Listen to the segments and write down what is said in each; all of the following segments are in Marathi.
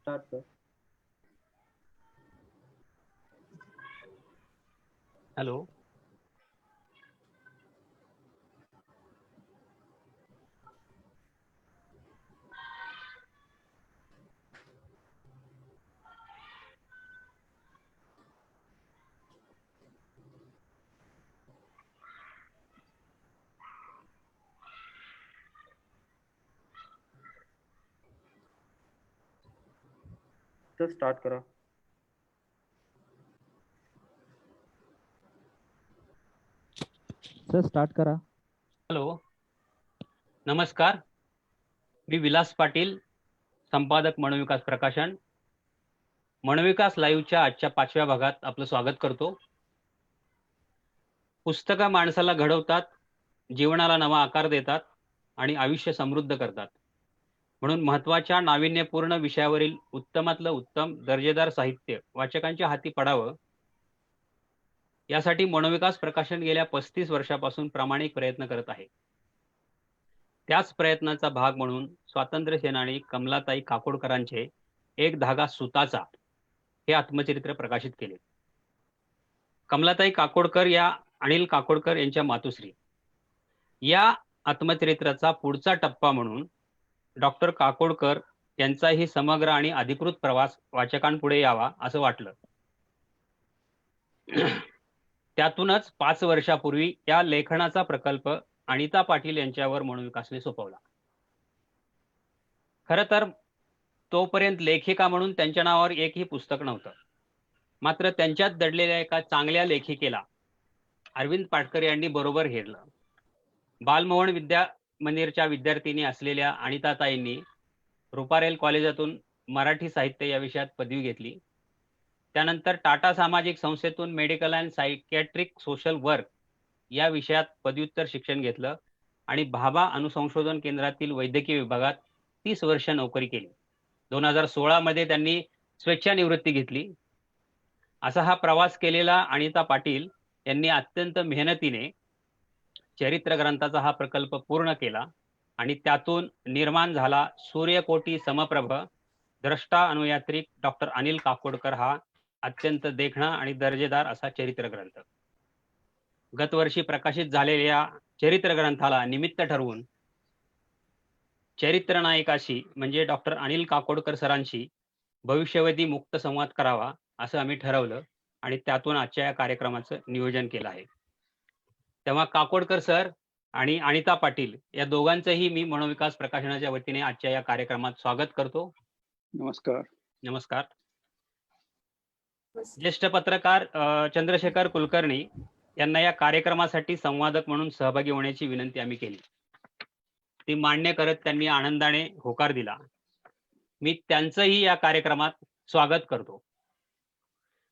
Start sir. Hello. Sir start करा. सर स्टार्ट करा. हॅलो, नमस्कार. मी विलास पाटील, संपादक मनोविकास प्रकाशन. मनोविकास लाईव्हच्या आजच्या 5व्या भागात आपलं स्वागत करतो. पुस्तकं माणसाला घडवतात, जीवनाला नवा आकार देतात आणि आयुष्य समृद्ध करतात. म्हणून महत्त्वाच्या नाविन्यपूर्ण विषयावरील उत्तमातलं उत्तम दर्जेदार साहित्य वाचकांच्या हाती पडावं, यासाठी मनोविकास प्रकाशन गेल्या 35 वर्षापासून प्रामाणिक प्रयत्न करत आहे. त्याच प्रयत्नाचा भाग म्हणून स्वातंत्र्य सेनानी कमलाताई काकोडकरांचे एक धागा सुताचा हे आत्मचरित्र प्रकाशित केले. कमलाताई काकोडकर या अनिल काकोडकर यांच्या मातुश्री. या आत्मचरित्राचा पुढचा टप्पा म्हणून डॉक्टर काकोडकर यांचाही समग्र आणि अधिकृत प्रवास वाचकांपुढे यावा असं वाटलं. त्यातूनच 5 वर्षापूर्वी या लेखनाचा प्रकल्प अनिता पाटील यांच्यावर मनोविकासने सोपवला. खरं तर तोपर्यंत लेखिका म्हणून त्यांच्या नावावर एकही पुस्तक नव्हतं. मात्र त्यांच्यात दडलेल्या एका चांगल्या लेखिकेला अरविंद पाटकर यांनी बरोबर घेरलं. बालमोहन विद्या मंदिरच्या विद्यार्थिनी असलेल्या अनिताताईंनी रुपारेल कॉलेजातून मराठी साहित्य या विषयात पदवी घेतली. त्यानंतर टाटा सामाजिक संस्थेतून medical and psychiatric social work या विषयात पदव्युत्तर शिक्षण घेतलं आणि भाभा अणुसंशोधन केंद्रातील वैद्यकीय विभागात 30 वर्ष नोकरी केली. 2016 मध्ये त्यांनी स्वेच्छानिवृत्ती घेतली. असा हा प्रवास केलेला अनिता पाटील यांनी अत्यंत मेहनतीने चरित्र ग्रंथाचा हा प्रकल्प पूर्ण केला आणि त्यातून निर्माण झाला सूर्यकोटी समप्रभ द्रष्टा अनुयात्रिक डॉक्टर अनिल काकोडकर हा अत्यंत देखणा आणि दर्जेदार असा चरित्र ग्रंथ. गतवर्षी प्रकाशित झालेल्या चरित्र ग्रंथाला निमित्त ठरवून चरित्र नायकाशी म्हणजे डॉक्टर अनिल काकोडकर सरांशी भविष्यवादी मुक्त संवाद करावा असं आम्ही ठरवलं आणि त्यातून आजच्या या कार्यक्रमाचं नियोजन केलं आहे. तेव्हा काकोडकर सर आणि अनिता पाटील या दोघांचंही मी मनोविकास प्रकाशनाच्या वतीने आजच्या या कार्यक्रमात स्वागत करतो. नमस्कार. नमस्कार. ज्येष्ठ पत्रकार चंद्रशेखर कुलकर्णी यांना या कार्यक्रमासाठी संवादक म्हणून सहभागी होण्याची विनंती आम्ही केली. ती मान्य करत त्यांनी आनंदाने होकार दिला. मी त्यांचंही या कार्यक्रमात स्वागत करतो.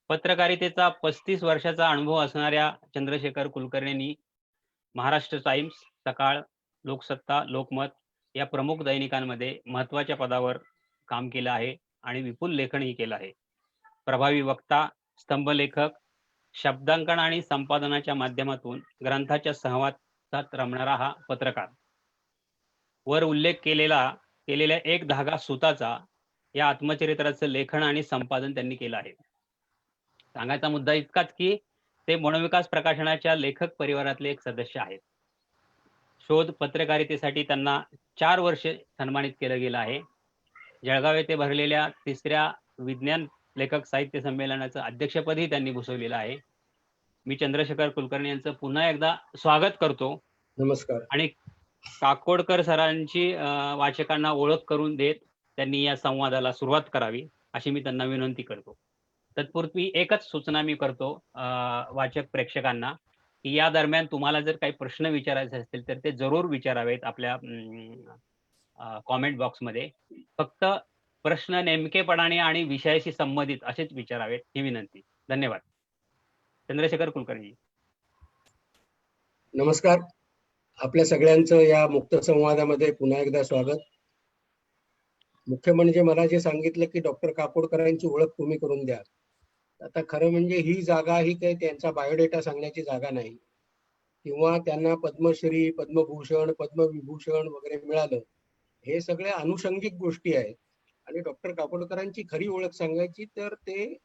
पत्रकारितेचा 35 वर्षाचा अनुभव असणाऱ्या चंद्रशेखर कुलकर्णींनी महाराष्ट्र टाइम्स, सकाळ, लोकसत्ता, लोकमत या प्रमुख दैनिकांमध्ये महत्त्वाच्या पदावर काम केलं आहे आणि विपुल लेखनही केलं आहे. प्रभावी वक्ता, स्तंभलेखक, शब्दांकन आणि संपादनाच्या माध्यमातून ग्रंथाच्या सहवादात रमणारा हा पत्रकार. वर उल्लेख केलेल्या एक धागा सुताचा या आत्मचरित्राचं लेखन आणि संपादन त्यांनी केलं आहे. सांगायचा मुद्दा इतकाच की ते मनोविकास प्रकाशनाच्या लेखक परिवारातले एक सदस्य आहेत. शोध पत्रकारितेसाठी त्यांना 4 वर्षे सन्मानित केलं गेलं आहे. जळगाव येथे भरलेल्या 3ऱ्या विज्ञान लेखक साहित्य संमेलनाचं अध्यक्षपदही त्यांनी भूषवलेलं आहे. मी चंद्रशेखर कुलकर्णी यांचं पुन्हा एकदा स्वागत करतो नमस्कार. आणि काकोडकर सरांची वाचकांना ओळख करून देत त्यांनी या संवादाला सुरुवात करावी अशी मी त्यांना विनंती करतो. तत्पूर्वी एकच सूचना मी करतो वाचक प्रेक्षकांना की या दरम्यान तुम्हाला जर काही प्रश्न विचारायचे असतील तर ते जरूर विचारावेत आपल्या कॉमेंट बॉक्समध्ये. फक्त प्रश्न नेमकेपणाने आणि विषयाशी संबंधित असेच विचारावेत ही विनंती. धन्यवाद. चंद्रशेखर कुलकर्णी. नमस्कार. आपल्या सगळ्यांचं या मुक्त संवादामध्ये पुन्हा एकदा स्वागत. मुख्य म्हणजे मला जे सांगितलं की डॉक्टर काकोडकरांची ओळख तुम्ही करून द्या. आता खरं म्हणजे ही जागा ही काही त्यांचा बायोडेटा सांगण्याची जागा नाही किंवा त्यांना पद्मश्री, पद्मभूषण, पद्मविभूषण वगैरे मिळालं, हे सगळे अनुषंगिक गोष्टी आहेत. आणि डॉक्टर काकोडकरांची खरी ओळख सांगायची तर ते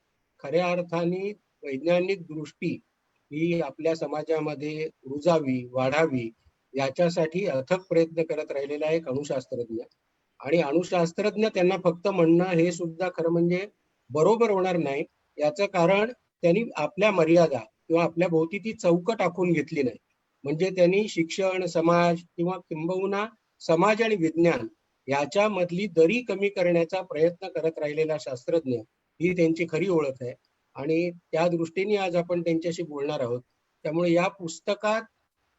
खऱ्या अर्थाने वैज्ञानिक दृष्टी ही आपल्या समाजामध्ये रुजावी, वाढावी याच्यासाठी अथक प्रयत्न करत राहिलेला एक अणुशास्त्रज्ञ. आणि अणुशास्त्रज्ञ त्यांना फक्त म्हणणं हे सुद्धा खरं म्हणजे बरोबर होणार नाही. याचं कारण त्यांनी आपल्या मर्यादा किंवा आपल्या भोवती ती चौकट आखून घेतली नाही. म्हणजे त्यांनी शिक्षण, समाज किंवा किंबहुना समाज आणि विज्ञान याच्यामधली दरी कमी करण्याचा प्रयत्न करत राहिलेला शास्त्रज्ञ ही त्यांची खरी ओळख आहे. आणि त्या दृष्टीने आज आपण त्यांच्याशी बोलणार आहोत. त्यामुळे या पुस्तकात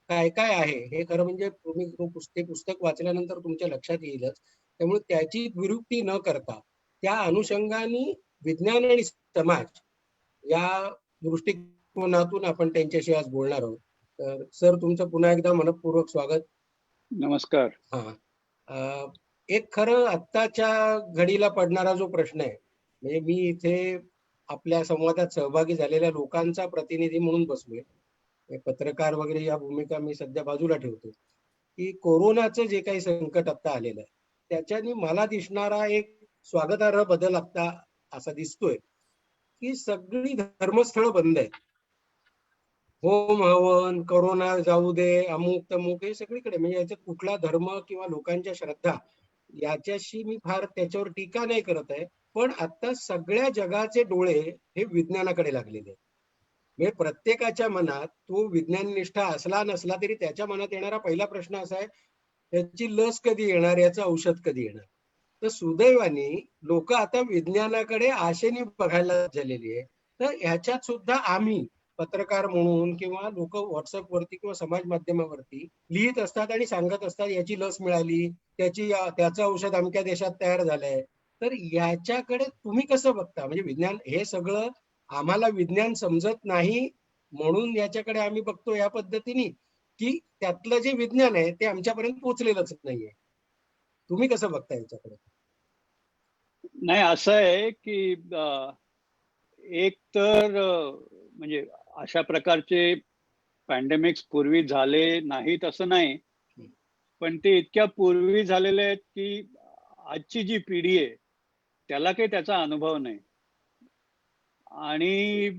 काय काय आहे हे खरं म्हणजे तुम्ही पुस्तक वाचल्यानंतर तुमच्या लक्षात येईलच. त्यामुळे त्याची विरुक्ती न करता त्या अनुषंगाने विज्ञान आणि समाज या दृष्टिकोनातून आपण त्यांच्याशी आज बोलणार आहोत. तर सर, तुमचं पुन्हा एकदा मनपूर्वक स्वागत. नमस्कार. एक खरं आत्ताच्या घडीला पडणारा जो प्रश्न आहे, म्हणजे मी इथे आपल्या संवादात सहभागी झालेल्या लोकांचा प्रतिनिधी म्हणून बसलोय, पत्रकार वगैरे या भूमिका मी सध्या बाजूला ठेवतो, की कोरोनाचं जे काही संकट आता आलेलं आहे त्याच्याने मला दिसणारा एक स्वागतार्ह बदल आता असा दिसतोय की सगळी धर्मस्थळं बंद आहेत. होम हवन, कोरोना जाऊ दे, अमुक तमुक, हे सगळीकडे म्हणजे याच्यात कुठला धर्म किंवा लोकांच्या श्रद्धा याच्याशी मी फार त्याच्यावर टीका नाही करत आहे. पण आता सगळ्या जगाचे डोळे हे विज्ञानाकडे लागलेले आहेत. म्हणजे प्रत्येकाच्या मनात तो विज्ञान निष्ठा असला नसला तरी त्याच्या मनात येणारा पहिला प्रश्न असा आहे, त्याची लस कधी येणार, याचं औषध कधी येणार. तर सुदैवाने लोक आता विज्ञानाकडे आशेने बघायला झालेली आहे. तर ह्याच्यात सुद्धा आम्ही पत्रकार म्हणून किंवा लोक व्हॉट्सअप वरती किंवा समाज माध्यमावरती लिहित असतात आणि सांगत असतात याची लस मिळाली, त्याचं औषध अमक्या देशात तयार झालंय. तर याच्याकडे तुम्ही कसं बघता? म्हणजे विज्ञान हे सगळं आम्हाला विज्ञान समजत नाही म्हणून याच्याकडे आम्ही बघतो या पद्धतीने, की त्यातलं जे विज्ञान आहे ते आमच्यापर्यंत पोहोचलेलंच नाहीये. तुम्ही कसं बघता याच्याकडे? नाही, असं आहे की एक तर म्हणजे अशा प्रकारचे पॅन्डेमिक्स पूर्वी झाले नाहीत असं नाही, पण ते इतक्या पूर्वी झालेले आहेत की आजची जी पिढी आहे त्याला काही त्याचा अनुभव नाही. आणि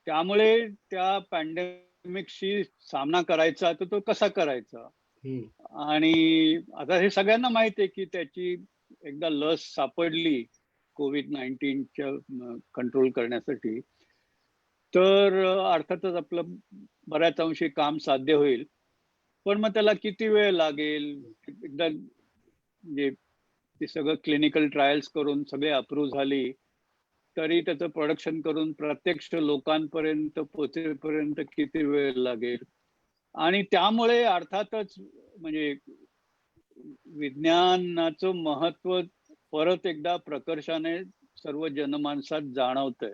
त्यामुळे त्या पॅन्डेमिक्सशी सामना करायचा तर तो कसा करायचा. आणि आता हे सगळ्यांना माहिती आहे की त्याची एकदा लस सापडली कोविड-19च्या कंट्रोल करण्यासाठी तर अर्थातच आपलं बऱ्याच अंशी काम साध्य होईल. पण मग त्याला किती वेळ लागेल, एकदा म्हणजे ते सगळं क्लिनिकल ट्रायल्स करून सगळे अप्रूव्ह झाली तरी त्याचं प्रोडक्शन करून प्रत्यक्ष लोकांपर्यंत पोहोचेपर्यंत किती वेळ लागेल. आणि त्यामुळे अर्थातच म्हणजे विज्ञानाचं महत्व परत एकदा प्रकर्षाने सर्व जनमानसात जाणवतंय.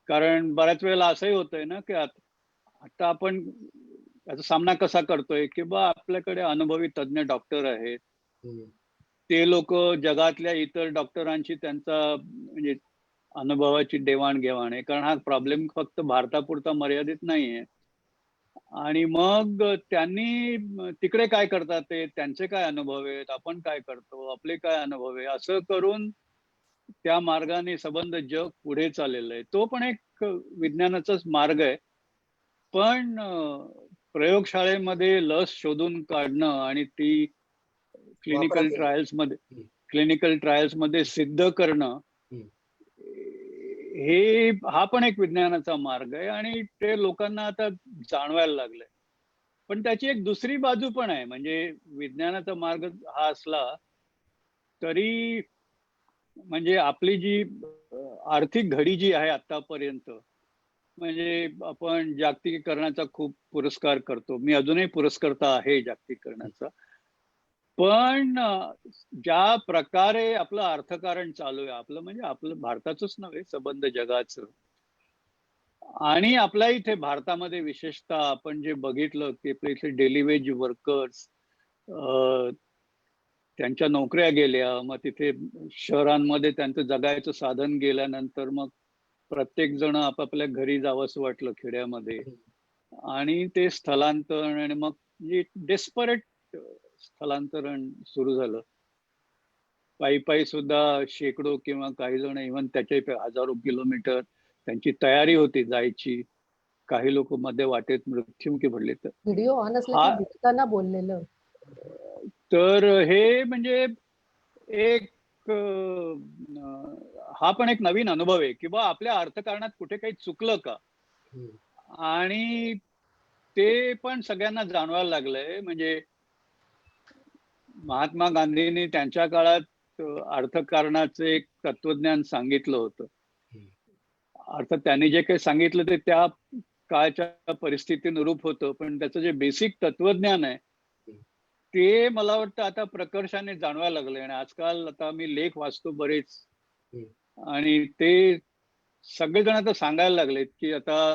कारण बऱ्याच वेळेला असंही होतंय ना की आता आपण याचा सामना कसा करतोय की आपल्याकडे अनुभवी तज्ञ डॉक्टर आहेत, ते लोक जगातल्या इतर डॉक्टरांची त्यांचा म्हणजे अनुभवाची देवाणघेवाण आहे. कारण हा प्रॉब्लेम फक्त भारतापुरता मर्यादित नाहीये. आणि मग त्यांनी तिकडे काय करतात, ते त्यांचे काय अनुभव आहेत, आपण काय करतो, आपले काय अनुभव आहे, असं करून त्या मार्गाने संबंध जग पुढे चाललेलं आहे. तो पण एक विज्ञानाचाच मार्ग आहे. पण प्रयोगशाळेमध्ये लस शोधून काढणं आणि ती क्लिनिकल ट्रायल्स मध्ये सिद्ध करणं हा पण एक विज्ञानाचा मार्ग आहे आणि ते लोकांना आता जाणवायला लागलंय. पण त्याची एक दुसरी बाजू पण आहे. म्हणजे विज्ञानाचा मार्ग हा असला तरी म्हणजे आपली जी आर्थिक घडी जी आहे आतापर्यंत, म्हणजे आपण जागतिकीकरणाचा खूप पुरस्कार करतो. मी अजूनही पुरस्कर्ता आहे जागतिकीकरणाचा. पण ज्या प्रकारे आपलं अर्थकारण चालू आहे, आपलं म्हणजे आपलं भारताचंच नव्हे, संबंध जगाचं, आणि आपल्या इथे भारतामध्ये विशेषतः आपण जे बघितलं की आपल्या इथे डेली वेज वर्कर्स, त्यांच्या नोकऱ्या गेल्या, मग तिथे शहरांमध्ये त्यांचं जगायचं साधन गेल्यानंतर मग प्रत्येक जण आपापल्या घरी जावंसं वाटलं खेड्यामध्ये, आणि ते स्थलांतरण, आणि मग डेस्परेट स्थलांतरण सुरू झालं. पायी पायी सुद्धा शेकडो किंवा काही जण इव्हन त्याच्या हजारो किलोमीटर त्यांची तयारी होती जायची. काही लोक मध्ये वाटेत मृत्युमुखी पडले. व्हिडिओ ऑन असला की दिसताना बोललेलं. तर हे म्हणजे एक हा पण एक नवीन अनुभव आहे की बा आपल्या अर्थकारणात कुठे काही चुकलं का, आणि ते पण सगळ्यांना जाणवायला लागलंय. म्हणजे महात्मा गांधींनी त्यांच्या काळात अर्थकारणाचं एक तत्वज्ञान सांगितलं होतं. अर्थात त्यांनी जे काही सांगितलं ते त्या काळच्या परिस्थितीनुरूप होतं, पण त्याचं जे बेसिक तत्वज्ञान आहे ते मला वाटतं आता प्रकर्षाने जाणवायला लागलंय. आणि आजकाल आता मी लेख वाचतो बरेच, आणि ते सगळेजण आता सांगायला लागलेत की आता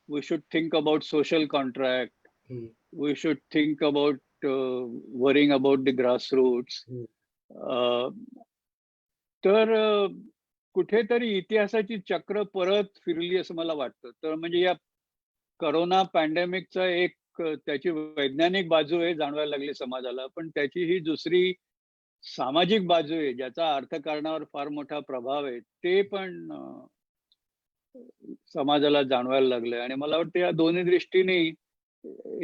we should think about social contract, we should think about worrying about the grassroots. तर कुठेतरी इतिहासाची चक्र परत फिरली असं मला वाटतं. तर म्हणजे या करोना पॅन्डेमिकचा एक त्याची वैज्ञानिक बाजू आहे, जाणवायला लागली समाजाला, पण त्याची ही दुसरी सामाजिक बाजू आहे ज्याचा अर्थकारणावर फार मोठा प्रभाव आहे, ते पण समाजाला जाणवायला लागलंय. आणि मला वाटतं या दोन्ही दृष्टीने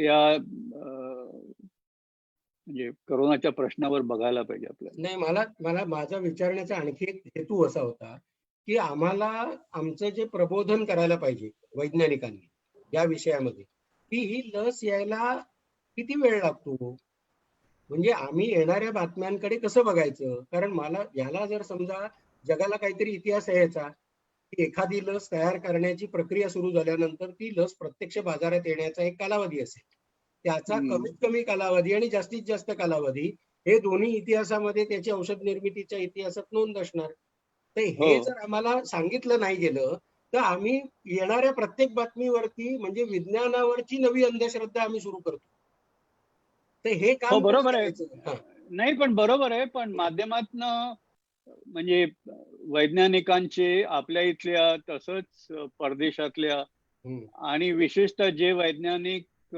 या म्हणजे करोनाच्या प्रश्नावर बघायला पाहिजे आपल्याला. नाही, माझा विचारण्याचा आणखी एक हेतू असा होता की आम्हाला आमचं जे प्रबोधन करायला पाहिजे वैज्ञानिकांनी या विषयामध्ये, की ही लस यायला किती वेळ लागतो, म्हणजे आम्ही येणाऱ्या बातम्यांकडे कसं बघायचं. कारण मला याला जर समजा जगाला काहीतरी इतिहास आहे याचा, की एखादी लस तयार करण्याची प्रक्रिया सुरू झाल्यानंतर ती लस प्रत्यक्ष बाजारात येण्याचा एक कालावधी असेल, त्याचा कमीत कमी कालावधी आणि जास्तीत जास्त कालावधी हे दोन्ही इतिहासामध्ये त्याची औषध निर्मितीच्या इतिहासात नोंद असणार. तर हे जर आम्हाला सांगितलं नाही गेलं तर आम्ही येणाऱ्या प्रत्येक बातमीवरती म्हणजे विज्ञानावरची नवी अंधश्रद्धा आम्ही सुरू करतो. तर हे काम बरोबर आहे. नाही पण बरोबर आहे, पण माध्यमातनं म्हणजे वैज्ञानिकांचे आपल्या इथल्या तसंच परदेशातल्या आणि विशेषतः जे वैज्ञानिक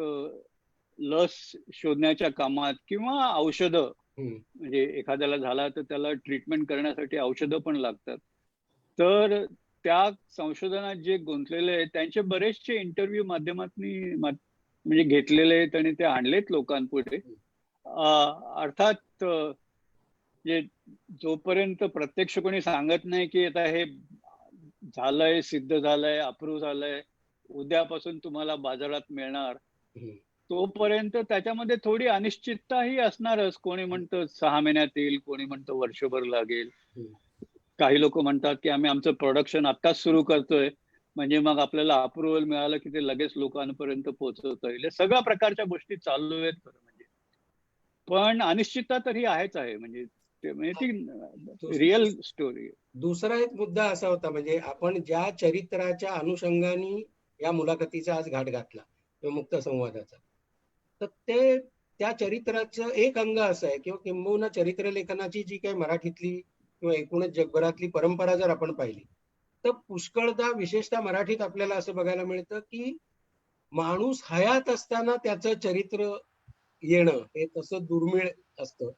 लस शोधण्याच्या कामात किंवा औषधं, म्हणजे एखाद्याला झाला तर त्याला ट्रीटमेंट करण्यासाठी औषधं पण लागतात, तर त्या संशोधनात जे गुंतलेले आहेत त्यांचे बरेचसे इंटरव्ह्यू माध्यमातनी म्हणजे घेतलेले आहेत आणि ते आणलेत लोकांपुढे. अर्थात जोपर्यंत प्रत्यक्ष कोणी सांगत नाही की आता हे झालंय, सिद्ध झालंय, अप्रूव्ह झालंय, उद्यापासून तुम्हाला बाजारात मिळणार, तोपर्यंत त्याच्यामध्ये थोडी अनिश्चितताही असणारच. कोणी म्हणतं 6 महिन्यात येईल, कोणी म्हणतं वर्षभर लागेल. काही लोक म्हणतात की आम्ही आमचं प्रोडक्शन आत्ताच सुरू करतोय, म्हणजे मग आपल्याला अप्रुव्हल मिळालं की ते लगेच लोकांपर्यंत पोहोचवता येईल. सगळ्या प्रकारच्या गोष्टी चालू आहेत खरं म्हणजे, पण अनिश्चितता तरी आहेच आहे. म्हणजे ती रिअल स्टोरी. दुसरा एक मुद्दा असा होता, म्हणजे आपण ज्या चरित्राच्या अनुषंगाने या मुलाखतीचा आज घाट घातला मुक्त संवादाचा, तर ते त्या चरित्राचं एक अंग असं आहे किंवा किंबहुना चरित्रलेखनाची जी काही मराठीतली किंवा एकूणच जगभरातली परंपरा जर आपण पाहिली तर पुष्कळदा विशेषतः मराठीत आपल्याला असं बघायला मिळतं की माणूस हयात असताना त्याचं चरित्र येणं हे तसं दुर्मिळ असतं,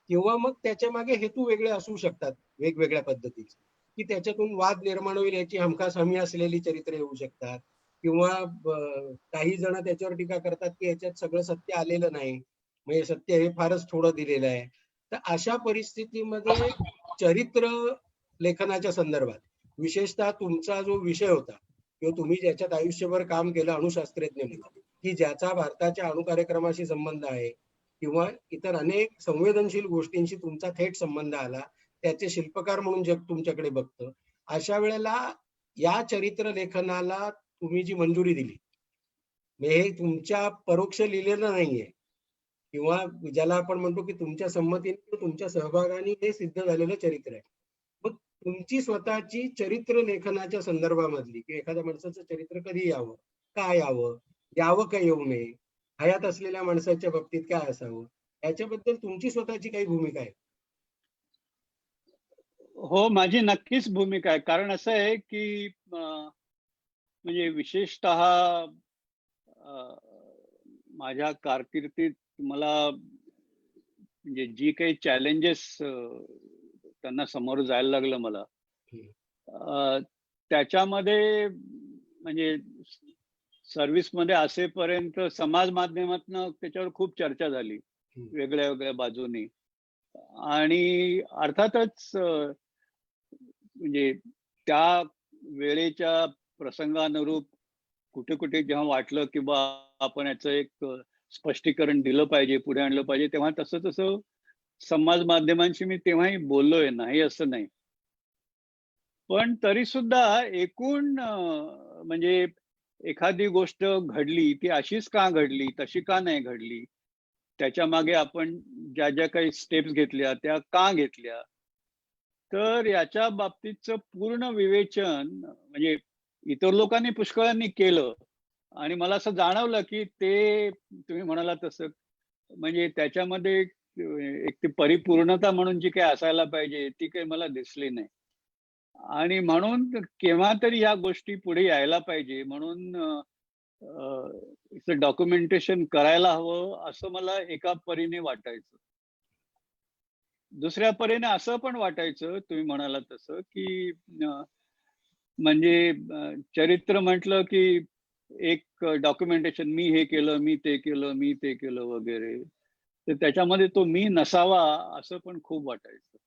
किंवा मग त्याच्या मागे हेतू वेगळे असू शकतात वेगवेगळ्या पद्धतीचे, की त्याच्यातून वाद निर्माण होईल याची हमखास हमी असलेली चरित्र येऊ शकतात, किंवा काही जण त्याच्यावर टीका करतात की याच्यात सगळं सत्य आलेलं नाही, म्हणजे सत्य हे फारच थोडं दिलेलं आहे. तर अशा परिस्थितीमध्ये चरित्र लेखनाच्या संदर्भात विशेषतः तुमचा जो विषय होता किंवा तुम्ही ज्याच्यात आयुष्यभर काम केलं, अणुशास्त्रज्ञ म्हणून, की ज्याचा भारताच्या अणु कार्यक्रमाशी संबंध आहे किंवा इतर अनेक संवेदनशील गोष्टींशी तुमचा थेट संबंध आला, त्याचे शिल्पकार म्हणून जग तुमच्याकडे बघतं. अशा वेळेला या चरित्र लेखनाला तुम्ही जी मंजुरी दिली, हे तुमच्या परोक्ष लिहिलेलं नाहीये किंवा ज्याला आपण म्हणतो की तुमच्या संमतीने किंवा तुमच्या सहभागाने हे सिद्ध झालेलं चरित्र आहे. मग तुमची स्वतःची चरित्र लेखनाच्या संदर्भामधली की एखाद्या माणसाचं चरित्र कधी यावं, काय यावं का येऊ नये, हयात असलेल्या माणसाच्या बाबतीत काय असावं, याच्याबद्दल तुमची स्वतःची काही भूमिका आहे? हो, माझी नक्कीच भूमिका आहे. कारण असं आहे की म्हणजे विशेषतः माझ्या कारकिर्दीत मला म्हणजे जी काही चॅलेंजेस त्यांना समोर जायला लागलं मला, त्याच्यामध्ये म्हणजे सर्व्हिसमध्ये असेपर्यंत समाज माध्यमातनं त्याच्यावर खूप चर्चा झाली वेगळ्या वेगळ्या बाजूनी. आणि अर्थातच म्हणजे त्या वेळेच्या प्रसंगानुरूप कुठे कुठे जेव्हा वाटलं की बा आपण याचं एक स्पष्टीकरण दिलं पाहिजे, पुढे आणलं पाहिजे, तेव्हा तसं समाज माध्यमांशी मी तेव्हाही बोललोय, नाही असं नाही. पण तरी सुद्धा एकूण म्हणजे एखादी गोष्ट घडली ती अशीच का घडली, तशी का नाही घडली, त्याच्या मागे आपण ज्या ज्या काही स्टेप्स घेतल्या त्या का घेतल्या, तर याच्या बाबतीतचं पूर्ण विवेचन म्हणजे इतर लोकांनी पुष्कळांनी केलं. आणि मला असं जाणवलं की ते तुम्ही म्हणाला तसं म्हणजे त्याच्यामध्ये एक ती परिपूर्णता म्हणून जी काही असायला पाहिजे ती काही मला दिसली नाही. आणि म्हणून केव्हा तरी या गोष्टी पुढे यायला पाहिजे म्हणून डॉक्युमेंटेशन करायला हवं असं मला एका परीने वाटायचं. दुसऱ्या परीने असं पण वाटायचं तुम्ही म्हणाला तसं की म्हणजे चरित्र म्हटलं की एक डॉक्युमेंटेशन, मी हे केलं, मी ते केलं, मी ते केलं वगैरे, तर त्याच्यामध्ये तो मी नसावा असं पण खूप वाटायचं.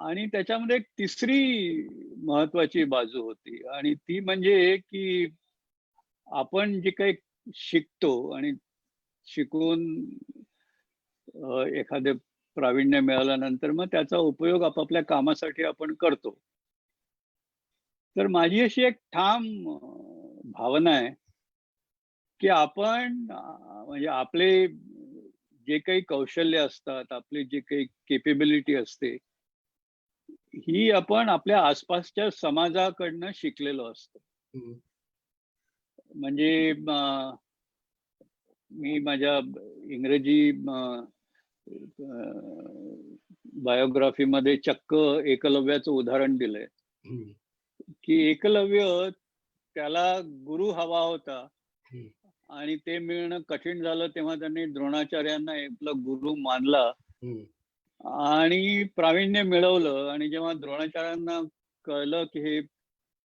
आणि त्याच्यामध्ये एक तिसरी महत्वाची बाजू होती आणि ती म्हणजे की आपण जे काही शिकतो आणि शिकून एखादे प्रावीण्य मिळाल्यानंतर मग त्याचा उपयोग आपापल्या कामासाठी आपण करतो. तर माझी अशी एक ठाम भावना आहे की आपण म्हणजे आपले जे काही कौशल्य असतात, आपली जे काही केपेबिलिटी असते, ही आपण आपल्या आसपासच्या समाजाकडनं शिकलेलो असतो. म्हणजे मी माझ्या इंग्रजी बायोग्राफीमध्ये चक्क एकलव्याचं उदाहरण दिलंय की एकलव्य त्याला गुरु हवा होता आणि ते मिळणं कठीण झालं तेव्हा त्यांनी द्रोणाचार्यांना आपला गुरु मानला आणि प्रावीण्य मिळवलं. आणि जेव्हा द्रोणाचार्यांना कळलं की हे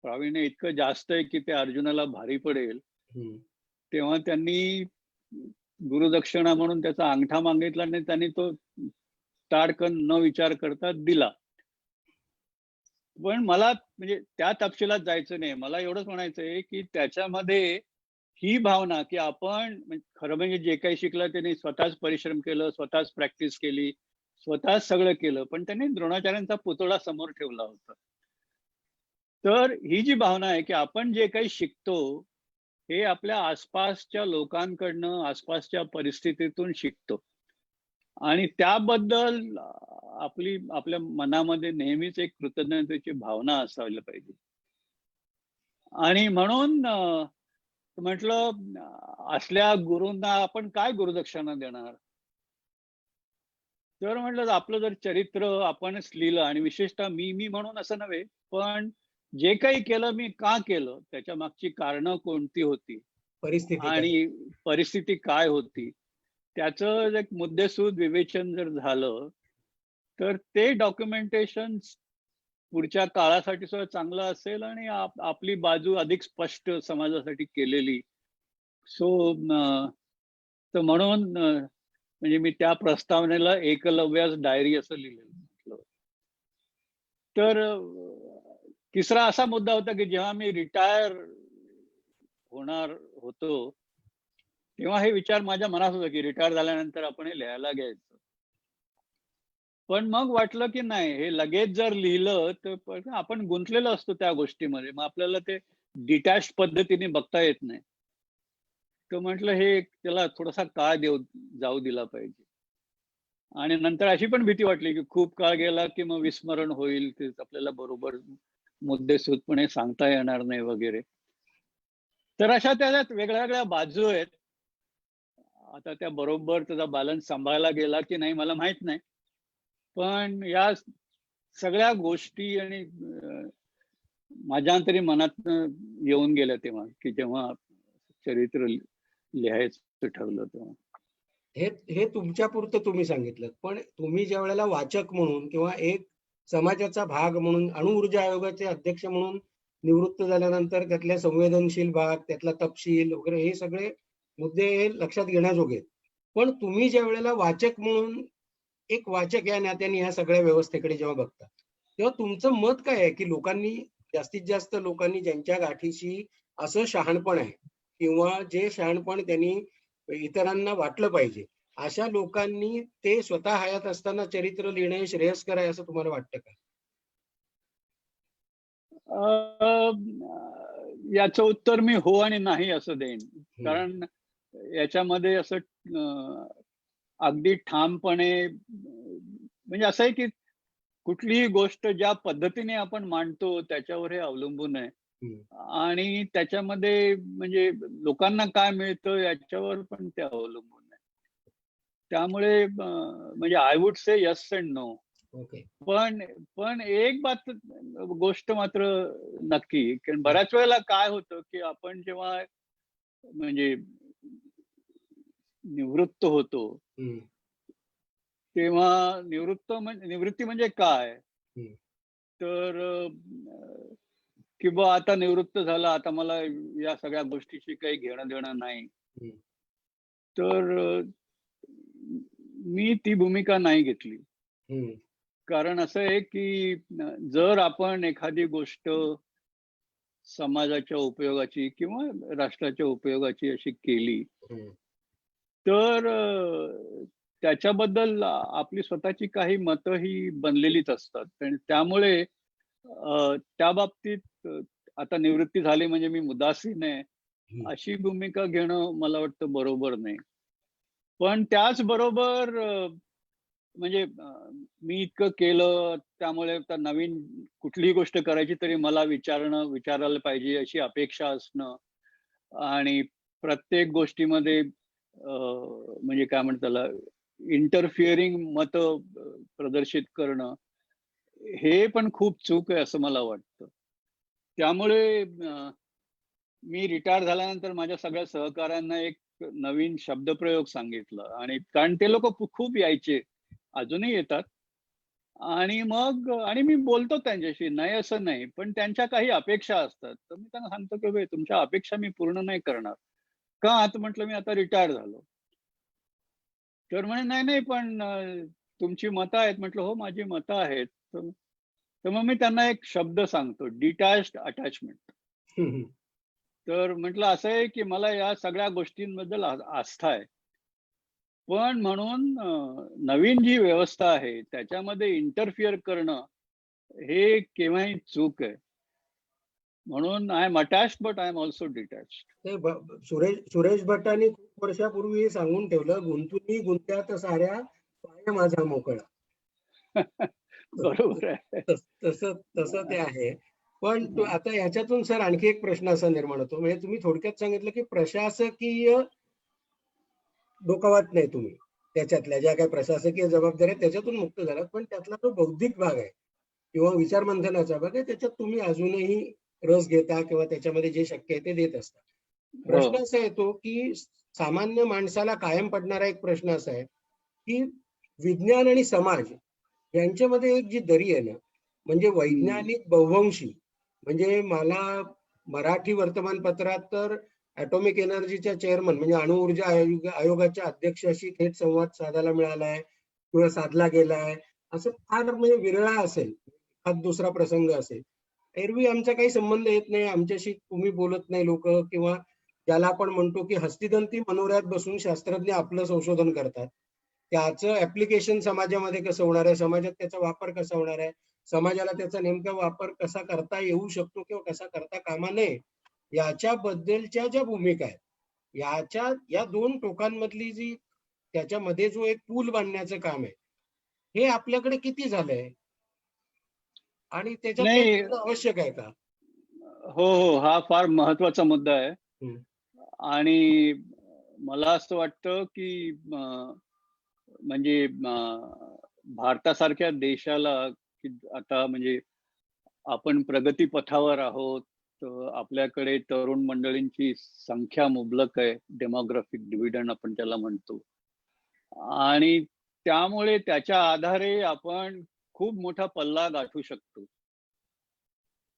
प्रावीण्य इतकं जास्त आहे की ते अर्जुनाला भारी पडेल, तेव्हा त्यांनी गुरुदक्षिणा म्हणून त्याचा अंगठा मागितला आणि त्यांनी तो ताडकन न विचार करता दिला. पण मला म्हणजे त्या तपशिलात जायचं नाही, मला एवढंच म्हणायचंय की त्याच्यामध्ये ही भावना की आपण खरं म्हणजे जे काही शिकलं त्यांनी स्वतःच परिश्रम केलं, स्वतःच प्रॅक्टिस केली, स्वतःच सगळं केलं, पण त्यांनी द्रोणाचार्यांचा पुतळा समोर ठेवला होता. तर ही जी भावना आहे की आपण जे काही शिकतो हे आपल्या आसपासच्या लोकांकडनं, आसपासच्या परिस्थितीतून शिकतो आणि त्याबद्दल आपल्या मनामध्ये नेहमीच एक कृतज्ञतेची भावना असायला पाहिजे. आणि म्हणून म्हटलं असल्या गुरूंना आपण काय गुरुदक्षिणा देणार. तर म्हटलं आपलं जर चरित्र आपणच लिहिलं आणि विशेषतः मी म्हणून असं नव्हे, पण जे काही केलं मी का केलं, त्याच्या मागची कारणं कोणती होती आणि परिस्थिती काय होती, त्याचं एक मुद्देसूद विवेचन जर झालं तर ते डॉक्युमेंटेशन पुढच्या काळासाठी सुद्धा चांगलं असेल आणि आपली बाजू अधिक स्पष्ट समाजासाठी केलेली. सो तर म्हणून म्हणजे मी त्या प्रस्तावनेला एकलव्यास डायरी असं लिहिलेलं. तर तिसरा असा मुद्दा होता की जेव्हा मी रिटायर होणार होतो तेव्हा हे विचार माझ्या मनात होता की रिटायर झाल्यानंतर आपण हे लिहायला घ्यायचं. पण मग वाटलं की नाही, हे लगेच जर लिहिलं तर आपण गुंतलेलो असतो त्या गोष्टीमध्ये, मग आपल्याला ते डिटॅच पद्धतीने बघता येत नाही. तर म्हटलं हे त्याला थोडासा काळ जाऊ दिला पाहिजे. आणि नंतर अशी पण भीती वाटली की खूप काळ गेला की मग विस्मरण होईल, ते आपल्याला बरोबर मुद्देसूदपणे सांगता येणार नाही वगैरे. तर अशा त्याच्यात वेगळ्या वेगळ्या बाजू आहेत. आता त्या बरोबर त्याचा बॅलन्स सांभाळला गेला की नाही मला माहित नाही. पण या सगळ्या गोष्टी आणि माझ्या तरी मनात येऊन गेल्या तेव्हा, की जेव्हा चरित्र लिहायचं ठरलं तेव्हा. हे तुमच्या पुरतं तुम्ही सांगितलं, पण तुम्ही ज्या वेळेला वाचक म्हणून किंवा एक समाजाचा भाग म्हणून अणुऊर्जा आयोगाचे अध्यक्ष म्हणून निवृत्त झाल्यानंतर त्यातले संवेदनशील भाग, त्यातला तपशील वगैरे हे सगळे मुद्दे हे लक्षात घेण्याजोगे. पण तुम्ही ज्या वेळेला वाचक म्हणून एक वाचक या नात्याने ह्या सगळ्या व्यवस्थेकडे जेव्हा बघता, तेव्हा तुमचं मत काय आहे की लोकांनी, जास्तीत जास्त लोकांनी ज्यांच्या गाठीशी असं शहाणपण आहे किंवा जे शहाणपण त्यांनी इतरांना वाटलं पाहिजे, अशा लोकांनी ते स्वतः हयात असताना चरित्र लिहिणे श्रेयस्कर आहे असं तुम्हाला वाटतं का? याचं उत्तर मी हो आणि नाही असं देईन. कारण याच्यामध्ये असं अगदी ठामपणे म्हणजे असं आहे की कुठलीही गोष्ट ज्या पद्धतीने आपण मांडतो त्याच्यावर हे अवलंबून आहे. आणि त्याच्यामध्ये म्हणजे लोकांना काय मिळतं याच्यावर पण ते अवलंबून आहे. त्यामुळे म्हणजे I would say yes and no. पण एक गोष्ट मात्र नक्की, कारण बऱ्याच वेळेला काय होतं की आपण जेव्हा म्हणजे निवृत्त होतो तेव्हा निवृत्ती म्हणजे काय, तर किंवा आता निवृत्त झाला, आता मला या सगळ्या गोष्टीशी काही घेणं देणं नाही, तर मी ती भूमिका नाही घेतली. कारण असं आहे की जर आपण एखादी गोष्ट समाजाच्या उपयोगाची किंवा राष्ट्राच्या उपयोगाची अशी केली तर त्याच्याबद्दल आपली स्वतःची काही मतं ही बनलेलीच असतात. आणि त्यामुळे त्या बाबतीत आता निवृत्ती झाली म्हणजे मी उदासीन आहे अशी भूमिका घेणं मला वाटतं बरोबर नाही. पण त्याचबरोबर म्हणजे मी इतकं केलं त्यामुळे आता नवीन कुठलीही गोष्ट करायची तरी मला विचारायला पाहिजे अशी अपेक्षा असणं आणि प्रत्येक गोष्टीमध्ये म्हणजे काय म्हणतात त्याला इंटरफिअरिंग मत प्रदर्शित करणं हे पण खूप चूक आहे असं मला वाटतं. त्यामुळे मी रिटायर झाल्यानंतर माझ्या सगळ्या सहकाऱ्यांना एक नवीन शब्दप्रयोग सांगितलं आणि कारण ते लोक खूप यायचे, अजूनही येतात आणि मी बोलतो त्यांच्याशी, नाही असं नाही, पण त्यांच्या काही अपेक्षा असतात. तर मी त्यांना सांगतो की भाई तुमच्या अपेक्षा मी पूर्ण नाही करणार. का? आता म्हटलं मी आता रिटायर झालो. तर म्हणे नाही नाही पण तुमची मतं आहेत. म्हटलं हो माझी मतं आहेत. तर मग मी त्यांना एक शब्द सांगतो, डिटॅच्ड अटॅचमेंट. तर म्हटलं असं आहे की मला या सगळ्या गोष्टींबद्दल आस्था आहे, पण म्हणून नवीन जी व्यवस्था आहे त्याच्यामध्ये इंटरफिअर करणं हे केव्हाही चूक आहे. म्हणून I am attached but I am also detached. Suresh भट्टांनी खूप वर्षापूर्वी सांगून ठेवलं, गुंतुनी गुंत्यात साऱ्या पाय माझा मोकळा. बरोबर आहे. तसं ते आहे. पण आता ह्याच्यातून सर आणखी एक प्रश्न असा निर्माण होतो, म्हणजे तुम्ही थोडक्यात सांगितलं की प्रशासकीय डोकावत नाही तुम्ही, त्याच्यातल्या ज्या काही प्रशासकीय जबाबदाऱ्या त्याच्यातून मुक्त झालात, पण त्यातला जो बौद्धिक भाग आहे किंवा विचार मंथनाचा भाग आहे त्याच्यात तुम्ही अजूनही रस घेता किंवा त्याच्यामध्ये जे शक्य आहे ते देत असता. प्रश्न असा येतो की सामान्य माणसाला कायम पडणारा एक प्रश्न असा आहे की विज्ञान आणि समाज यांच्यामध्ये एक जी दरी आहे ना, म्हणजे वैज्ञानिक बहुवंशी, म्हणजे मला मराठी वर्तमानपत्रात तर ॲटॉमिक एनर्जीच्या चेअरमन म्हणजे अणुऊर्जा आयोगाच्या अध्यक्षाशी थेट संवाद साधायला मिळालाय किंवा साधला गेलाय असं फार म्हणजे विरळा असेल, हा दुसरा प्रसंग असेल. एरवी आमचा काही संबंध येत नाही, आमच्याशी तुम्ही बोलत नाही लोक, किंवा ज्याला आपण म्हणतो की हस्तिदंती मनोऱ्यात बसून शास्त्रज्ञ आपलं संशोधन करतात. त्याचं ऍप्लिकेशन समाजामध्ये कसं होणार आहे, समाजात त्याचा वापर कसा होणार आहे, समाजाला त्याचा नेमका वापर कसा करता येऊ शकतो किंवा कसा करता कामा नये, याच्याबद्दलच्या ज्या भूमिका आहेत, या दोन टोकांमधली जी त्याच्यामध्ये जो एक पूल बांधण्याचं काम आहे, हे आपल्याकडे किती झालंय आणि त्याच्यात काही नाही, करणं आवश्यक आहे का? हो हो, हा फार महत्वाचा मुद्दा आहे. हम्म. आणि मला असं वाटतं की म्हणजे भारतासारख्या देशाला की आता म्हणजे आपण प्रगती पथावर आहोत, आपल्याकडे तरुण मंडळींची संख्या मुबलक आहे, डेमोग्राफिक डिव्हिडंड आपण त्याला म्हणतो, आणि त्यामुळे त्याच्या आधारे आपण खूप मोठा पल्ला गाठू शकतो.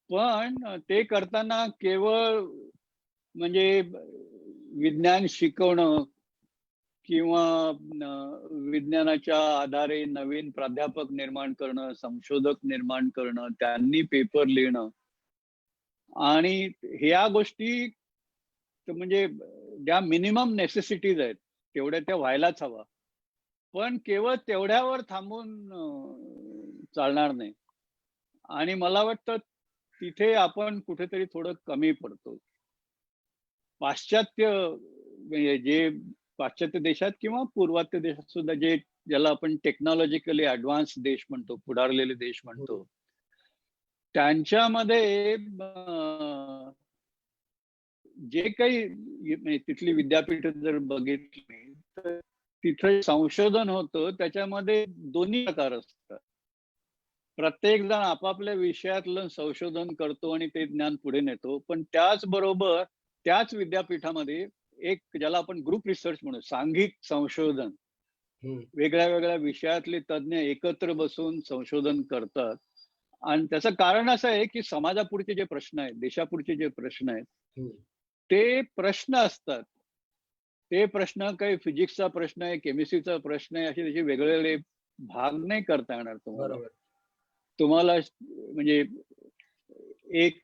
पण ते करताना केवळ म्हणजे विज्ञान शिकवणं किंवा विज्ञानाच्या आधारे नवीन प्राध्यापक निर्माण करणं, संशोधक निर्माण करणं, त्यांनी पेपर लिहिणं, आणि ह्या गोष्टी म्हणजे ज्या मिनिमम नेसेसिटीज आहेत तेवढ्या त्या व्हायलाच हवा. पण केवळ तेवढ्यावर थांबून चालणार नाही. आणि मला वाटतं तिथे आपण कुठेतरी थोडं कमी पडतो. पाश्चात्य म्हणजे जे पाश्चात्य देशात किंवा पूर्वात्य देशात सुद्धा ज्याला आपण टेक्नॉलॉजिकली ऍडव्हान्स देश म्हणतो, पुढारलेले देश म्हणतो, त्यांच्यामध्ये जे काही म्हणजे तिथली विद्यापीठ जर बघितली तर तिथे संशोधन होतं, त्याच्यामध्ये दोन्ही प्रकार असतात. प्रत्येक जण आपापल्या विषयातलं संशोधन करतो आणि ते ज्ञान पुढे नेतो, पण त्याचबरोबर त्याच विद्यापीठामध्ये एक ज्याला आपण ग्रुप रिसर्च म्हणू, सांघिक संशोधन, वेगळ्या वेगळ्या विषयातले तज्ज्ञ एकत्र बसून संशोधन करतात. आणि त्याचं कारण असं आहे की समाजापुढचे जे प्रश्न आहेत, देशापुढचे जे प्रश्न आहेत, ते प्रश्न असतात. ते प्रश्न काही फिजिक्सचा प्रश्न आहे, केमिस्ट्रीचा प्रश्न आहे, असे त्याचे वेगवेगळे भाग नाही करता येणार तुम्हाला. तुम्हाला म्हणजे एक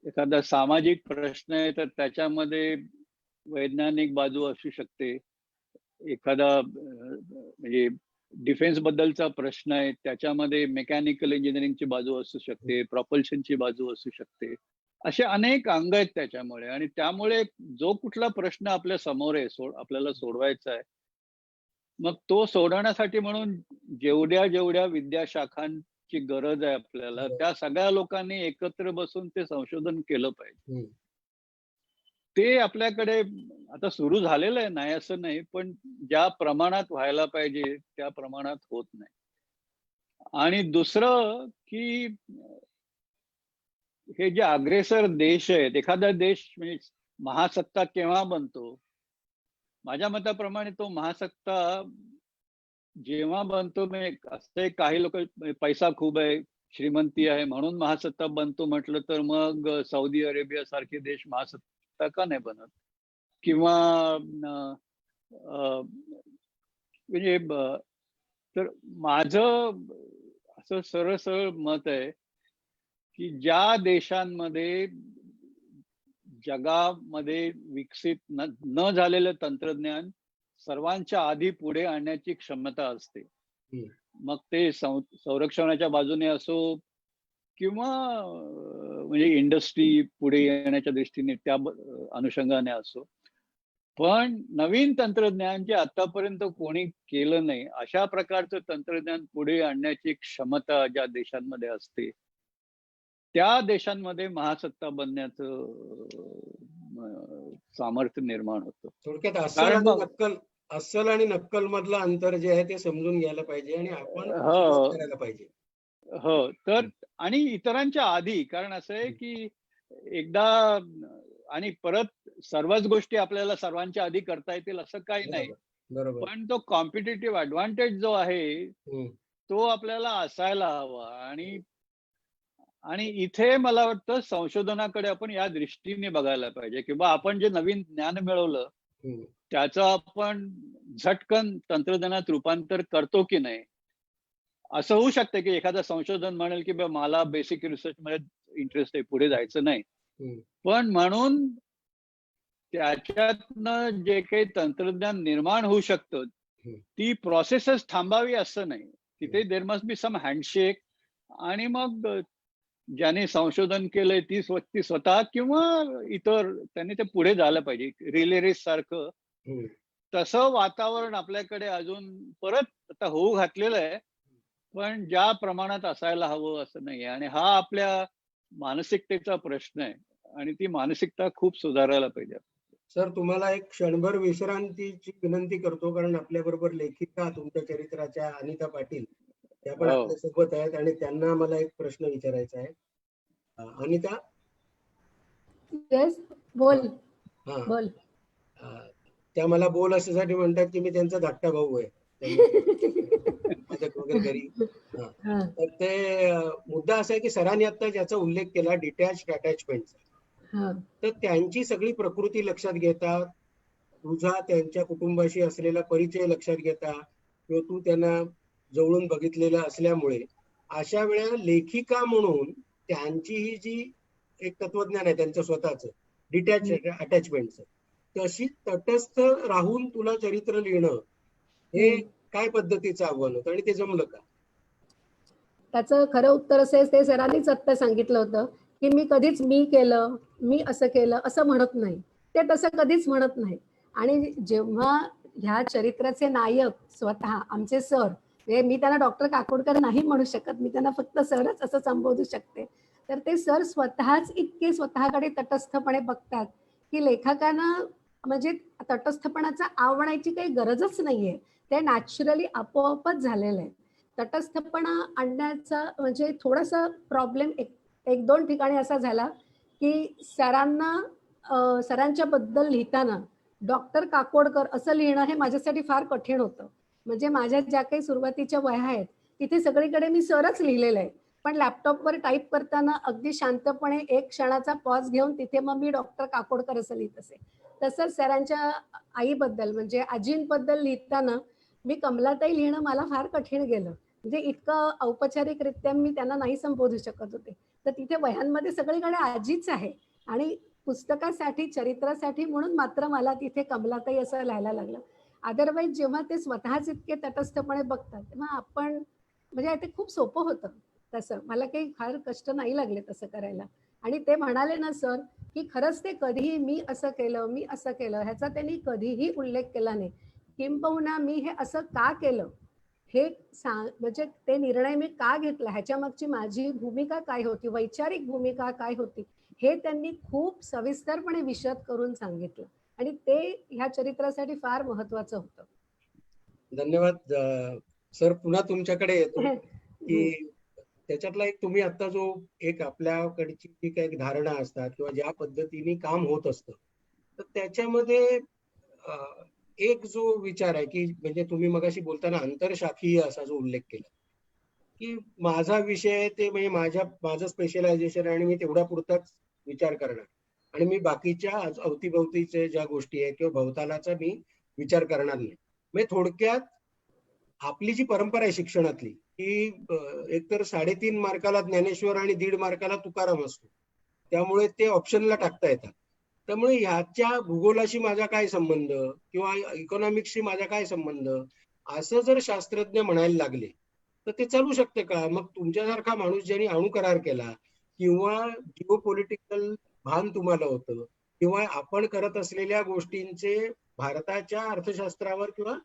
एखादा सामाजिक प्रश्न आहे तर त्याच्यामध्ये वैज्ञानिक बाजू असू शकते. एखादा म्हणजे डिफेन्स बद्दलचा प्रश्न आहे, त्याच्यामध्ये मेकॅनिकल इंजिनिअरिंगची बाजू असू शकते, प्रॉपल्शनची बाजू असू शकते. असे अनेक अंग आहेत त्याच्यामुळे. आणि त्यामुळे जो कुठला प्रश्न आपल्या समोर आहे, आपल्याला सोडवायचा आहे, मग तो सोडवण्यासाठी म्हणून जेवढ्या विद्याशाखांची गरज आहे आपल्याला, त्या सगळ्या लोकांनी एकत्र बसून ते संशोधन केलं पाहिजे. ते आपल्याकडे आता सुरू झालेलं आहे, नाही असं नाही, पण ज्या प्रमाणात व्हायला पाहिजे त्या प्रमाणात होत नाही. आणि दुसरं की हे जे अग्रेसर देश आहेत, एखादा देश म्हणजे महासत्ता केव्हा बनतो? माझ्या मताप्रमाणे तो महासत्ता जेव्हा बनतो, म्हणजे असं काही लोक पैसा खूप आहे, श्रीमंती आहे म्हणून महासत्ता बनतो म्हटलं तर मग सौदी अरेबिया सारखे देश महासत्ता का नाही बनत? किंवा म्हणजे तर माझं असं सरळ सरळ मत आहे की ज्या देशांमध्ये जगामध्ये विकसित न झालेलं तंत्रज्ञान सर्वांच्या आधी पुढे आणण्याची क्षमता असते, मग ते संरक्षणाच्या बाजूने असो किंवा म्हणजे इंडस्ट्री पुढे येण्याच्या दृष्टीने त्या अनुषंगाने असो, पण नवीन तंत्रज्ञान जे आतापर्यंत कोणी केलं नाही, अशा प्रकारचं तंत्रज्ञान पुढे आणण्याची क्षमता ज्या देशांमध्ये असते, त्या देशांमध्ये महासत्ता बनण्याचं सामर्थ्य निर्माण होतं. थोडक्यात अस्सल आणि नक्कल मधलं अंतर जे आहे ते समजून घ्यायला पाहिजे आणि आपण करायला पाहिजे. हो, तर आणि इतरांच्या आधी, कारण असं आहे की एकदा आणि परत सर्वच गोष्टी आपल्याला सर्वांच्या आधी करता येतील असं काही नाही, पण तो कॉम्पिटिटिव्ह ऍडव्हान्टेज जो आहे तो आपल्याला असायला हवा. आणि इथे मला वाटतं संशोधनाकडे आपण या दृष्टीने बघायला पाहिजे, किंवा आपण जे नवीन ज्ञान मिळवलं त्याचं आपण झटकन तंत्रज्ञानात रूपांतर करतो की नाही. असं होऊ शकतं की एखादं संशोधन म्हणेल की मला बेसिक रिसर्च मध्ये इंटरेस्ट आहे, पुढे जायचं नाही. हम्म. पण म्हणून त्याच्यातनं जे काही तंत्रज्ञान निर्माण होऊ शकतं ती प्रोसेसच थांबावी असं नाही. तिथे there must be some handshake. आणि मग ज्याने संशोधन केलंय ती स्वतः किंवा इतर त्यांनी ते पुढे झालं पाहिजे. रिले रेस सारखं तसं वातावरण आपल्याकडे अजून परत आता होऊ घातलेलं आहे, पण ज्या प्रमाणात असायला हवं असं नाही. आणि हा आपल्या मानसिकतेचा प्रश्न आहे आणि ती मानसिकता खूप सुधारायला पाहिजे. सर, तुम्हाला एक क्षणभर विश्रांतीची विनंती करतो, कारण आपल्या बरोबर लेखिका तुमच्या चरित्राच्या अनिता पाटील त्या पण आपल्या सोबत आहेत आणि त्यांना मला एक प्रश्न विचारायचा आहे. अनिता. येस, बोल. हा, बोल. त्या मला बोल अशासाठी म्हणतात की मी त्यांचा धाकटा भाऊ आहे वगैरे घरी. तर ते मुद्दा असा आहे की सरांनी आता ज्याचा उल्लेख केला डिटॅच्ड अटॅचमेंटचा, तर त्यांची सगळी प्रकृती लक्षात घेता, तुझा त्यांच्या कुटुंबाशी असलेला परिचय लक्षात घेता किंवा तू त्यांना जवळून बघितलेलं असल्यामुळे अशा वेळेला लेखिका म्हणून त्यांची ही जी एक तत्वज्ञान आहे त्यांचं स्वतःच डिटॅच अटॅचमेंटचं, तशी तटस्थ राहून तुला चरित्र लिहिणं हे काय पद्धतीचं आव्हान होतं आणि ते जमलं का? त्याचं खरं उत्तर असं आहे, ते सरांनीच आत्ता सांगितलं होतं की मी कधीच मी केलं, मी असं केलं असं म्हणत नाही. ते तसं कधीच म्हणत नाही. आणि जेव्हा ह्या चरित्राचे नायक स्वतः आमचे सर, मी त्यांना डॉक्टर काकोडकर नाही म्हणू शकत, मी त्यांना फक्त सरच असं संबोधू शकते. तर ते सर स्वतःच इतके स्वतःकडे तटस्थपणे बघतात की लेखकांना म्हणजे तटस्थपणाचा आवडायची काही गरजच नाहीये. ते नॅचरली आपोआपच झालेलं आहे. तटस्थपणा आणण्याचा म्हणजे थोडासा प्रॉब्लेम एक दोन ठिकाणी असा झाला की सरांच्या बद्दल लिहिताना डॉक्टर काकोडकर असं लिहिणं हे माझ्यासाठी फार कठीण होतं. म्हणजे माझ्या ज्या काही सुरुवातीच्या वह्या आहेत तिथे सगळीकडे मी सरच लिहिलेलं आहे, पण लॅपटॉपवर टाईप करताना अगदी शांतपणे एक क्षणाचा पॉज घेऊन तिथे मग मी डॉक्टर काकोडकर असं लिहित असे. तसंच सरांच्या आईबद्दल म्हणजे आजींबद्दल लिहिताना मी कमलाताई लिहिणं मला फार कठीण गेलं. म्हणजे इतकं औपचारिकरित्या मी त्यांना नाही संबोधू शकत होते. तर तिथे वह्यांमध्ये सगळीकडे आजीच आहे आणि पुस्तकासाठी चरित्रासाठी म्हणून मात्र मला तिथे कमलाताई असं लिहायला लागलं. अदरवाईज जेव्हा ते स्वतःच इतके तटस्थपणे बघतात तेव्हा आपण म्हणजे ते खूप सोपं होतं. तसं मला काही फार कष्ट नाही लागले तसं करायला. आणि ते म्हणाले ना सर की खरंच ते कधीही मी असं केलं, मी असं केलं ह्याचा त्यांनी कधीही उल्लेख केला नाही. किंबहुना मी हे असं का केलं हे म्हणजे ते निर्णय मी का घेतला ह्याच्या मागची माझी भूमिका काय होती, वैचारिक भूमिका काय होती, हे त्यांनी खूप सविस्तरपणे विशद करून सांगितलं आणि ते ह्या चरित्रासाठी फार महत्वाचं होतं. धन्यवाद सर. पुन्हा तुमच्याकडे येतो की त्याच्यातला एक तुम्ही आता जो एक आपल्याकडची जी काही धारणा असतात किंवा ज्या पद्धतीने काम होत असतं, तर त्याच्यामध्ये एक जो विचार आहे की म्हणजे तुम्ही मगाशी बोलताना आंतरशाखीय असा जो उल्लेख केला की माझा विषय ते म्हणजे माझं स्पेशलायझेशन आणि मी तेवढा पुरताच विचार करणार आणि मी बाकीच्या अवतीभवतीचे ज्या गोष्टी आहेत किंवा भवतालाचा मी विचार करणार नाही. म्हणजे थोडक्यात आपली जी परंपरा आहे शिक्षणातली की एकतर 3.5 मार्काला ज्ञानेश्वर आणि 1.5 मार्काला तुकाराम असतो, त्यामुळे ते ऑप्शनला टाकता येतात. त्यामुळे ह्याच्या भूगोलाशी माझा काय संबंध किंवा इकॉनॉमिक्सशी माझा काय संबंध असं जर शास्त्रज्ञ म्हणायला लागले तर ते चालू शकते का? मग तुमच्यासारखा माणूस ज्यांनी अणु करार केला किंवा जिओ पॉलिटिकल भान तुम्हाला होतं किंवा आपण करत असलेल्या गोष्टींचे भारताच्या अर्थशास्त्रावर किंवा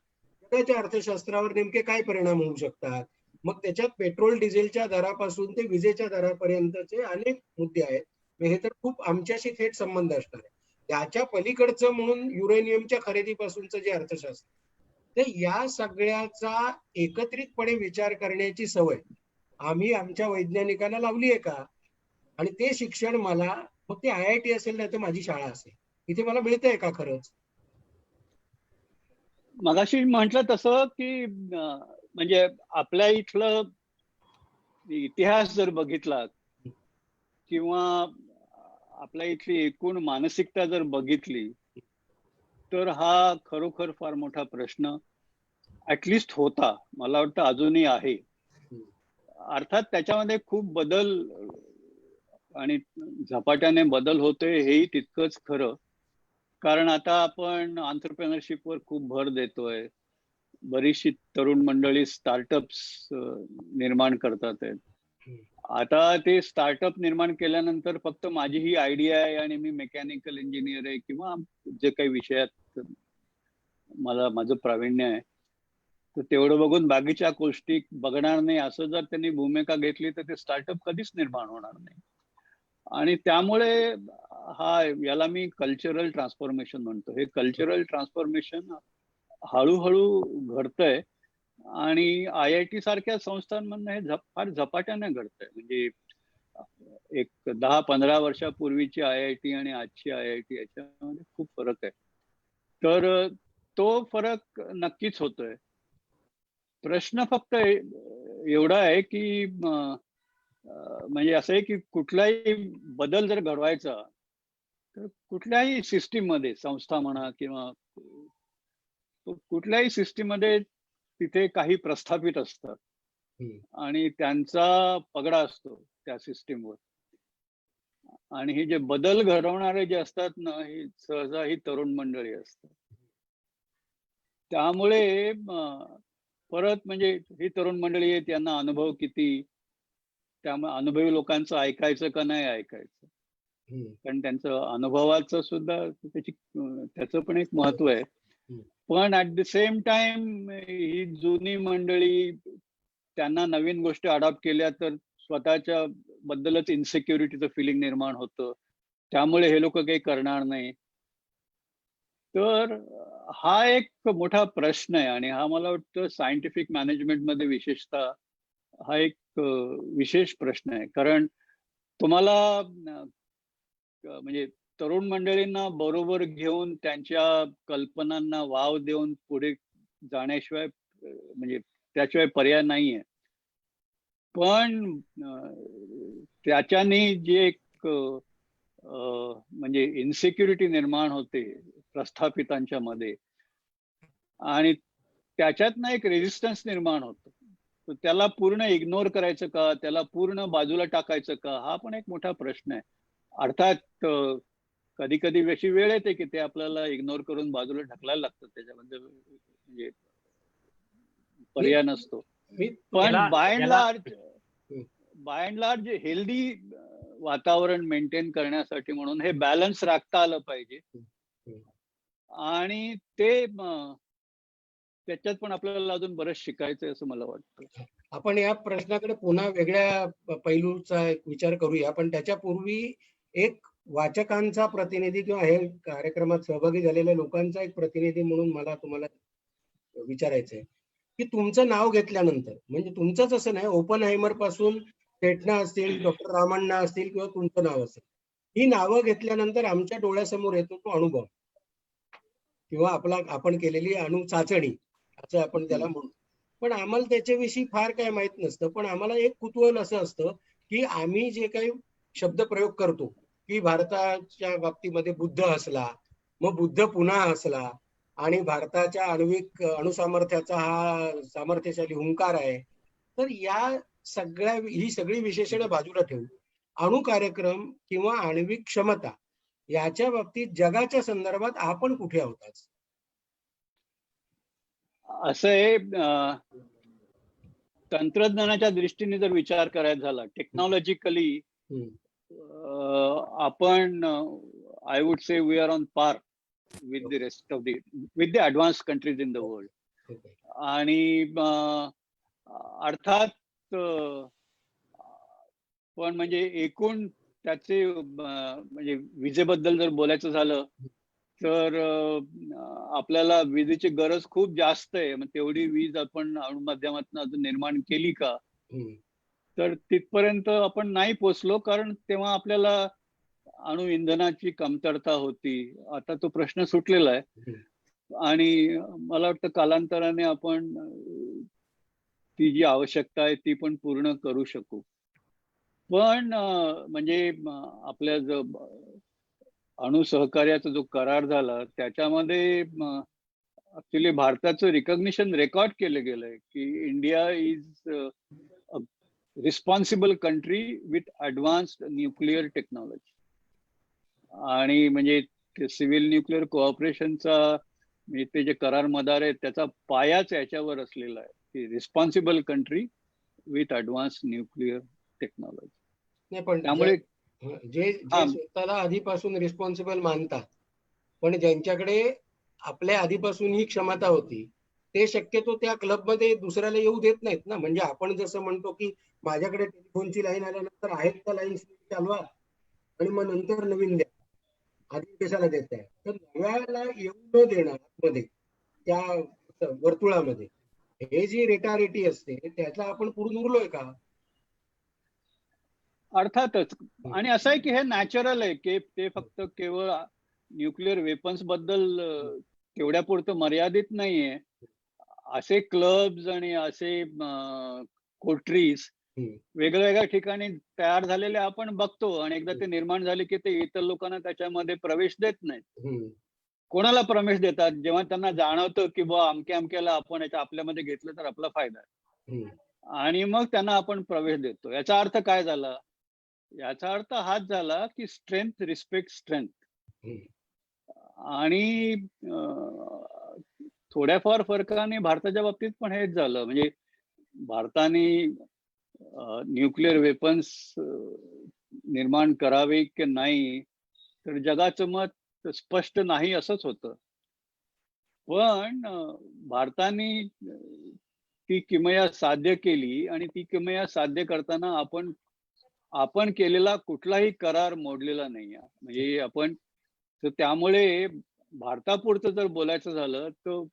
जगाच्या अर्थशास्त्रावर नेमके काय परिणाम होऊ शकतात, मग त्याच्यात पेट्रोल डिझेलच्या दरापासून ते विजेच्या दरापर्यंतचे अनेक मुद्दे आहेत. हे तर खूप आमच्याशी थेट संबंध असणार आहे. त्याच्या पलीकडचं म्हणून युरेनियमच्या खरेदीपासूनचं जे अर्थशास्त्र, तर या सगळ्याचा एकत्रितपणे विचार करण्याची सवय आम्ही आमच्या वैज्ञानिकांना लावली आहे का? आणि ते शिक्षण मला मग ते IIT असेल नाही तर माझी शाळा असेल इथे मला मिळतंय का खरंच? मगाशी म्हटलं तसं की म्हणजे आपल्या इथलं इतिहास जर बघितला किंवा आपल्या इथली एकूण मानसिकता जर बघितली तर हा खरोखर फार मोठा प्रश्न ऍटलिस्ट होता, मला वाटतं अजूनही आहे. अर्थात त्याच्यामध्ये खूप बदल आणि झपाट्याने बदल होतोय हेही तितकंच खरं. कारण आता आपण एंटरप्रेन्योरशिपवर खूप भर देतोय. बरीचशी तरुण मंडळी स्टार्टअप्स निर्माण करतात आहेत. आता ते स्टार्टअप निर्माण केल्यानंतर फक्त माझी ही आयडिया आहे आणि मी मेकॅनिकल इंजिनियर आहे किंवा जे काही विषयात माझं प्रावीण्य आहे, तर तेवढं बघून बाकीच्या गोष्टी बघणार नाही असं जर त्यांनी भूमिका घेतली तर ते स्टार्टअप कधीच निर्माण होणार नाही. आणि त्यामुळे याला मी कल्चरल ट्रान्सफॉर्मेशन म्हणतो. हे कल्चरल ट्रान्सफॉर्मेशन हळूहळू घडतंय आणि IIT सारख्या संस्थांमधनं हे फार झपाट्याने घडतंय. म्हणजे एक 10-15 वर्षापूर्वीची IIT आणि आजची IIT याच्यामध्ये खूप फरक आहे. तर तो फरक नक्कीच होतोय. प्रश्न फक्त एवढा आहे की म्हणजे असं आहे की कुठलाही बदल जर घडवायचा तर कुठल्याही सिस्टीम मध्ये, संस्था म्हणा किंवा कुठल्याही सिस्टीम मध्ये, तिथे काही प्रस्थापित असतात आणि त्यांचा पगडा असतो त्या सिस्टीमवर. आणि हे जे बदल घडवणारे जे असतात ना, ही सहसा ही तरुण मंडळी असतात. त्यामुळे परत म्हणजे ही तरुण मंडळी आहे, त्यांना अनुभव किती, त्यामुळे अनुभवी लोकांचं ऐकायचं का नाही ऐकायचं, कारण त्यांचं अनुभवाचं सुद्धा त्याचं पण एक महत्व आहे. पण ऍट द सेम टाइम ही जुनी मंडळी, त्यांना नवीन गोष्टी अडॉप्ट केल्या तर स्वतःच्या बद्दलच इन्सिक्युरिटीचं फिलिंग निर्माण होतं. त्यामुळे हे लोक काही करणार नाही. तर हा एक मोठा प्रश्न आहे आणि हा मला वाटतं सायंटिफिक मॅनेजमेंटमध्ये विशेषतः हा एक विशेष प्रश्न आहे. कारण तुम्हाला म्हणजे तरुण मंडळींना बरोबर घेऊन त्यांच्या कल्पनांना वाव देऊन पुढे जाण्याशिवाय म्हणजे त्याशिवाय पर्याय नाहीये. पण त्याच्याने जे एक म्हणजे इन्सिक्युरिटी निर्माण होते प्रस्थापितांच्या मध्ये आणि त्याच्यातनं एक रेजिस्टन्स निर्माण होतो, तर त्याला पूर्ण इग्नोर करायचं का, त्याला पूर्ण बाजूला टाकायचं का, हा पण एक मोठा प्रश्न आहे. अर्थात कधी कधी अशी वेळ येते की ते आपल्याला इग्नोर करून बाजूला ढकलायला लागतं, त्याच्यामध्ये म्हणजे पर्याय नसतो. पण बाय अँड लार्ज हेल्दी वातावरण मेंटेन करण्यासाठी म्हणून हे बॅलन्स राखता आलं पाहिजे आणि ते त्याच्यात पण आपल्याला अजून बरंच शिकायचंय असं मला वाटतं. आपण या प्रश्नाकडे पुन्हा वेगळ्या पैलूचा एक विचार करूया, पण त्याच्यापूर्वी एक वाचकांचा प्रतिनिधी किंवा हे कार्यक्रमात सहभागी झालेल्या लोकांचा एक प्रतिनिधी म्हणून मला तुम्हाला विचारायचंय की तुमचं नाव घेतल्यानंतर, म्हणजे तुमचंच असं नाही, ओपनहायमर पासून पेटना असतील, डॉक्टर रामण्णा असतील किंवा तुमचं नाव असेल, ही नावं घेतल्यानंतर आमच्या डोळ्यासमोर येतो तो अनुभव किंवा आपण केलेली चाचणी असं आपण त्याला म्हणू. पण आम्हाला त्याच्याविषयी फार काय माहित नसतं. पण आम्हाला एक कुतूहल असं असतं की आम्ही जे काही शब्दप्रयोग करतो की भारताच्या बाबतीमध्ये बुद्ध हसला, मग बुद्ध पुन्हा हसला आणि भारताच्या आण्विक अणुसामर्थ्याचा हा सामर्थ्यशाली हुंकार आहे. तर ही सगळी विशेषणं बाजूला ठेवून अणु कार्यक्रम किंवा आण्विक क्षमता याच्या बाबतीत जगाच्या संदर्भात आपण कुठे आहोत आज? असं आहे, तंत्रज्ञानाच्या दृष्टीने जर विचार करायचा झाला, टेक्नॉलॉजिकली आपण I would say we are on par with the rest of with the advance countries in the world. आणि अर्थात पण म्हणजे एकूण त्याचे म्हणजे विजेबद्दल जर बोलायचं झालं तर आपल्याला विजेची गरज खूप जास्त आहे. मग तेवढी वीज आपण अणुमाध्यमातून अजून निर्माण केली का, तर तिथपर्यंत आपण नाही पोचलो, कारण तेव्हा आपल्याला अणु इंधनाची कमतरता होती. आता तो प्रश्न सुटलेला आहे आणि मला वाटतं कालांतराने आपण ती जी आवश्यकता आहे ती पण पूर्ण करू शकू. पण म्हणजे आपल्या जो अणु सहकार्याचा जो करार झाला त्याच्यामध्ये ऍक्च्युली भारताचं रिकॉग्निशन रेकॉर्ड केलं गेलंय की India is responsible country with advanced nuclear technology. आणि म्हणजे सिव्हिल न्यूक्लिअर कोऑपरेशनचा म्हणजे ते जे करार मदार आहेत त्याचा पायाच याच्यावर असलेला आहे की responsible country with advance nuclear technology. नाही पण त्यामुळे जे हा स्वतःला आधीपासून रिस्पॉन्सिबल मानतात पण ज्यांच्याकडे आपल्या आधीपासून ही क्षमता होती ते शक्यतो त्या क्लबमध्ये दुसऱ्याला येऊ देत नाहीत ना. म्हणजे आपण जसं म्हणतो की माझ्याकडे टेलिफोनची लाईन आल्यानंतर आहेत त्या लाईन चालवा आणि मग नंतर नवीन द्या, आधी कशाला देत आहे. तर नव्याला येऊ न देणं आतमध्ये त्या वर्तुळामध्ये हे जी रेटारेटी असते त्याचा आपण पुढून उरलोय का? अर्थातच. आणि असं आहे की हे नॅचरल आहे की ते फक्त केवळ न्यूक्लिअर वेपन्स बद्दल तेवढ्यापुरतं मर्यादित नाहीये. असे क्लब्स आणि असे कोटरीज वेगवेगळ्या ठिकाणी तयार झालेले आपण बघतो आणि एकदा ते निर्माण झाले की ते इतर लोकांना त्याच्यामध्ये प्रवेश देत नाहीत. कोणाला प्रवेश देतात? जेव्हा त्यांना जाणवतं की बुवा अमक्या अमक्याला आपण आपल्यामध्ये घेतलं तर आपला फायदा आहे आणि मग त्यांना आपण प्रवेश देतो. याचा अर्थ काय झाला? याचा अर्थ हाच झाला की स्ट्रेंथ रिस्पेक्ट स्ट्रेंथ. आणि थोड्याफार फरकाने भारताच्या बाबतीत पण हेच झालं. म्हणजे भारताने न्यूक्लिअर वेपन्स निर्माण करावे की नाही तर जगाचं मत स्पष्ट नाही असंच होतं. पण भारताने ती किमया साध्य केली आणि ती किमया साध्य करताना आपण केलेला कुठलाही करार मोडलेला नाही. म्हणजे आपण तर त्यामुळे भारतापुरतं जर बोलायचं झालं तर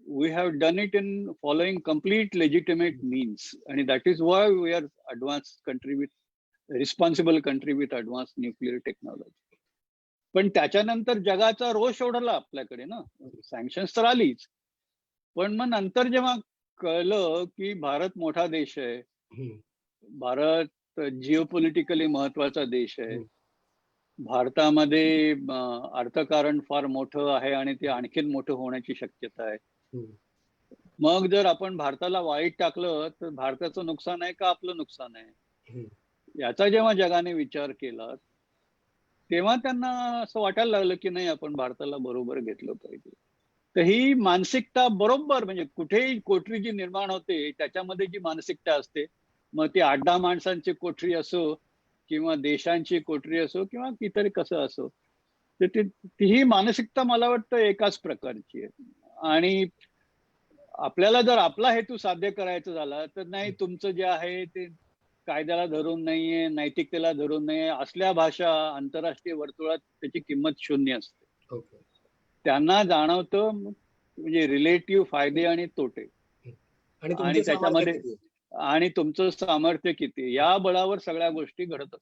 we have done it in following complete legitimate means and that is why we are advanced country with responsible country with advanced nuclear technology. पण त्याच्यानंतर जगाचा रोष ओढला आपल्याकडे ना. सँक्शन्स तर आलीच पण मग नंतर जेव्हा कळलं की भारत मोठा देश आहे, भारत जिओपॉलिटिकली महत्वाचा देश आहे, भारतामध्ये अर्थकारण फार मोठं आहे आणि ते आणखीन मोठं होण्याची शक्यता आहे. मग जर आपण भारताला वाईट टाकलं तर भारताचं नुकसान आहे का आपलं नुकसान आहे याचा जेव्हा जगाने विचार केला तेव्हा त्यांना असं वाटायला लागलं की नाही आपण भारताला बरोबर घेतलं पाहिजे. तर ही मानसिकता बरोबर म्हणजे कुठेही कोठरी जी निर्माण होते त्याच्यामध्ये जी मानसिकता असते मग ती 8-10 माणसांची कोठरी असो किंवा देशांची कोठरी असो किंवा इतर कसं असो तर तीही मानसिकता मला वाटतं एकाच प्रकारची आहे. आणि आपल्याला जर आपला हेतू साध्य करायचा झाला तर नाही तुमचं जे आहे ते कायद्याला धरून नाहीये, नैतिकतेला धरून नाहीये असल्या भाषा आंतरराष्ट्रीय वर्तुळात त्याची किंमत शून्य असते. त्यांना जाणवतं म्हणजे रिलेटिव्ह फायदे आणि तोटे आणि त्याच्यामध्ये आणि तुमचं सामर्थ्य किती या बळावर सगळ्या गोष्टी घडत असतात.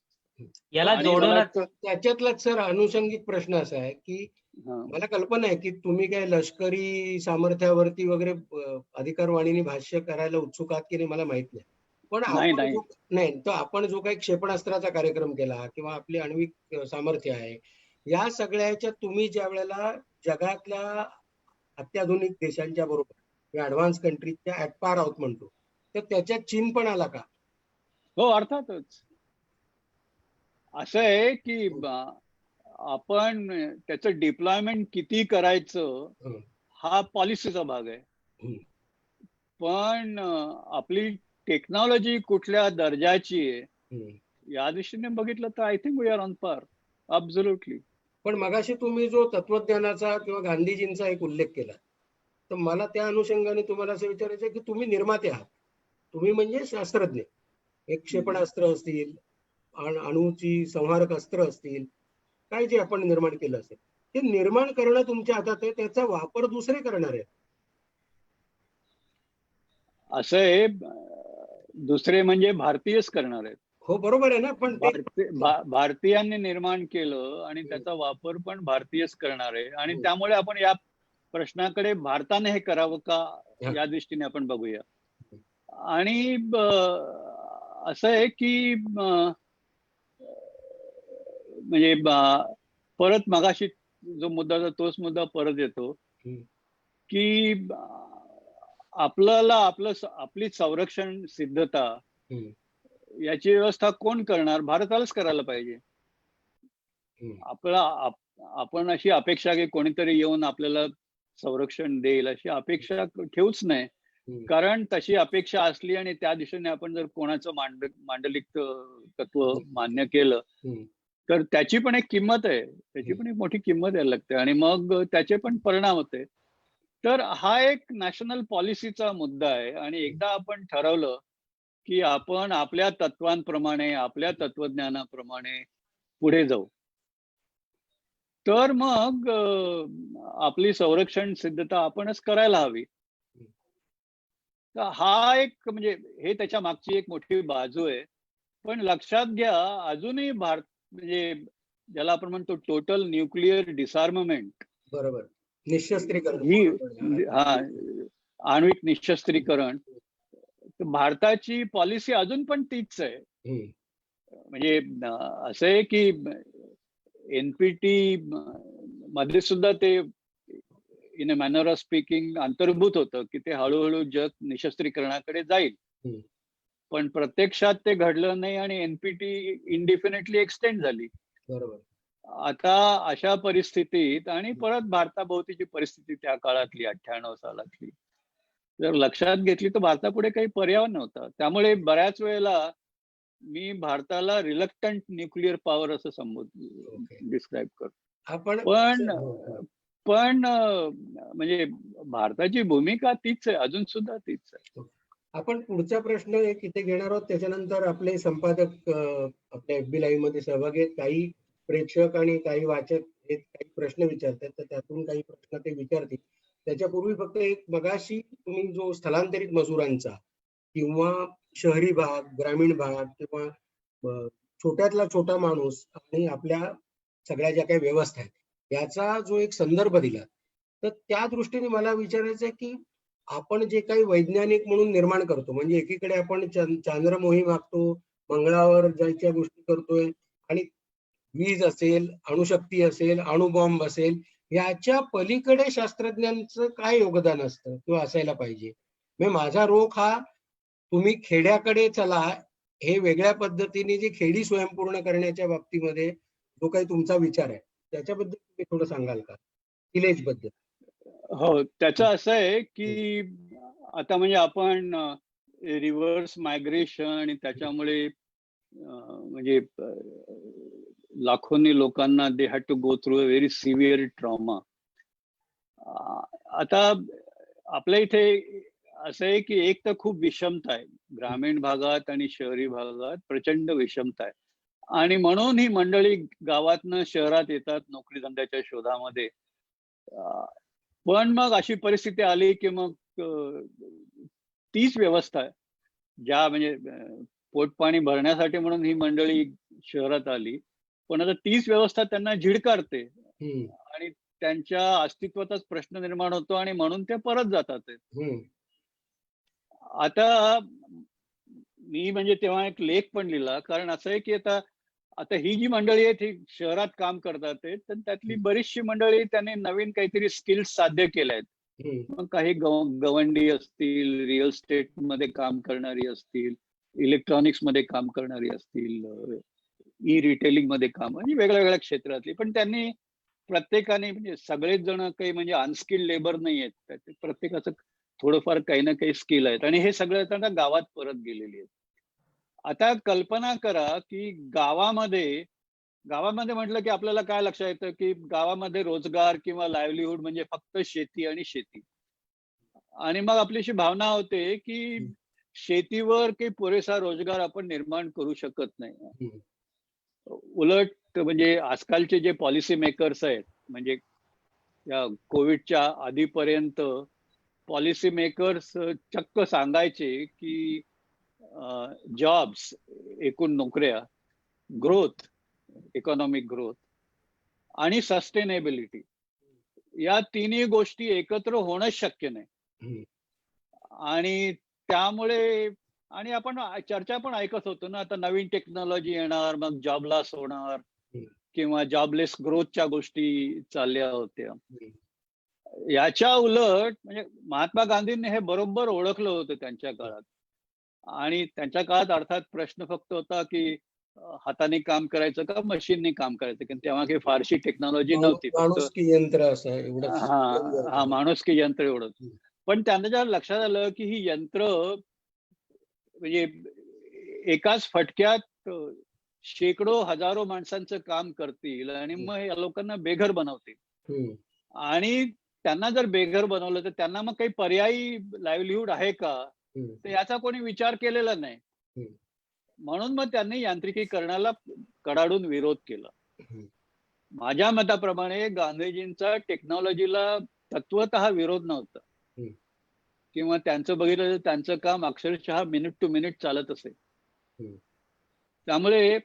याला जोडून त्याच्यातलाच सर अनुषंगिक प्रश्न असा आहे की मला कल्पना आहे की तुम्ही काय लष्करी सामर्थ्यावरती वगैरे अधिकारवाणीने भाष्य करायला उत्सुक आहात की नाही मला माहित नाही. पण आपण जो काही क्षेपणास्त्राचा कार्यक्रम केला किंवा आपली आण्विक सामर्थ्य आहे या सगळ्याच्या तुम्ही ज्या वेळेला जगातल्या अत्याधुनिक देशांच्या बरोबर ऍडव्हान्स कंट्रीजच्या ऍट पार आहोत म्हणतो तर त्याच्यात चीन पण आला का? हो अर्थातच. असं आहे की आपण त्याचं डिप्लॉयमेंट किती करायचं हा पॉलिसीचा भाग आहे. पण आपली टेक्नॉलॉजी कुठल्या दर्जाची आहे या दृष्टीने बघितलं तर I think we are on par absolutely. पण मगाशी तुम्ही जो तत्वज्ञानाचा किंवा गांधीजींचा एक उल्लेख केला तर मला त्या अनुषंगाने तुम्हाला असं विचारायचं की तुम्ही निर्माते आहात, तुम्ही म्हणजे शास्त्रज्ञ. एक क्षेपणास्त्र असतील, अणूची संहारक अस्त्र असतील, काय जे आपण निर्माण केलं असेल ते निर्माण करणं तुमच्या हातात आहे, त्याचा वापर दुसरे करणार आहे. असं आहे दुसरे म्हणजे भारतीयच करणार आहेत. हो बरोबर आहे ना. पण भारतीयांनी निर्माण केलं आणि त्याचा वापर पण भारतीयच करणार आहे आणि त्यामुळे आपण या प्रश्नाकडे भारताने हे करावं का या दृष्टीने आपण बघूया. आणि असं आहे की म्हणजे परत मगाशी जो मुद्दा तोच मुद्दा परत येतो की आपल्याला आपली संरक्षण सिद्धता याची व्यवस्था कोण करणार? भारतालाच करायला पाहिजे. आपण अशी अपेक्षा की कोणीतरी येऊन आपल्याला संरक्षण देईल अशी अपेक्षा ठेवूच नाही. कारण तशी अपेक्षा असली आणि त्या दिशेने आपण जर कोणाचं मांडलिक तत्व मान्य केलं तर त्याची पण एक किंमत आहे, त्याची पण एक मोठी किंमत यायला लागते आणि मग त्याचे पण परिणाम होते. तर हा एक नॅशनल पॉलिसीचा मुद्दा आहे आणि एकदा आपण ठरवलं की आपण आपल्या तत्वांप्रमाणे आपल्या तत्वज्ञानाप्रमाणे पुढे जाऊ तर मग आपली संरक्षण सिद्धता आपणच करायला हवी. तर हा एक म्हणजे हे त्याच्या मागची एक मोठी बाजू आहे. पण लक्षात घ्या अजूनही भारत म्हणजे ज्याला आपण म्हणतो टोटल न्यूक्लिअर डिसआर्ममेंट, बरोबर, निशस्त्रीकरण ही आण्विक निशस्त्रीकरण, तर भारताची पॉलिसी अजून पण तीच आहे. म्हणजे असं आहे की एनपीटी मध्ये सुद्धा ते in a manner of speaking अंतर्भूत होतं की ते हळूहळू जग निशस्त्रीकरणाकडे जाईल. पण प्रत्यक्षात ते घडलं नाही आणि एनपीटी इनडिफिनिटली एक्सटेंड झाली. बरोबर. आता अशा परिस्थितीत आणि परत भारताभोवतीची परिस्थिती त्या काळातली 98 सालातली जर लक्षात घेतली तर भारतापुढे काही पर्याय नव्हता. त्यामुळे बऱ्याच वेळेला मी भारताला रिलक्टंट न्यूक्लिअर पॉवर असं डिस्क्राईब करतो. पण म्हणजे भारताची भूमिका तीच आहे, अजून सुद्धा तीच आहे. आपण पुढचा प्रश्न एक इथे घेणार आहोत, त्याच्यानंतर आपले संपादक आपल्या FB लाईव्ह मध्ये सहभागी आहेत. काही प्रेक्षक आणि काही वाचक हे काही प्रश्न विचारतात, तर त्यातून काही प्रश्न ते विचारतील. त्याच्यापूर्वी फक्त एक मगाशी तुम्ही जो स्थलांतरित मजुरांचा किंवा शहरी भाग, ग्रामीण भाग किंवा छोट्यातला छोटा माणूस आणि आपल्या सगळ्या ज्या काही व्यवस्था आहेत याचा जो एक संदर्भ दिला, तर त्या दृष्टीने मला विचारायचं आहे की आपण जे काही वैज्ञानिक म्हणून निर्माण करतो, म्हणजे एकीकडे आपण चांद्र मोहीम आखतो, मंगळावर जायच्या गोष्टी करतोय आणि वीज असेल, अणुशक्ती असेल, अणुबॉम्ब असेल, याच्या पलीकडे शास्त्रज्ञांचं काय योगदान असतं किंवा असायला पाहिजे. म्हणजे माझा रोख हा तुम्ही खेड्याकडे चला हे वेगळ्या पद्धतीने जे खेडी स्वयंपूर्ण करण्याच्या बाबतीमध्ये जो काही तुमचा विचार आहे त्याच्याबद्दल तुम्ही थोडं सांगाल का, विलेज बद्दल? हो, त्याचं असं आहे की आता म्हणजे आपण रिव्हर्स मायग्रेशन आणि त्याच्यामुळे म्हणजे लाखोनी लोकांना they had to go through a very severe trauma. आता आपल्या इथे असं आहे की एक तर खूप विषमता आहे ग्रामीण भागात आणि शहरी भागात, प्रचंड विषमता आहे आणि म्हणून ही मंडळी गावातनं शहरात येतात नोकरी धंद्याच्या शोधामध्ये. पण मग अशी परिस्थिती आली की मग तीच व्यवस्था आहे ज्या म्हणजे पोटपाणी भरण्यासाठी म्हणून ही मंडळी शहरात आली, पण आता तीच व्यवस्था त्यांना झिडकारते आणि त्यांच्या अस्तित्वाचाच प्रश्न निर्माण होतो आणि म्हणून ते परत जातात. आता मी म्हणजे तेव्हा एक लेख पण लिहिला, कारण असं आहे की आता ही जी मंडळी आहेत ही शहरात काम करतात तर त्यातली बरीचशी मंडळी त्यांनी नवीन काहीतरी स्किल्स साध्य केल्या आहेत. मग काही गवंडी असतील, रिअल स्टेट मध्ये काम करणारी असतील, इलेक्ट्रॉनिक्स मध्ये काम करणारी असतील, ई रिटेलिंग मध्ये काम, म्हणजे वेगळ्या वेगळ्या क्षेत्रातली. पण त्यांनी प्रत्येकाने म्हणजे सगळेच जण काही म्हणजे अनस्किल्ड लेबर नाही आहेत, प्रत्येकाचं थोडंफार काही ना काही स्किल आहेत आणि हे सगळे आता गावात परत गेलेली आहेत. आता कल्पना करा की गावामध्ये म्हटलं की आपल्याला काय लक्षात येतं की गावामध्ये रोजगार किंवा लाईव्हलीहूड म्हणजे फक्त शेती आणि शेती. आणि मग आपली अशी भावना होते की शेतीवर काही पुरेसा रोजगार आपण निर्माण करू शकत नाही. उलट म्हणजे आजकालचे जे पॉलिसी मेकर्स आहेत, म्हणजे या कोविडच्या आधीपर्यंत पॉलिसी मेकर्स चक्क सांगायचे की जॉब्स, एकूण नोकऱ्या, ग्रोथ, इकॉनॉमिक ग्रोथ आणि सस्टेनेबिलिटी या तिन्ही गोष्टी एकत्र होणं शक्य नाही. आणि त्यामुळे आणि आपण चर्चा पण ऐकत होतो ना, आता नवीन टेक्नॉलॉजी येणार, मग जॉब लॉस होणार किंवा जॉबलेस ग्रोथच्या गोष्टी चालल्या होत्या. याच्या उलट म्हणजे महात्मा गांधींनी हे बरोबर ओळखलं होतं त्यांच्या काळात आणि त्यांच्या काळात अर्थात प्रश्न फक्त होता की हाताने काम करायचं का मशीनने काम करायचं, कारण तेव्हा काही फारशी टेक्नॉलॉजी नव्हती. फक्त माणूस की यंत्र असं एवढंच. हा माणूस की यंत्र एवढंच. हम्म. पण त्यांच्या लक्षात आलं की ही यंत्र म्हणजे एकाच फटक्यात शेकडो हजारो माणसांचं काम करतील आणि मग या लोकांना बेघर बनवतील. हम्म. आणि त्यांना जर बेघर बनवलं तर त्यांना मग काही पर्यायी लाईव्हलीहूड आहे का, हम्म. तर याचा कोणी विचार केलेला नाही. हम्म. म्हणून मग त्यांनी यांत्रिकीकरणाला कडाडून विरोध केला. हम्म. माझ्या मताप्रमाणे गांधीजींचा टेक्नॉलॉजीला तत्वतः विरोध नव्हता. हम्म. किंवा त्यांचं बघितलं तर त्यांचं काम अक्षरशः मिनिट टू मिनिट चालत असे. हम्म. त्यामुळे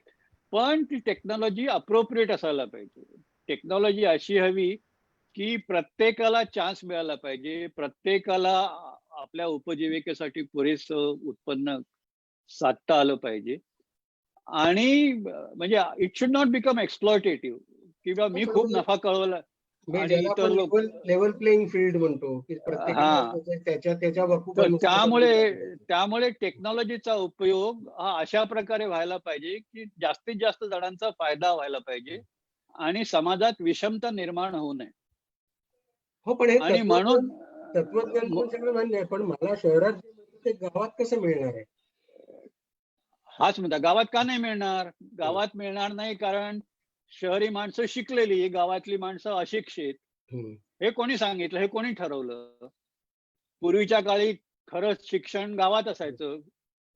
पण ती टेक्नॉलॉजी अप्रोप्रिएट असायला पाहिजे. टेक्नॉलॉजी अशी हवी की प्रत्येकाला चान्स मिळाला पाहिजे, प्रत्येकाला आपल्या उपजीविकेसाठी पुरेसं उत्पन्न साधता आलं पाहिजे. आणि म्हणजे इट शुड नॉट बिकम एक्सप्लॉयटेटिव्ह किंवा मी खूप नफा कळवला आणि इतर लोक लेवल प्लेइंग फील्ड म्हणतो की प्रत्येकाला त्याच्या तर त्यामुळे टेक्नॉलॉजीचा उपयोग हा अशा प्रकारे व्हायला पाहिजे की जास्तीत जास्त जणांचा फायदा व्हायला पाहिजे आणि समाजात विषमता निर्माण होऊ नये. हो, पण हे आणि म्हणून तत्वज्ञान सगळं मान्य आहे, पण मला शहरात ते गावात कसं मिळणार आहे? हाच मुद्दा. गावात का नाही मिळणार? गावात मिळणार नाही कारण शहरी माणसं शिकलेली, गावातली माणसं अशिक्षित. हे कोणी सांगितलं? हे कोणी ठरवलं? पूर्वीच्या काळी खरं शिक्षण गावात असायचं.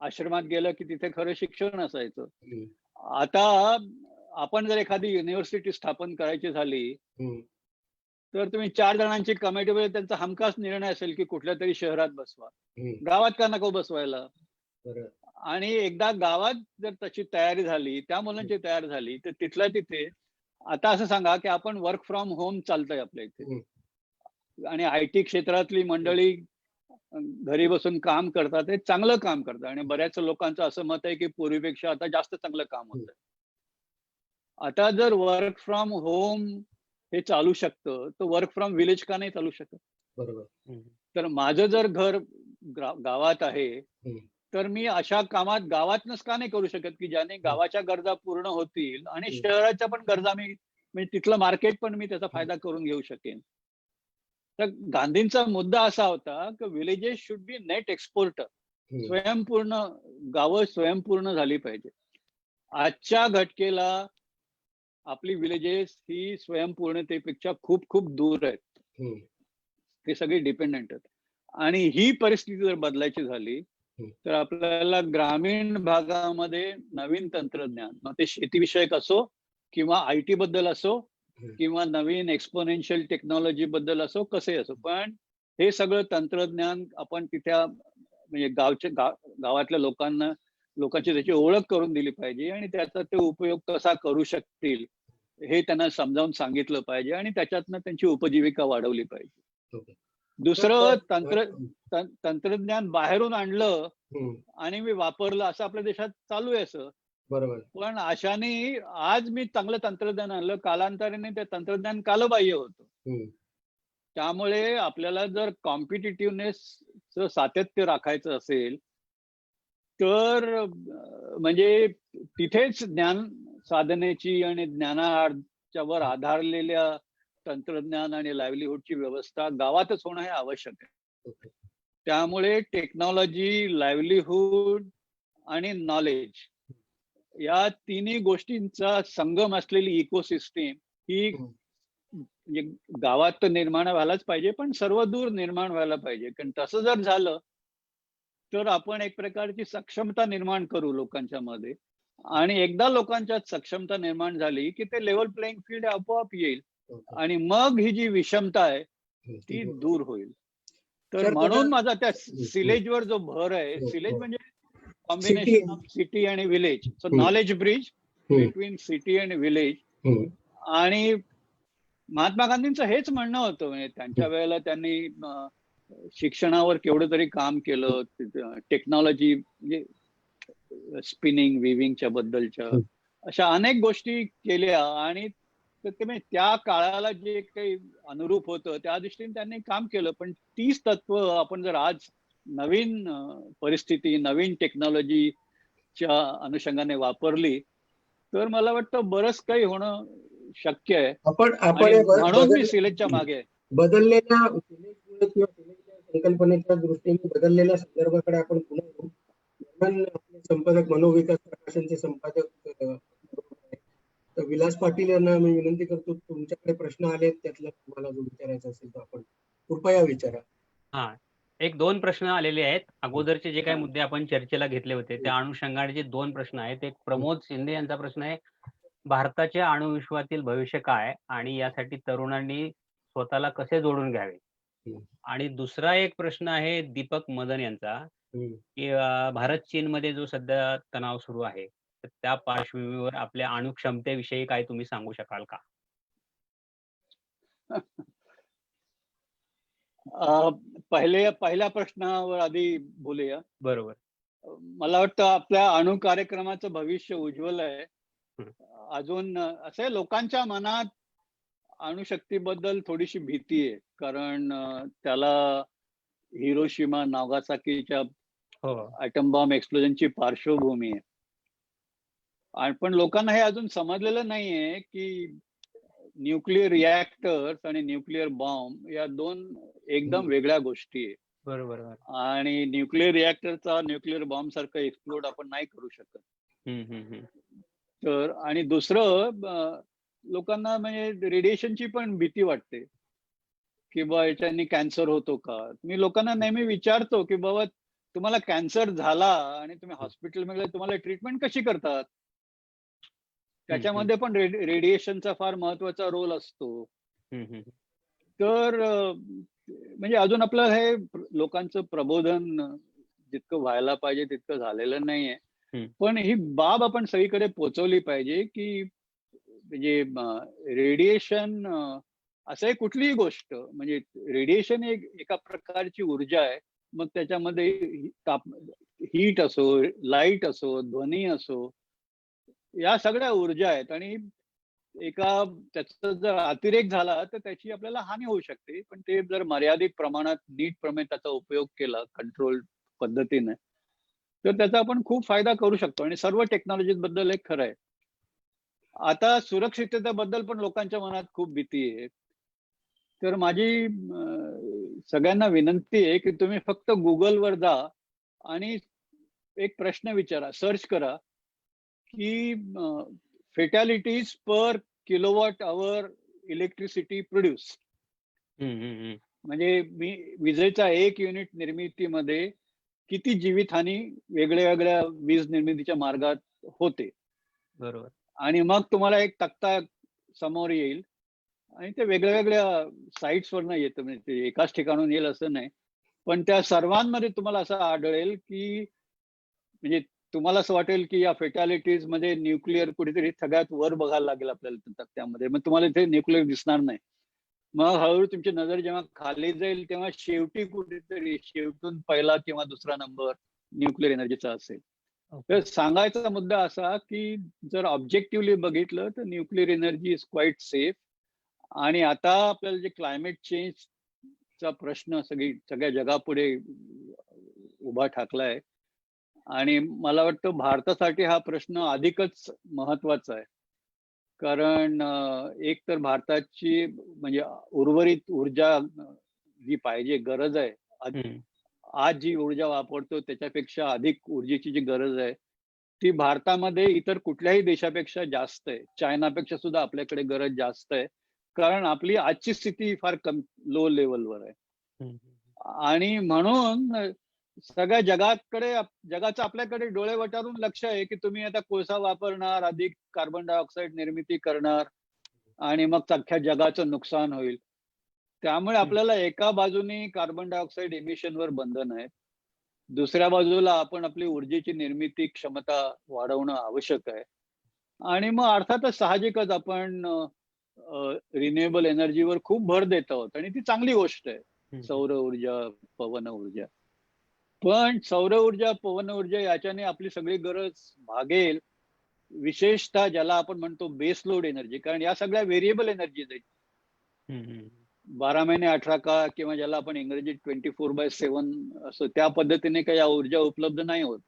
आश्रमात गेलं की तिथे खरं शिक्षण असायचं. आता आपण जर एखादी युनिव्हर्सिटी स्थापन करायची झाली तर तुम्ही 4 जणांची कमिटी, त्यांचा हमखास निर्णय असेल की कुठल्या तरी शहरात बसवा. गावात का नको बसवायला? आणि एकदा गावात जर तशी तयारी झाली, त्या मुलांची तयारी झाली, तर तिथल्या तिथे आता असं सांगा की आपण वर्क फ्रॉम होम चालतंय आपल्या इथे आणि IT क्षेत्रातली मंडळी घरी बसून काम करतात, ते चांगलं काम करतात आणि बऱ्याच लोकांचं असं मत आहे की पूर्वीपेक्षा आता जास्त चांगलं काम होतंय. आता जर वर्क फ्रॉम होम हे चालू शकतं तर वर्क फ्रॉम विलेज का नाही चालू शकत? बरोबर. तर माझं जर घर गावात आहे तर मी अशा कामात गावातनच का नाही करू शकत की ज्याने गावाच्या गरजा पूर्ण होतील आणि शहराच्या पण गरजा मी म्हणजे तिथलं मार्केट पण मी त्याचा फायदा करून घेऊ शकेन. तर गांधींचा मुद्दा असा होता की villages should be net exporter. स्वयंपूर्ण गावं स्वयंपूर्ण झाली पाहिजे. आजच्या घटकेला आपली विलेजेस ही स्वयंपूर्णतेपेक्षा खूप खूप दूर आहेत. ते सगळे डिपेंडंट आहेत आणि ही परिस्थिती जर बदलायची झाली तर आपल्याला ग्रामीण भागामध्ये नवीन तंत्रज्ञान, मग ते शेतीविषयक असो किंवा IT बद्दल असो किंवा नवीन एक्सपोनेन्शियल टेक्नॉलॉजी बद्दल असो, कसे असो, पण हे सगळं तंत्रज्ञान आपण तिथे म्हणजे गावातल्या लोकांची त्याची ओळख करून दिली पाहिजे आणि त्याचा ते उपयोग कसा करू शकतील हे त्यांना समजावून सांगितलं पाहिजे आणि त्याच्यातनं त्यांची उपजीविका वाढवली पाहिजे. दुसरं तंत्रज्ञान बाहेरून आणलं आणि मी वापरलं असं आपल्या देशात चालू आहे असं. बरोबर. पण अशाने आज मी चांगलं तंत्रज्ञान आणलं, कालांतराने ते तंत्रज्ञान कालबाह्य होतं. त्यामुळे आपल्याला जर कॉम्पिटिटिव्हनेस सातत्य राखायचं असेल तर म्हणजे तिथेच ज्ञान साधनेची आणि ज्ञानाच्यावर आधारलेल्या तंत्रज्ञान आणि लाईव्हलीहूडची व्यवस्था गावातच होणं हे आवश्यक आहे. त्यामुळे टेक्नॉलॉजी, लाईव्हलीहूड आणि नॉलेज या तिन्ही गोष्टींचा संगम असलेली इकोसिस्टीम ही म्हणजे गावात तर निर्माण व्हायलाच पाहिजे, पण सर्व दूर निर्माण व्हायला पाहिजे. कारण तसं जर झालं तर आपण एक प्रकारची सक्षमता निर्माण करू लोकांच्या मध्ये आणि एकदा लोकांच्यात सक्षमता निर्माण झाली की ते लेवल प्लेइंग फील्ड आपोआप येईल आणि मग ही जी विषमता आहे ती दूर होईल. तर म्हणून माझा त्या सिलेजवर जो भर आहे, सिलेज म्हणजे कॉम्बिनेशन ऑफ सिटी आणि village, so knowledge bridge between city आणि विलेज. आणि महात्मा गांधींचं हेच म्हणणं होतं. म्हणजे त्यांच्या वेळेला त्यांनी शिक्षणावर केवढं तरी काम केलं, टेक्नॉलॉजी म्हणजे स्पिनिंग, विविंगच्या बद्दलच्या अशा अनेक गोष्टी केल्या आणि त्या काळाला जे काही अनुरूप होतं त्या दृष्टीने त्यांनी काम केलं. पण तीच तत्व आपण जर आज नवीन परिस्थिती, नवीन टेक्नॉलॉजीच्या अनुषंगाने वापरली तर मला वाटतं बरंच काही होणं शक्य आहे. आपण आणि म्हणून मी सिलेक्टच्या मागे आहे. बदललेल्या सिलेक्टमुळे किंवा सिलेक्टच्या संकल्पनेच्या दृष्टीने बदललेल्या संदर्भाकडे आपण पुन्हा येऊ. दरम्यान आपले संपादक मनोविकास प्रकाशनचे संपादक तर विलास पाटील यांना मी विनंती करतो, तुमच्याकडे प्रश्न आले त्यातला तुम्हाला जो विचारायचा असेल तर आपण कृपया विचारा. हा, एक 2 प्रश्न आलेले आहेत. अगोदरचे जे काही मुद्दे आपण चर्चेला घेतले होते त्या अनुषंगाने जे 2 प्रश्न आहेत. एक प्रमोद शिंदे यांचा प्रश्न आहे, भारताच्या अणुविश्वातील भविष्य काय आणि यासाठी तरुणांनी स्वतःला कसे जोडून घ्यावे. आणि दुसरा एक प्रश्न आहे दीपक मदन यांचा, की भारत चीनमध्ये जो सध्या तणाव सुरू आहे तर त्या पार्श्वभूमीवर आपल्या अणुक्षमतेविषयी काय तुम्ही सांगू शकाल का? पहिल्या प्रश्नावर आधी बोलूया. बरोबर. मला वाटतं आपल्या अणु कार्यक्रमाचं भविष्य उज्ज्वल आहे. अजून असं आहे, लोकांच्या मनात अणुशक्तीबद्दल थोडीशी भीती आहे, कारण त्याला हिरोशिमा नागासाकीच्या ॲटम बॉम्ब एक्सप्लोजनची पार्श्वभूमी आहे. आणि पण लोकांना हे अजून समजलेलं नाहीये की न्यूक्लिअर रिॲक्टर्स आणि न्यूक्लिअर बॉम्ब या 2 एकदम वेगळ्या गोष्टी आहे. बरोबर. आणि न्यूक्लिअर रिॲक्टरचा न्यूक्लिअर बॉम्ब सारखं एक्सप्लोड आपण नाही करू शकत. तर आणि दुसरं, लोकांना म्हणजे रेडिएशनची पण भीती वाटते की बा याच्यानी कॅन्सर होतो का. मी लोकांना नेहमी विचारतो की बाबा तुम्हाला कॅन्सर झाला आणि तुम्ही हॉस्पिटलमध्ये तुम्हाला ट्रीटमेंट कशी करतात. त्याच्यामध्ये पण रेडिएशनचा फार महत्वाचा रोल असतो. तर म्हणजे अजून आपलं हे लोकांचं प्रबोधन जितकं व्हायला पाहिजे तितकं झालेलं नाहीये. पण ही बाब आपण सगळीकडे पोहोचवली पाहिजे की म्हणजे रेडिएशन असं कुठलीही गोष्ट, म्हणजे रेडिएशन एका प्रकारची ऊर्जा आहे. मग त्याच्यामध्ये हीट असो, लाईट असो, ध्वनी असो, या सगळ्या ऊर्जा आहेत. आणि त्याचा जर अतिरेक झाला तर त्याची आपल्याला हानी होऊ शकते. पण ते जर मर्यादित प्रमाणात नीटप्रमाणे त्याचा उपयोग केला कंट्रोल पद्धतीने तर त्याचा आपण खूप फायदा करू शकतो. आणि सर्व टेक्नॉलॉजी बद्दल एक खरं आहे. आता सुरक्षिततेबद्दल पण लोकांच्या मनात खूप भीती आहे. तर माझी सगळ्यांना विनंती आहे की तुम्ही फक्त गुगलवर जा आणि एक प्रश्न विचारा, सर्च करा की फेटॅलिटीज पर किलोवॉट आवर इलेक्ट्रिसिटी प्रोड्यूस. म्हणजे विजेचा 1 युनिट निर्मितीमध्ये किती जीवितहानी वेगळ्या वेगळ्या वीज निर्मितीच्या मार्गात होते. बरोबर. आणि मग तुम्हाला एक तक्ता समोर येईल आणि ते वेगळ्या वेगळ्या साईट्सवरनं येतं. म्हणजे ते एकाच ठिकाणून येईल असं नाही, पण त्या सर्वांमध्ये तुम्हाला असं आढळेल की म्हणजे तुम्हाला असं वाटेल की या फेटॅलिटीज मध्ये न्यूक्लिअर कुठेतरी सगळ्यात वर बघायला लागेल आपल्याला तक्त्यामध्ये. मग तुम्हाला इथे न्यूक्लिअर दिसणार नाही. मग हळूहळू तुमची नजर जेव्हा खाली जाईल तेव्हा शेवटी कुठेतरी शेवटून पहिला किंवा दुसरा नंबर न्यूक्लिअर एनर्जीचा असेल. तर सांगायचा मुद्दा असा की जर ऑब्जेक्टिव्हली बघितलं तर nuclear energy is quite safe. आणि आता आपल्याला जे क्लायमेट चेंजचा प्रश्न सगळ्या जगापुढे उभा ठाकलाय आणि मला वाटतं भारतासाठी हा प्रश्न अधिकच महत्वाचा आहे. कारण एक तर भारताची म्हणजे उर्वरित ऊर्जा जी पाहिजे, गरज आहे, आज जी ऊर्जा वापरतो त्याच्यापेक्षा अधिक ऊर्जेची जी गरज आहे ती भारतामध्ये इतर कुठल्याही देशापेक्षा जास्त आहे. चायनापेक्षा सुद्धा आपल्याकडे गरज जास्त आहे, कारण आपली आजची स्थिती फार लो लेवलवर आहे. आणि म्हणून सगळ्या जगाचं आपल्याकडे डोळे वटारून लक्ष आहे की तुम्ही आता कोळसा वापरणार, अधिक कार्बन डायऑक्साईड निर्मिती करणार आणि मग अख्ख्या जगाचं नुकसान होईल. त्यामुळे आपल्याला एका बाजूने कार्बन डायऑक्साईड एमिशनवर बंधन आहे, दुसऱ्या बाजूला आपण आपली ऊर्जेची निर्मिती क्षमता वाढवणं आवश्यक आहे. आणि मग अर्थातच साहजिकच आपण रिन्युएबल एनर्जीवर खूप भर देत आहोत आणि ती चांगली गोष्ट आहे, सौर ऊर्जा, पवन ऊर्जा. पण सौर ऊर्जा, पवन ऊर्जा याच्याने आपली सगळी गरज भागेल, विशेषतः ज्याला आपण म्हणतो बेस लोड एनर्जी, कारण या सगळ्या व्हेरिएबल एनर्जीज आहेत. 12 महिने 18 का, किंवा ज्याला आपण इंग्रजीत 24/7 असं, त्या पद्धतीने काही ऊर्जा उपलब्ध नाही होत.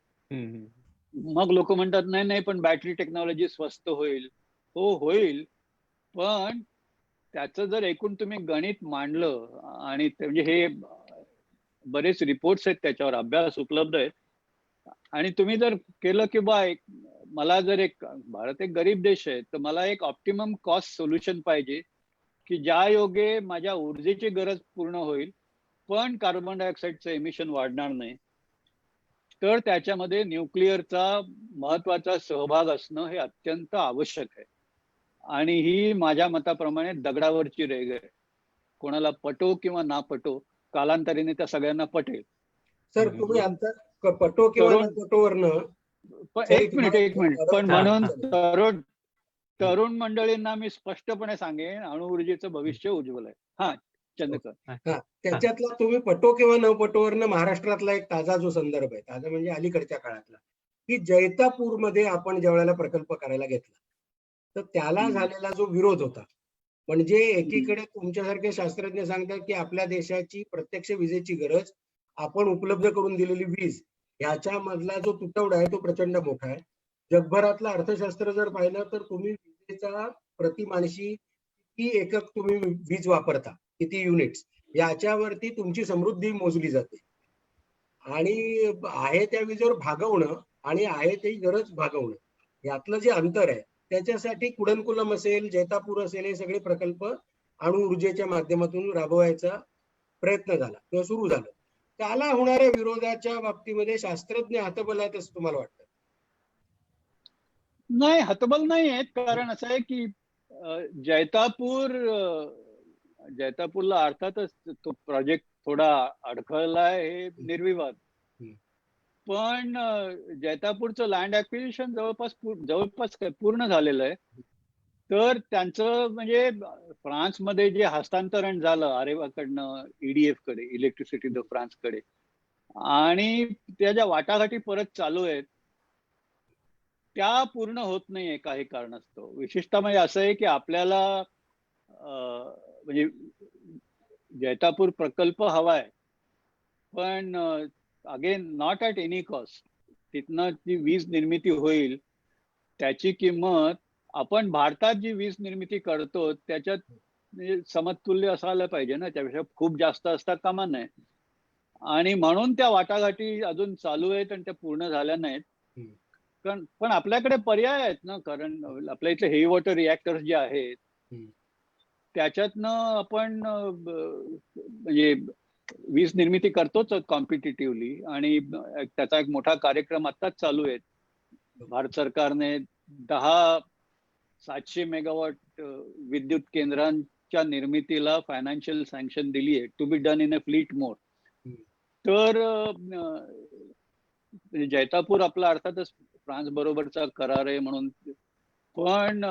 मग लोक म्हणतात नाही नाही, पण बॅटरी टेक्नॉलॉजी स्वस्त होईल. हो, होईल, पण त्याचं जर एकूण तुम्ही गणित मांडलं, आणि म्हणजे हे बरेच रिपोर्ट्स आहेत त्याच्यावर, अभ्यास उपलब्ध आहेत, आणि तुम्ही जर केलं की मला जर भारत एक गरीब देश आहे, तर मला एक ऑप्टिमम कॉस्ट सोल्युशन पाहिजे की ज्या योगे माझ्या ऊर्जेची गरज पूर्ण होईल, पण कार्बन डायऑक्साईडचं एमिशन वाढणार नाही. तर त्याच्यामध्ये न्यूक्लिअरचा महत्वाचा सहभाग असणं हे अत्यंत आवश्यक आहे. आणि ही माझ्या मताप्रमाणे दगडावरची रेघ आहे. कोणाला पटो किंवा ना पटो, कालांतराने त्या सगळ्यांना पटेल. सर तुम्ही आता पटो किंवा न पटोवरनं एक मिनिट पण म्हणून तरुण मंडळींना मी स्पष्टपणे सांगेन, अणुऊर्जेचं भविष्य उज्ज्वल आहे. हा, चंद्रकर. त्याच्यातला तुम्ही पटो किंवा न पटोवरनं महाराष्ट्रातला एक ताजा जो संदर्भ आहे, ताजा म्हणजे अलीकडच्या काळातला, की जैतापूरमध्ये आपण ज्या वेळेला प्रकल्प करायला घेतला, तर त्याला झालेला जो विरोध होता, म्हणजे एकीकडे तुमच्यासारखे शास्त्रज्ञ सांगतात की आपल्या देशाची प्रत्यक्ष विजेची गरज, आपण उपलब्ध करून दिलेली वीज, याच्यामधला जो तुटवडा आहे तो प्रचंड मोठा आहे. जगभरातलं अर्थशास्त्र जर पाहिलं तर तुम्ही विजेचा प्रति माणशी किती एकक तुम्ही वीज वापरता, किती युनिट्स, याच्यावरती तुमची समृद्धी मोजली जाते. आणि आहे त्या वीजेवर भागवणं आणि आहे ती गरज भागवणं, यातलं जे अंतर आहे, त्याच्यासाठी कुडनकुलम असेल, जैतापूर असेल, हे सगळे प्रकल्प अणु ऊर्जेच्या माध्यमातून राबवायचा प्रयत्न झाला किंवा सुरू झालं. त्याला होणाऱ्या विरोधाच्या बाबतीमध्ये शास्त्रज्ञ हतबल आहेत असं तुम्हाला वाटतं? नाही, हतबल नाही आहेत. कारण असं आहे की जैतापूरला अर्थातच तो प्रोजेक्ट थोडा अडखळलाय, हे निर्विवाद. पण जैतापूरचं लँड ॲक्विजिशन जवळपास पूर्ण झालेलं आहे. तर त्यांचं म्हणजे फ्रान्समध्ये जे हस्तांतरण झालं आरेवाकडनं EDF कडे, इलेक्ट्रिसिटी द फ्रान्स कडे, आणि त्या ज्या वाटाघाटी परत चालू आहेत त्या पूर्ण होत नाहीये काही कारणास्तव. विशेषतः म्हणजे असं आहे की आपल्याला म्हणजे जैतापूर प्रकल्प हवाय, पण again not at any cost. तिथनं जी वीज निर्मिती होईल त्याची किंमत आपण भारतात जी वीज निर्मिती करतो त्याच्यात समतुल्य असायला पाहिजे ना, त्यापेक्षा खूप जास्त असता कामा नये. आणि म्हणून त्या वाटाघाटी अजून चालू आहेत आणि त्या पूर्ण झाल्या नाहीत. पण आपल्याकडे पर्याय आहेत ना, कारण आपल्या इथले हेवी वॉटर रिॲक्टर्स जे आहेत त्याच्यातनं आपण म्हणजे वीज निर्मिती करतोच कॉम्पिटिटिव्हली. आणि त्याचा एक मोठा कार्यक्रम आत्ताच चालू आहे. भारत सरकारने 700 मेगावॉट विद्युत केंद्रांच्या निर्मितीला फायनान्शियल सँक्शन दिली आहे, to be done in a fleet mode. तर जैतापूर आपला अर्थातच फ्रान्स बरोबरचा करार आहे म्हणून, पण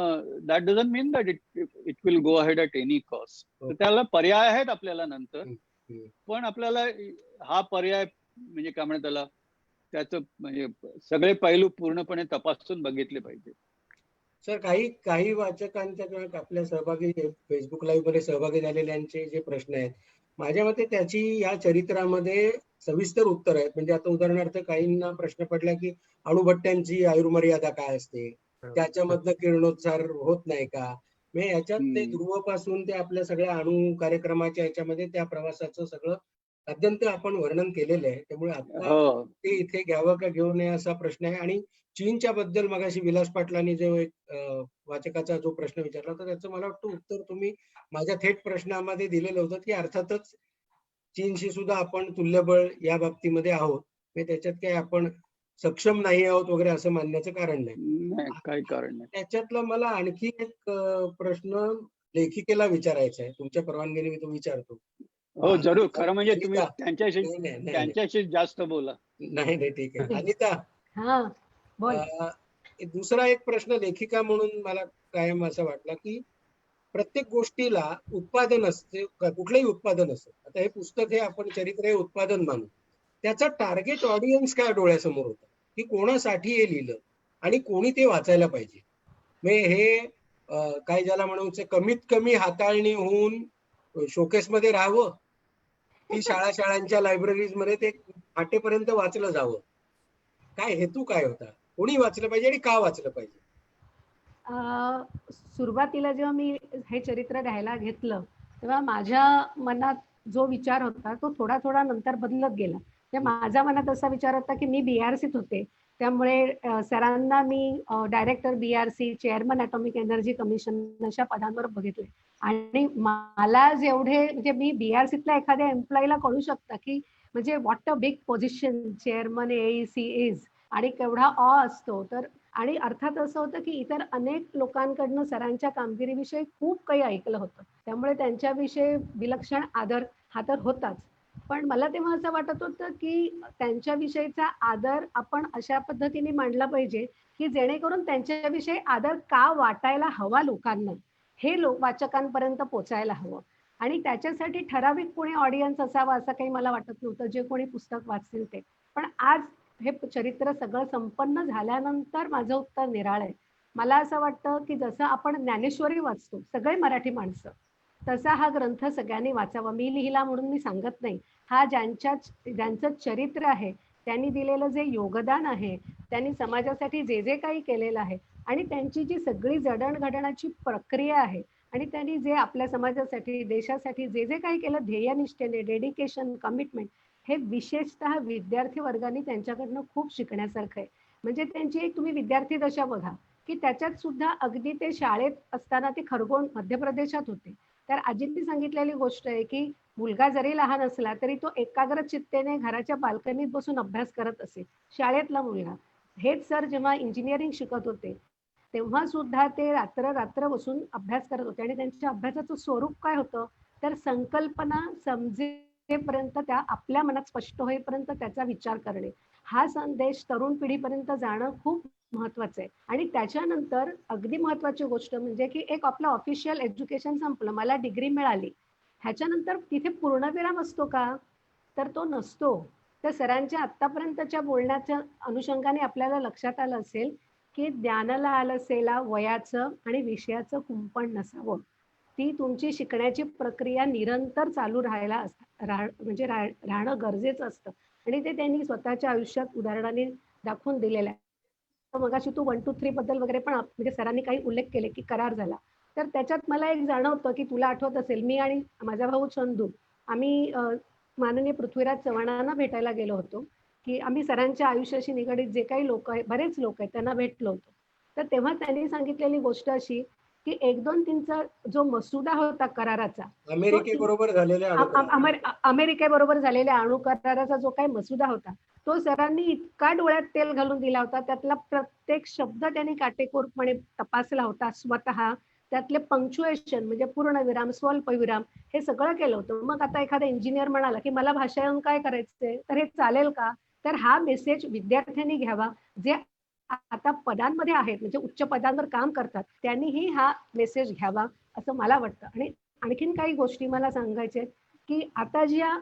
that doesn't mean that it will go ahead at any cost. तर त्याला पर्याय आहेत आपल्याला नंतर, पण आपल्याला हा पर्याय म्हणजे काय म्हणतात त्याला, त्याचं म्हणजे सगळे पैलू पूर्णपणे तपासून बघितले पाहिजे. सर, काही वाचकांच्या किंवा आपल्या सहभागी फेसबुक लाईव्ह मध्ये सहभागी झालेल्यांचे जे प्रश्न आहेत, माझ्या मते त्याची या चरित्रामध्ये सविस्तर उत्तर आहेत. म्हणजे आता उदाहरणार्थ काहींना प्रश्न पडला की अणुभट्ट्यांची आयुर्मर्यादा काय असते, त्याच्यामधनं किरणोत्सार होत नाही का. म्हणजे याच्यात ते ध्रुवपासून ते आपल्या सगळ्या अणु कार्यक्रमाच्या याच्यामध्ये त्या प्रवासाचं सगळं अत्यंत आपण वर्णन केलेलं आहे. त्यामुळे आता ते इथे घ्यावं का घेऊ नये असा प्रश्न आहे. आणि चीनच्या बद्दल मगाशी विलास पाटलांनी जो एक वाचकाचा जो प्रश्न विचारला होता त्याचं मला वाटतं उत्तर तुम्ही माझ्या थेट प्रश्नामध्ये दिलेलं होतं की अर्थातच चीनशी सुद्धा आपण तुल्यबळ या बाबतीमध्ये आहोत. त्याच्यात काही आपण सक्षम नाही आहोत वगैरे असं मानण्याचं कारण नाही, काही कारण नाही. त्याच्यातला मला आणखी एक प्रश्न लेखिकेला विचारायचा आहे, तुमच्या परवानगीने मी तो विचारतो. हो जरूर. खरं म्हणजे तुम्ही त्यांच्याशी जास्त बोला. नाही ठीक आहे. अनिता, दुसरा एक प्रश्न लेखिका म्हणून मला कायम असं वाटलं की प्रत्येक गोष्टीला उत्पादन असते, कुठलंही उत्पादन असतं. आता हे पुस्तक हे आपण चरित्र हे उत्पादन मानू, त्याचा टार्गेट ऑडियन्स काय डोळ्यासमोर होतं, की कोणासाठी हे लिहिलं आणि कोणी ते वाचायला पाहिजे. म्हणजे हे काय ज्याला म्हणायचं कमीत कमी हाताळणी होऊन शोकेसमध्ये राहावं की शाळांच्या लायब्ररीज मध्ये ते फाटेपर्यंत वाचलं जावं? काय हेतू काय होता? कोणी वाचलं पाहिजे आणि का वाचलं पाहिजे? सुरुवातीला जेव्हा मी हे चरित्र लिहायला घेतलं तेव्हा माझ्या मनात जो विचार होता तो थोडा थोडा नंतर बदलत गेला. माझ्या मनात असा विचार होता की मी BRCत होते, त्यामुळे सरांना मी director BRC, chairman atomic energy commission अशा पदांवर बघितले आणि मला जेवढे म्हणजे मी BRCतल्या एखाद्या एम्प्लॉईला कळू शकतं की म्हणजे what a big position chairman AEC is आणि केवढा असतो. तर आणि अर्थात असं होतं की इतर अनेक लोकांकडनं सरांच्या कामगिरीविषयी खूप काही ऐकलं होतं, त्यामुळे त्यांच्याविषयी विलक्षण आदर हा तर होताच. पण मला तेव्हा असं वाटत होतं की त्यांच्याविषयीचा आदर आपण अशा पद्धतीने मांडला पाहिजे की जेणेकरून त्यांच्याविषयी आदर का वाटायला हवा लोकांना, हे वाचकांपर्यंत पोचायला हवं. आणि त्याच्यासाठी ठराविक कोणी ऑडियन्स असावा असं काही मला वाटत नव्हतं, जे कोणी पुस्तक वाचतील ते. पण आज हे चरित्र सगळं संपन्न झाल्यानंतर माझं उत्तर निराळ आहे. मला असं वाटतं की जसं आपण ज्ञानेश्वरी वाचतो सगळे मराठी माणसं, तसा हा ग्रंथ सगळ्यांनी वाचावा. मी लिहिला म्हणून मी सांगत नाही. हा ज्यांचं चरित्र आहे, त्यांनी दिलेलं जे योगदान आहे, त्यांनी समाजासाठी जे जे काही केलेलं आहे आणि त्यांची जी सगळी जडणघडणाची प्रक्रिया आहे आणि त्यांनी जे आपल्या समाजासाठी, देशासाठी जे जे काही केलं ध्येयनिष्ठेने, डेडिकेशन, कमिटमेंट, हे विशेषतः विद्यार्थी वर्गाने त्यांच्याकडनं खूप शिकण्यासारखं आहे. म्हणजे त्यांची एक तुम्ही विद्यार्थी दशा बघा की त्याच्यात सुद्धा अगदी ते शाळेत असताना ते खरगोण मध्य प्रदेशात होते. तर आजींनी सांगितलेली गोष्ट आहे की मुलगा जरी लहान असला तरी तो एकाग्र चित्तेने घराच्या बाल्कनीत बसून अभ्यास करत असे, शाळेतला मुलगा. हेच सर जेव्हा इंजिनिअरिंग शिकत होते तेव्हा सुद्धा ते रात्र रात्र बसून अभ्यास करत होते आणि त्यांच्या अभ्यासाचं स्वरूप काय होतं, तर संकल्पना समजेपर्यंत त्या आपल्या मनात स्पष्ट होईपर्यंत त्याचा विचार करणे. हा संदेश तरुण पिढीपर्यंत जाणं खूप महत्वाचं आहे. आणि त्याच्यानंतर अगदी महत्वाची गोष्ट म्हणजे की एक आपलं ऑफिशियल एज्युकेशन संपलं, मला डिग्री मिळाली, ह्याच्यानंतर तिथे पूर्णविराम असतो का, तर तो नसतो. तर सरांच्या आतापर्यंतच्या बोलण्याच्या अनुषंगाने आपल्याला लक्षात आलं असेल की ज्ञानाला आलसेला वयाचं आणि विषयाचं कुंपण नसावं. ती तुमची शिकण्याची प्रक्रिया निरंतर चालू म्हणजे राहणं गरजेचं असतं आणि ते त्यांनी स्वतःच्या आयुष्यात उदाहरणाने दाखवून दिलेलं आहे. मगाशी तू 1, 2, 3 बद्दल वगैरे पण म्हणजे सरांनी काही उल्लेख केले की करार झाला, तर त्याच्यात मला एक जाणवतं की तुला आठवत असेल, मी आणि माझा भाऊ चंदू आम्ही माननीय पृथ्वीराज चव्हाणांना भेटायला गेलो होतो की आम्ही सरांच्या आयुष्याशी निगडीत जे काही लोक आहेत, बरेच लोक आहेत, त्यांना भेटलो होतो. तर तेव्हा त्यांनी सांगितलेली गोष्ट अशी की 1, 2, 3चा जो मसुदा होता कराराचा, अमेरिकेबरोबर झालेल्या अमेरिकेबरोबर झालेल्या अणु कराराचा जो काही मसुदा होता, तो सरांनी इतका डोळ्यात तेल घालून दिला होता, त्यातला प्रत्येक शब्द त्यांनी काटेकोरपणे तपासला होता स्वतः. त्यातले पंक्च्युएशन म्हणजे पूर्णविराम, स्वल्पविराम, हे सगळं केलं होतं. मग आता एखादा इंजिनियर म्हणाला की मला भाषा येऊन काय करायचंय, तर हे चालेल का? तर हा मेसेज विद्यार्थ्यांनी घ्यावा, जे आता पदांमध्ये आहेत म्हणजे उच्च पदांवर काम करतात, त्यांनीही हा मेसेज घ्यावा असं मला वाटतं. आणि आणखीन काही गोष्टी मला सांगायच्या की आता ज्या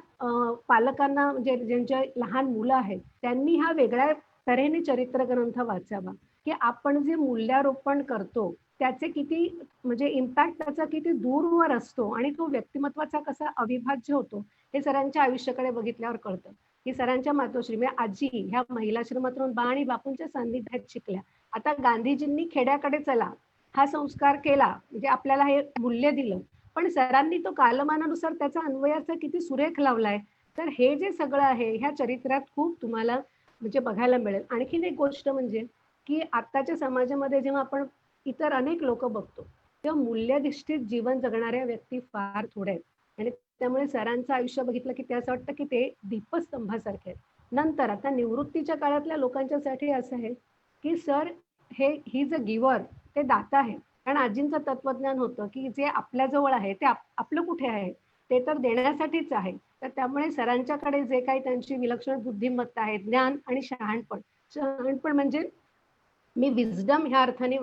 पालकांना म्हणजे ज्यांच्या लहान मुलं आहेत त्यांनी हा वेगळ्या तऱ्हेने चरित्र ग्रंथ वाचावा की आपण जे मूल्यारोपण करतो त्याचे किती म्हणजे इम्पॅक्ट त्याचा किती दूरवर असतो आणि तो व्यक्तिमत्वाचा कसा अविभाज्य होतो, हे सरांच्या आयुष्याकडे बघितल्यावर कळतं. की सरांच्या मातोश्री म्हणजे आजी ह्या महिलाश्रमात राहून बा आणि बापूंच्या सान्निध्यात शिकल्या. आता गांधीजींनी खेड्याकडे चला हा संस्कार केला म्हणजे आपल्याला हे मूल्य दिलं, पण सरांनी तो कालमानानुसार त्याचा अन्वयाचा किती सुरेख लावलाय. तर हे जे सगळं आहे ह्या चरित्रात खूप तुम्हाला म्हणजे बघायला मिळेल. आणखीन एक गोष्ट म्हणजे की आत्ताच्या समाजामध्ये जेव्हा आपण इतर अनेक लोक बघतो तेव्हा मूल्याधिष्ठित जीवन जगणाऱ्या व्यक्ती फार थोड्या आहेत आणि त्यामुळे सरांचं आयुष्य बघितलं की ते असं वाटतं की ते दीपस्तंभासारखे आहेत. नंतर आता निवृत्तीच्या काळातल्या लोकांच्यासाठी असं आहे की सर हे ही जे गिव्हर ते दाता आहे. कारण आजींचं तत्वज्ञान होतं की जे आपल्या जवळ आहे ते आपलं कुठे आहे, ते तर देण्यासाठीच आहे. तर त्यामुळे सरांच्याकडे जे काही त्यांची विलक्षण बुद्धिमत्ता आहे, ज्ञान आणि शहाणपण म्हणजे मी विजडम ह्या अर्थाने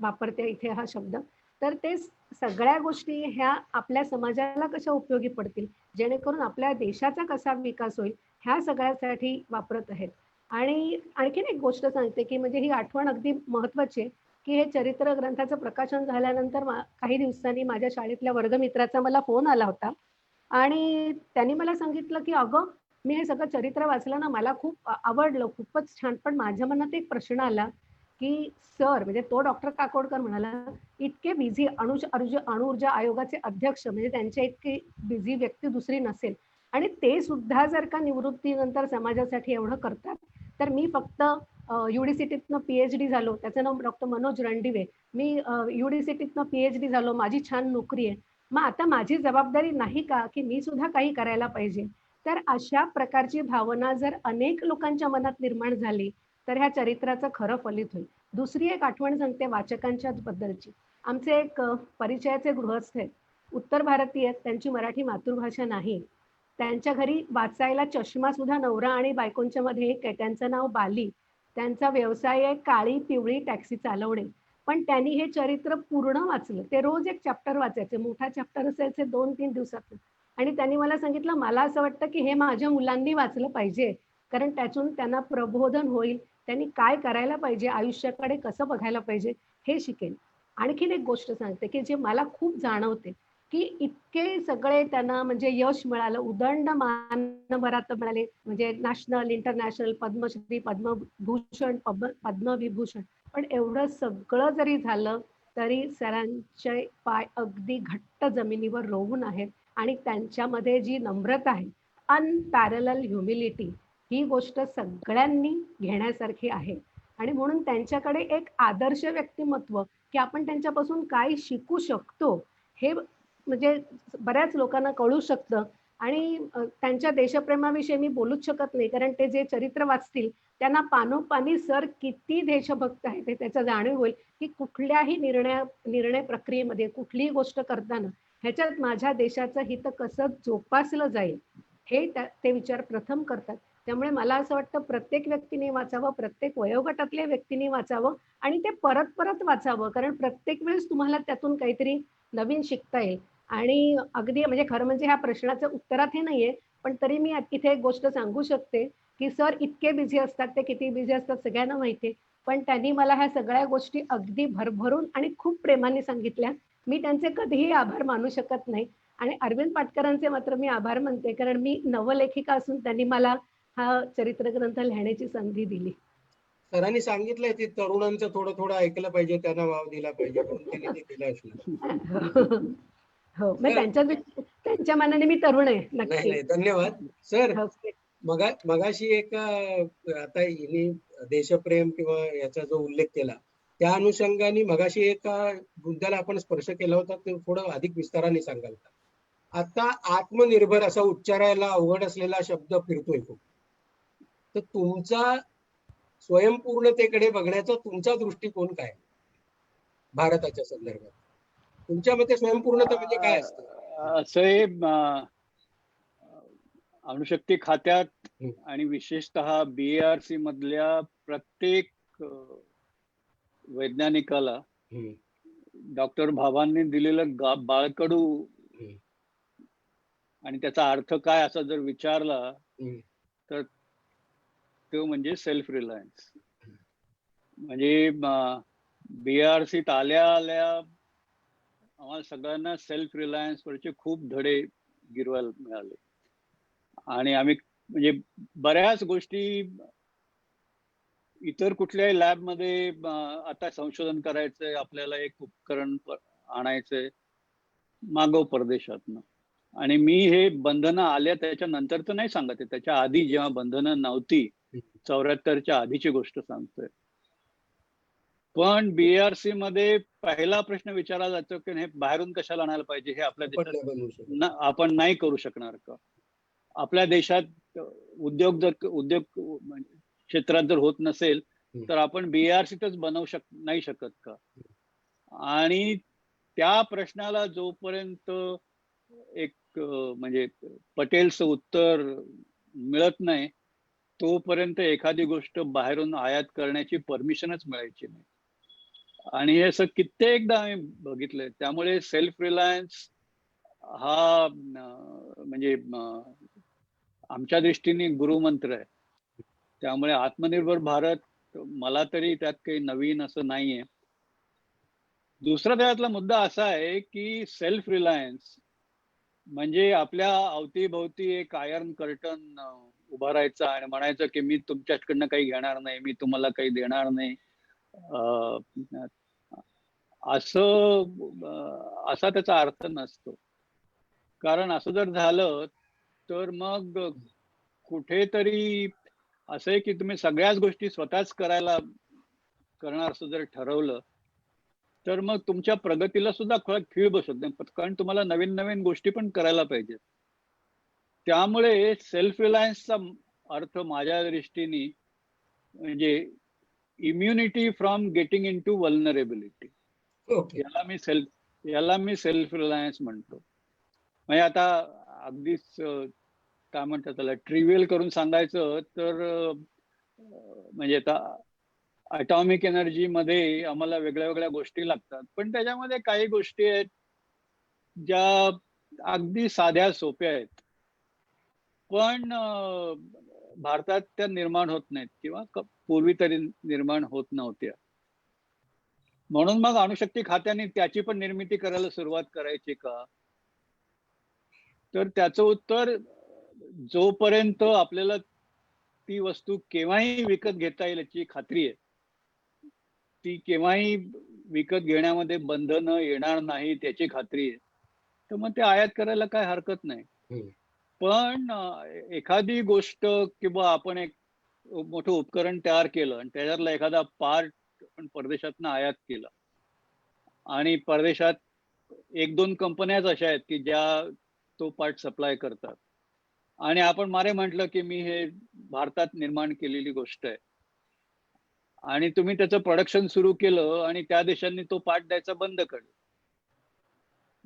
वापरते इथे हा शब्द, तर ते सगळ्या गोष्टी ह्या आपल्या समाजाला कशा उपयोगी पडतील, जेणेकरून आपल्या देशाचा कसा विकास होईल, ह्या सगळ्यासाठी वापरत आहेत. आणि आणखीन एक गोष्ट सांगते की म्हणजे ही आठवण अगदी महत्वाची आहे की हे चरित्र ग्रंथाचं प्रकाशन झाल्यानंतर काही दिवसांनी माझ्या शाळेतल्या वर्गमित्राचा मला फोन आला होता आणि त्यांनी मला सांगितलं, की "अगं, मी हे सगळं चरित्र वाचलं ना, मला खूप आवडलं, खूपच छान. पण माझ्या मनात एक प्रश्न आला, की सर" म्हणजे तो डॉक्टर काकोडकर म्हणाला, "इतके बिझी अणुऊर्जा आयोगाचे अध्यक्ष म्हणजे त्यांच्या इतकी बिझी व्यक्ती दुसरी नसेल आणि ते सुद्धा जर का निवृत्तीनंतर समाजासाठी एवढं करतात, तर मी फक्त यू-डी-सिटीतनं पी-एच-डी झालो." त्याचं नाव डॉक्टर मनोज रणदिवे. "मी यू-डी-सिटीतनं पी-एच-डी झालो, माझी छान नोकरी आहे. मग आता माझी जबाबदारी नाही का, की मी सुद्धा काही करायला पाहिजे?" तर अशा प्रकारची भावना जर अनेक लोकांच्या मनात निर्माण झाली, तर ह्या चरित्राचं खरं फलित होईल. दुसरी एक आठवण सांगते वाचकांच्याच बद्दलची. आमचे एक परिचयाचे गृहस्थ आहेत. उत्तर भारतीय आहेत, त्यांची मराठी मातृभाषा नाही. त्यांच्या घरी वाचायला चष्मा सुद्धा नवरा आणि बायकोंच्या मध्ये एक आहे. त्यांचं नाव बाली. त्यांचा व्यवसाय आहे काळी पिवळी टॅक्सी चालवणे. पण त्यांनी हे चरित्र पूर्ण वाचलं. ते रोज एक चॅप्टर वाचायचे. मोठा चॅप्टर असायचे 2-3 दिवसातून. आणि त्यांनी मला सांगितलं, "मला असं वाटतं, की हे माझ्या मुलांनी वाचलं पाहिजे. कारण त्यातून त्यांना प्रबोधन होईल. त्यांनी काय करायला पाहिजे, आयुष्याकडे कसं बघायला पाहिजे हे शिकेल." आणखीन एक गोष्ट सांगते, की जे मला खूप जाणवते, की इतके सगळे त्यांना म्हणजे यश मिळालं, उदंड मानभरात मिळाले, म्हणजे नॅशनल, इंटरनॅशनल, पद्मश्री, पद्मभूषण, पद्मविभूषण. पण एवढं सगळं जरी झालं, तरी सरांचे पाय अगदी घट्ट जमिनीवर रोवून आहेत आणि त्यांच्यामध्ये जी नम्रता आहे, अनपॅरलल ह्युमिलिटी, ही गोष्ट सगळ्यांनी घेण्यासारखी आहे. आणि म्हणून त्यांच्याकडे एक आदर्श व्यक्तिमत्व, की आपण त्यांच्यापासून काय शिकू शकतो, हे म्हणजे बऱ्याच लोकांना कळू शकतं. आणि त्यांच्या देशप्रेमाविषयी मी बोलूच शकत नाही, कारण ते जे चरित्र वाचतील, त्यांना पानोपानी सर किती देशभक्त आहेत हे त्याचं जाणीव होईल, की कुठल्याही निर्णय प्रक्रियेमध्ये कुठलीही गोष्ट करताना ह्याच्यात माझ्या देशाचं हित कसं जोपासलं जाईल, हे ते विचार प्रथम करतात. त्यामुळे मला असं वाटतं प्रत्येक व्यक्तीने वाचावं, प्रत्येक वयोगटातल्या व्यक्तीने वाचावं आणि ते परत-परत वाचावं. कारण प्रत्येक वेळेस तुम्हाला त्यातून काहीतरी नवीन शिकता येईल. आणि अगदी म्हणजे खरं म्हणजे ह्या प्रश्नाचं उत्तरात हे नाहीये, पण तरी मी इथे एक गोष्ट सांगू शकते, की सर इतके बिझी असतात, ते किती बिझी असतात सगळ्यांना माहिती आहे. पण त्यांनी मला ह्या सगळ्या गोष्टी अगदी भरभरून आणि खूप प्रेमाने सांगितल्या. मी त्यांचे कधीही आभार मानू शकत नाही. आणि अरविंद पाटकरांचे मात्र मी आभार मानते, कारण मी नवलेखिका असून त्यांनी मला हा चरित्र ग्रंथ लिहिण्याची संधी दिली. सरांनी सांगितलंय की तरुणांचं थोडं थोडं ऐकलं पाहिजे, त्यांना वाव दिला पाहिजे, म्हणून त्यांनी ते केलं असणार. हो, मग सर, त्यांच्या मानाने मी तरुण आहे, नाही नक्की. नाही, धन्यवाद सर. हो. मगाशी एक आता हिने देशप्रेम किंवा याचा जो उल्लेख केला, त्या अनुषंगाने मगाशी एक मुद्द्याला आपण स्पर्श केला होता, ते थोडं अधिक विस्ताराने सांगाल का? आता आत्मनिर्भर असा उच्चारायला अवघड असलेला शब्द फिरतोय खूप. तर तुमचा स्वयंपूर्णतेकडे बघण्याचा तुमचा दृष्टिकोन काय भारताच्या संदर्भात? तुमच्या मते स्वयंपूर्णता म्हणजे काय असतं? असं आहे, अणुशक्ती खात्यात आणि विशेषतः BARC मधल्या प्रत्येक वैज्ञानिकाला डॉक्टर भाभांनी दिलेलं बाळकडू आणि त्याचा अर्थ काय असा जर विचारला तर तो म्हणजे सेल्फ रिलायन्स. म्हणजे BARC आल्या आम्हाला सगळ्यांना सेल्फ रिलायन्स वरचे खूप धडे गिरवायला मिळाले आणि आम्ही म्हणजे बऱ्याच गोष्टी इतर कुठल्याही लॅब मध्ये आता संशोधन करायचंय, आपल्याला एक उपकरण आणायचंय, मागव परदेशातनं. आणि मी हे बंधनं आल्या त्याच्या नंतर तर नाही सांगत आहे, त्याच्या आधी जेव्हा बंधनं नव्हती 74च्या आधीची गोष्ट सांगतोय. पण BARC मध्ये पहिला प्रश्न विचारला जातो की हे बाहेरून कशाला आणायला पाहिजे, हे आपल्या देशात आपण नाही करू शकणार का? आपल्या देशात उद्योग क्षेत्रात जर होत नसेल तर आपण BARCतच बनवू नाही शकत का? आणि त्या प्रश्नाला जोपर्यंत एक म्हणजे पटेलचं उत्तर मिळत नाही तोपर्यंत एखादी गोष्ट बाहेरून आयात करण्याची परमिशनच मिळायची नाही. आणि हे असं कित्येकदा आम्ही बघितलंय. त्यामुळे सेल्फ रिलायन्स हा म्हणजे आमच्या दृष्टीने गुरुमंत्र आहे. त्यामुळे आत्मनिर्भर भारत मला तरी त्यात काही नवीन असं नाहीये. दुसरा त्यातला मुद्दा असा आहे की सेल्फ रिलायन्स म्हणजे आपल्या अवतीभोवती एक आयर्न कर्टन उभारायचा आणि म्हणायचं की मी तुमच्याकडनं काही घेणार नाही, मी तुम्हाला काही देणार नाही, अं, असा त्याचा अर्थ नसतो. कारण असं जर झालं तर मग कुठेतरी असं आहे की तुम्ही सगळ्याच गोष्टी स्वतःच करणार असं जर ठरवलं तर मग तुमच्या प्रगतीला सुद्धा खीळ बसत नाही, कारण तुम्हाला नवीन नवीन गोष्टी पण करायला पाहिजेत. त्यामुळे सेल्फ रिलायन्सचा अर्थ माझ्या दृष्टीने म्हणजे immunity from getting in to vulnerability, okay. याला मी सेल्फ रिलायन्स म्हणतो. म्हणजे आता अगदीच काय म्हणतात त्याला ट्रिव्हियल करून सांगायचं तर म्हणजे आता अटॉमिक एनर्जी मध्ये आम्हाला वेगळ्या वेगळ्या गोष्टी लागतात, पण त्याच्यामध्ये काही गोष्टी आहेत ज्या अगदी साध्या सोप्या आहेत, पण भारतात त्या निर्माण होत नाहीत किंवा पूर्वी तरी निर्माण होत नव्हत्या. म्हणून मग अणुशक्ती खात्याने त्याची पण निर्मिती करायला सुरुवात करायची का? तर त्याचं उत्तर जोपर्यंत आपल्याला ती वस्तू केव्हाही विकत घेता येईल याची खात्री आहे, ती केव्हाही विकत घेण्यामध्ये बंधनं येणार नाही त्याची खात्री आहे, तर मग ते आयात करायला काय हरकत नाही. पण एखादी गोष्ट किंवा आपण एक मोठं उपकरण तयार केलं आणि त्याच्यातला एखादा पार्ट आपण परदेशातनं आयात केला आणि परदेशात एक दोन कंपन्याच अशा आहेत की ज्या तो पार्ट सप्लाय करतात आणि आपण मारे म्हटलं की मी हे भारतात निर्माण केलेली गोष्ट आहे आणि तुम्ही त्याचं प्रोडक्शन सुरू केलं आणि त्या देशांनी तो पार्ट द्यायचा बंद केलं,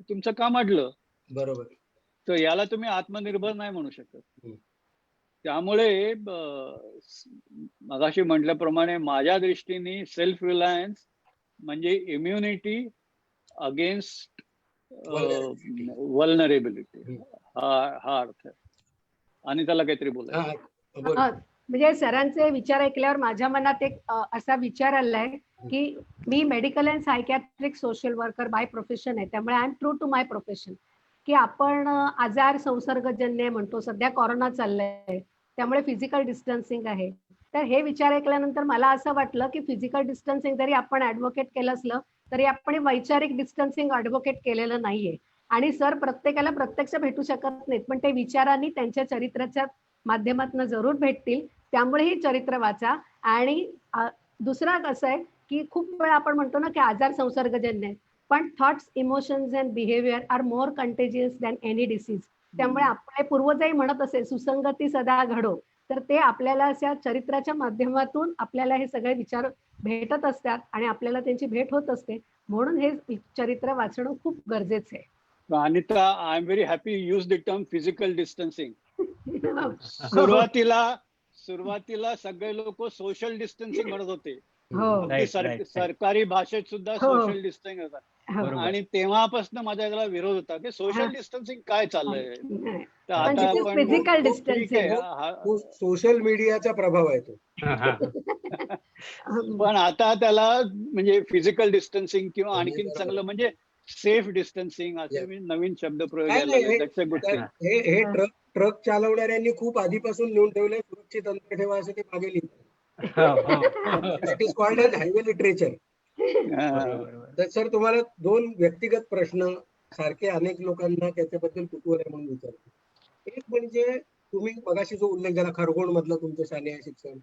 तुमचं काम अडलं. बरोबर. तर याला तुम्ही आत्मनिर्भर नाही म्हणू शकत. त्यामुळे मगाशी म्हटल्याप्रमाणे माझ्या दृष्टीने सेल्फ रिलायन्स म्हणजे इम्युनिटी अगेन्स्ट वल्नरेबिलिटी हा अर्थ आहे. आणि त्याला काहीतरी बोलायचं. म्हणजे सरांचे विचार ऐकल्यावर माझ्या मनात एक असा विचार आलाय की मी medical and psychiatric social worker by profession आहे, त्यामुळे I am true to my profession की आपण आजार संसर्गजन्य म्हणतो, सध्या कोरोना चाललाय त्यामुळे फिजिकल डिस्टन्सिंग आहे. तर हे विचार ऐकल्यानंतर मला असं वाटलं की फिजिकल डिस्टन्सिंग जरी आपण ऍडव्होकेट केलं असलं तरी आपण वैचारिक डिस्टन्सिंग ऍडव्होकेट केलेलं नाहीये. आणि सर प्रत्येकाला प्रत्यक्ष भेटू शकत नाहीत, पण ते विचारांनी त्यांच्या चरित्राच्या माध्यमातून जरूर भेटतील. त्यामुळे ही चरित्र वाचा. आणि दुसरं कसं आहे की खूप वेळा आपण म्हणतो ना की आजार संसर्गजन्य आहे, पण thoughts, emotions and behaviour are more contagious than any disease. त्यामुळे आपले पूर्वजही म्हणत असे सुसंगती सदा घडो, तर ते आपल्याला अशा चरित्राच्या माध्यमातून आपल्याला हे सगळे विचार भेटत असतात आणि आपल्याला त्यांची भेट होत असते. म्हणून हे चरित्र वाचणं खूप गरजेचं आहे. Anita, I am very happy use the term physical distancing. सुरुवातीला सगळे लोक सोशल डिस्टन्सिंग म्हणत होते, सरकारी भाषेत सुद्धा सोशल डिस्टन्सिंग होता आणि तेव्हापासून माझ्या त्याला विरोध होता की सोशल डिस्टन्सिंग काय चाललंय. तर आता आपण सोशल मीडियाचा प्रभाव आहे तो. पण आता त्याला म्हणजे फिजिकल डिस्टन्सिंग किंवा आणखीन चांगलं म्हणजे सेफ डिस्टन्सिंग असे नवीन शब्द प्रयोग. हे ट्रक चालवणाऱ्यांनी खूप आधीपासून लिहून ठेवले, सुरक्षित अंतर ठेवा असं ते मागे लिहिलं. That is called as highway literature. तर सर तुम्हाला दोन व्यक्तिगत प्रश्न सारखे अनेक लोकांना त्याच्याबद्दल कुतूहल आहे म्हणून विचारतो. एक म्हणजे तुम्ही मगाशी जो उल्लेख झाला खरगोण मधलं तुमचं शालेय शिक्षण,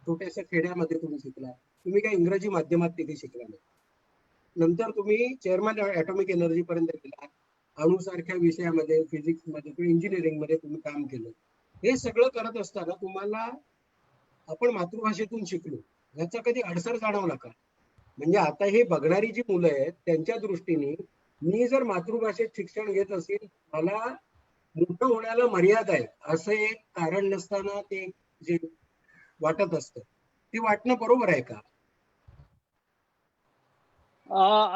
छोट्याशा खेड्यामध्ये तुम्ही शिकला, तुम्ही काय इंग्रजी माध्यमात तिथे शिकला नाही. नंतर तुम्ही चेअरमॅन ॲटॉमिक एनर्जी पर्यंत गेला, अणुसारख्या विषयामध्ये, फिजिक्स मध्ये किंवा इंजिनिअरिंग मध्ये तुम्ही काम केलं. हे सगळं करत असताना तुम्हाला आपण मातृभाषेतून शिकलो याचा कधी अडसर जाणवला का? म्हणजे आता हे बघणारी जी मुलं आहेत त्यांच्या दृष्टीने मी जर मातृभाषेत शिक्षण घेत असेल मला मोठं होण्याला मर्यादा आहे असं एक कारण नसताना ते जे वाटत असतं ते वाटणं बरोबर आहे का?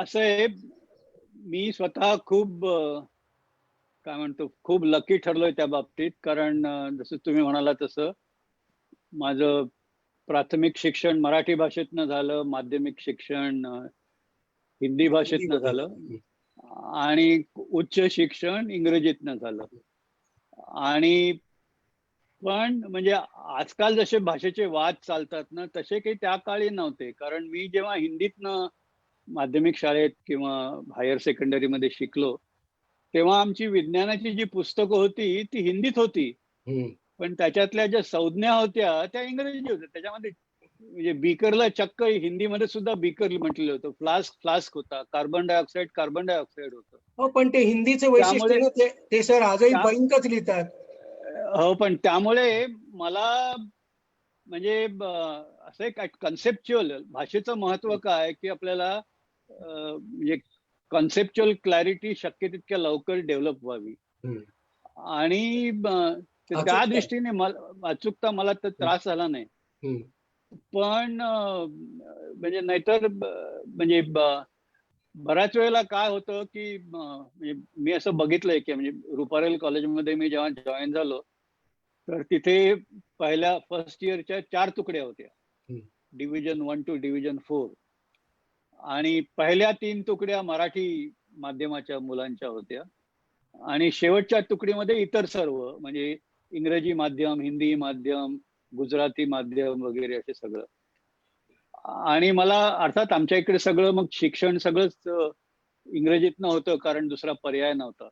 असं आहे, मी स्वतः खूप काय म्हणतो खूप लकी ठरलोय त्या बाबतीत. कारण जसं तुम्ही म्हणाला तसं माझं प्राथमिक शिक्षण मराठी भाषेतनं झालं, माध्यमिक शिक्षण हिंदी भाषेतनं झालं आणि उच्च शिक्षण इंग्रजीतनं झालं. आणि पण म्हणजे आजकाल जसे भाषेचे वाद चालतात ना, तसे काही त्या काळी नव्हते. कारण मी जेव्हा हिंदीतनं माध्यमिक शाळेत किंवा हायर सेकंडरीमध्ये शिकलो, तेव्हा आमची विज्ञानाची जी पुस्तकं होती ती हिंदीत होती, पण त्याच्यातल्या ज्या संज्ञा होत्या त्या इंग्रजी होत्या. त्याच्यामध्ये म्हणजे बीकरला चक्क हिंदीमध्ये सुद्धा बीकर म्हटलेलं होतं. फ्लास्क होता, कार्बन डायऑक्साईड होतं. हो, पण ते हिंदीचं वैशिष्ट्य त्यामुळे ना, ते सर आजही त्या- बैंकच लिहितात. हो, पण त्यामुळे मला म्हणजे असं एक कन्सेप्च्युअल भाषेचं महत्व काय की आपल्याला म्हणजे कन्सेप्च्युअल क्लॅरिटी शक्य तितक्या लवकर डेव्हलप व्हावी. आणि त्या दृष्टीने अचूकता मला तर त्रास झाला नाही. पण म्हणजे नाहीतर म्हणजे बऱ्याच वेळेला काय होतं की म्हणजे मी असं बघितलंय की म्हणजे रुपारेल कॉलेजमध्ये मी जेव्हा जॉईन झालो तर तिथे पहिल्या फर्स्ट इयरच्या 4 तुकड्या होत्या, डिव्हिजन 1 टू डिव्हिजन 4, आणि पहिल्या 3 तुकड्या मराठी माध्यमाच्या मुलांच्या होत्या आणि शेवटच्या तुकडीमध्ये इतर सर्व म्हणजे इंग्रजी माध्यम, हिंदी माध्यम, गुजराती माध्यम वगैरे असे सगळं. आणि मला अर्थात आमच्या इकडे सगळं मग शिक्षण सगळंच इंग्रजीतनं होतं कारण दुसरा पर्याय नव्हता.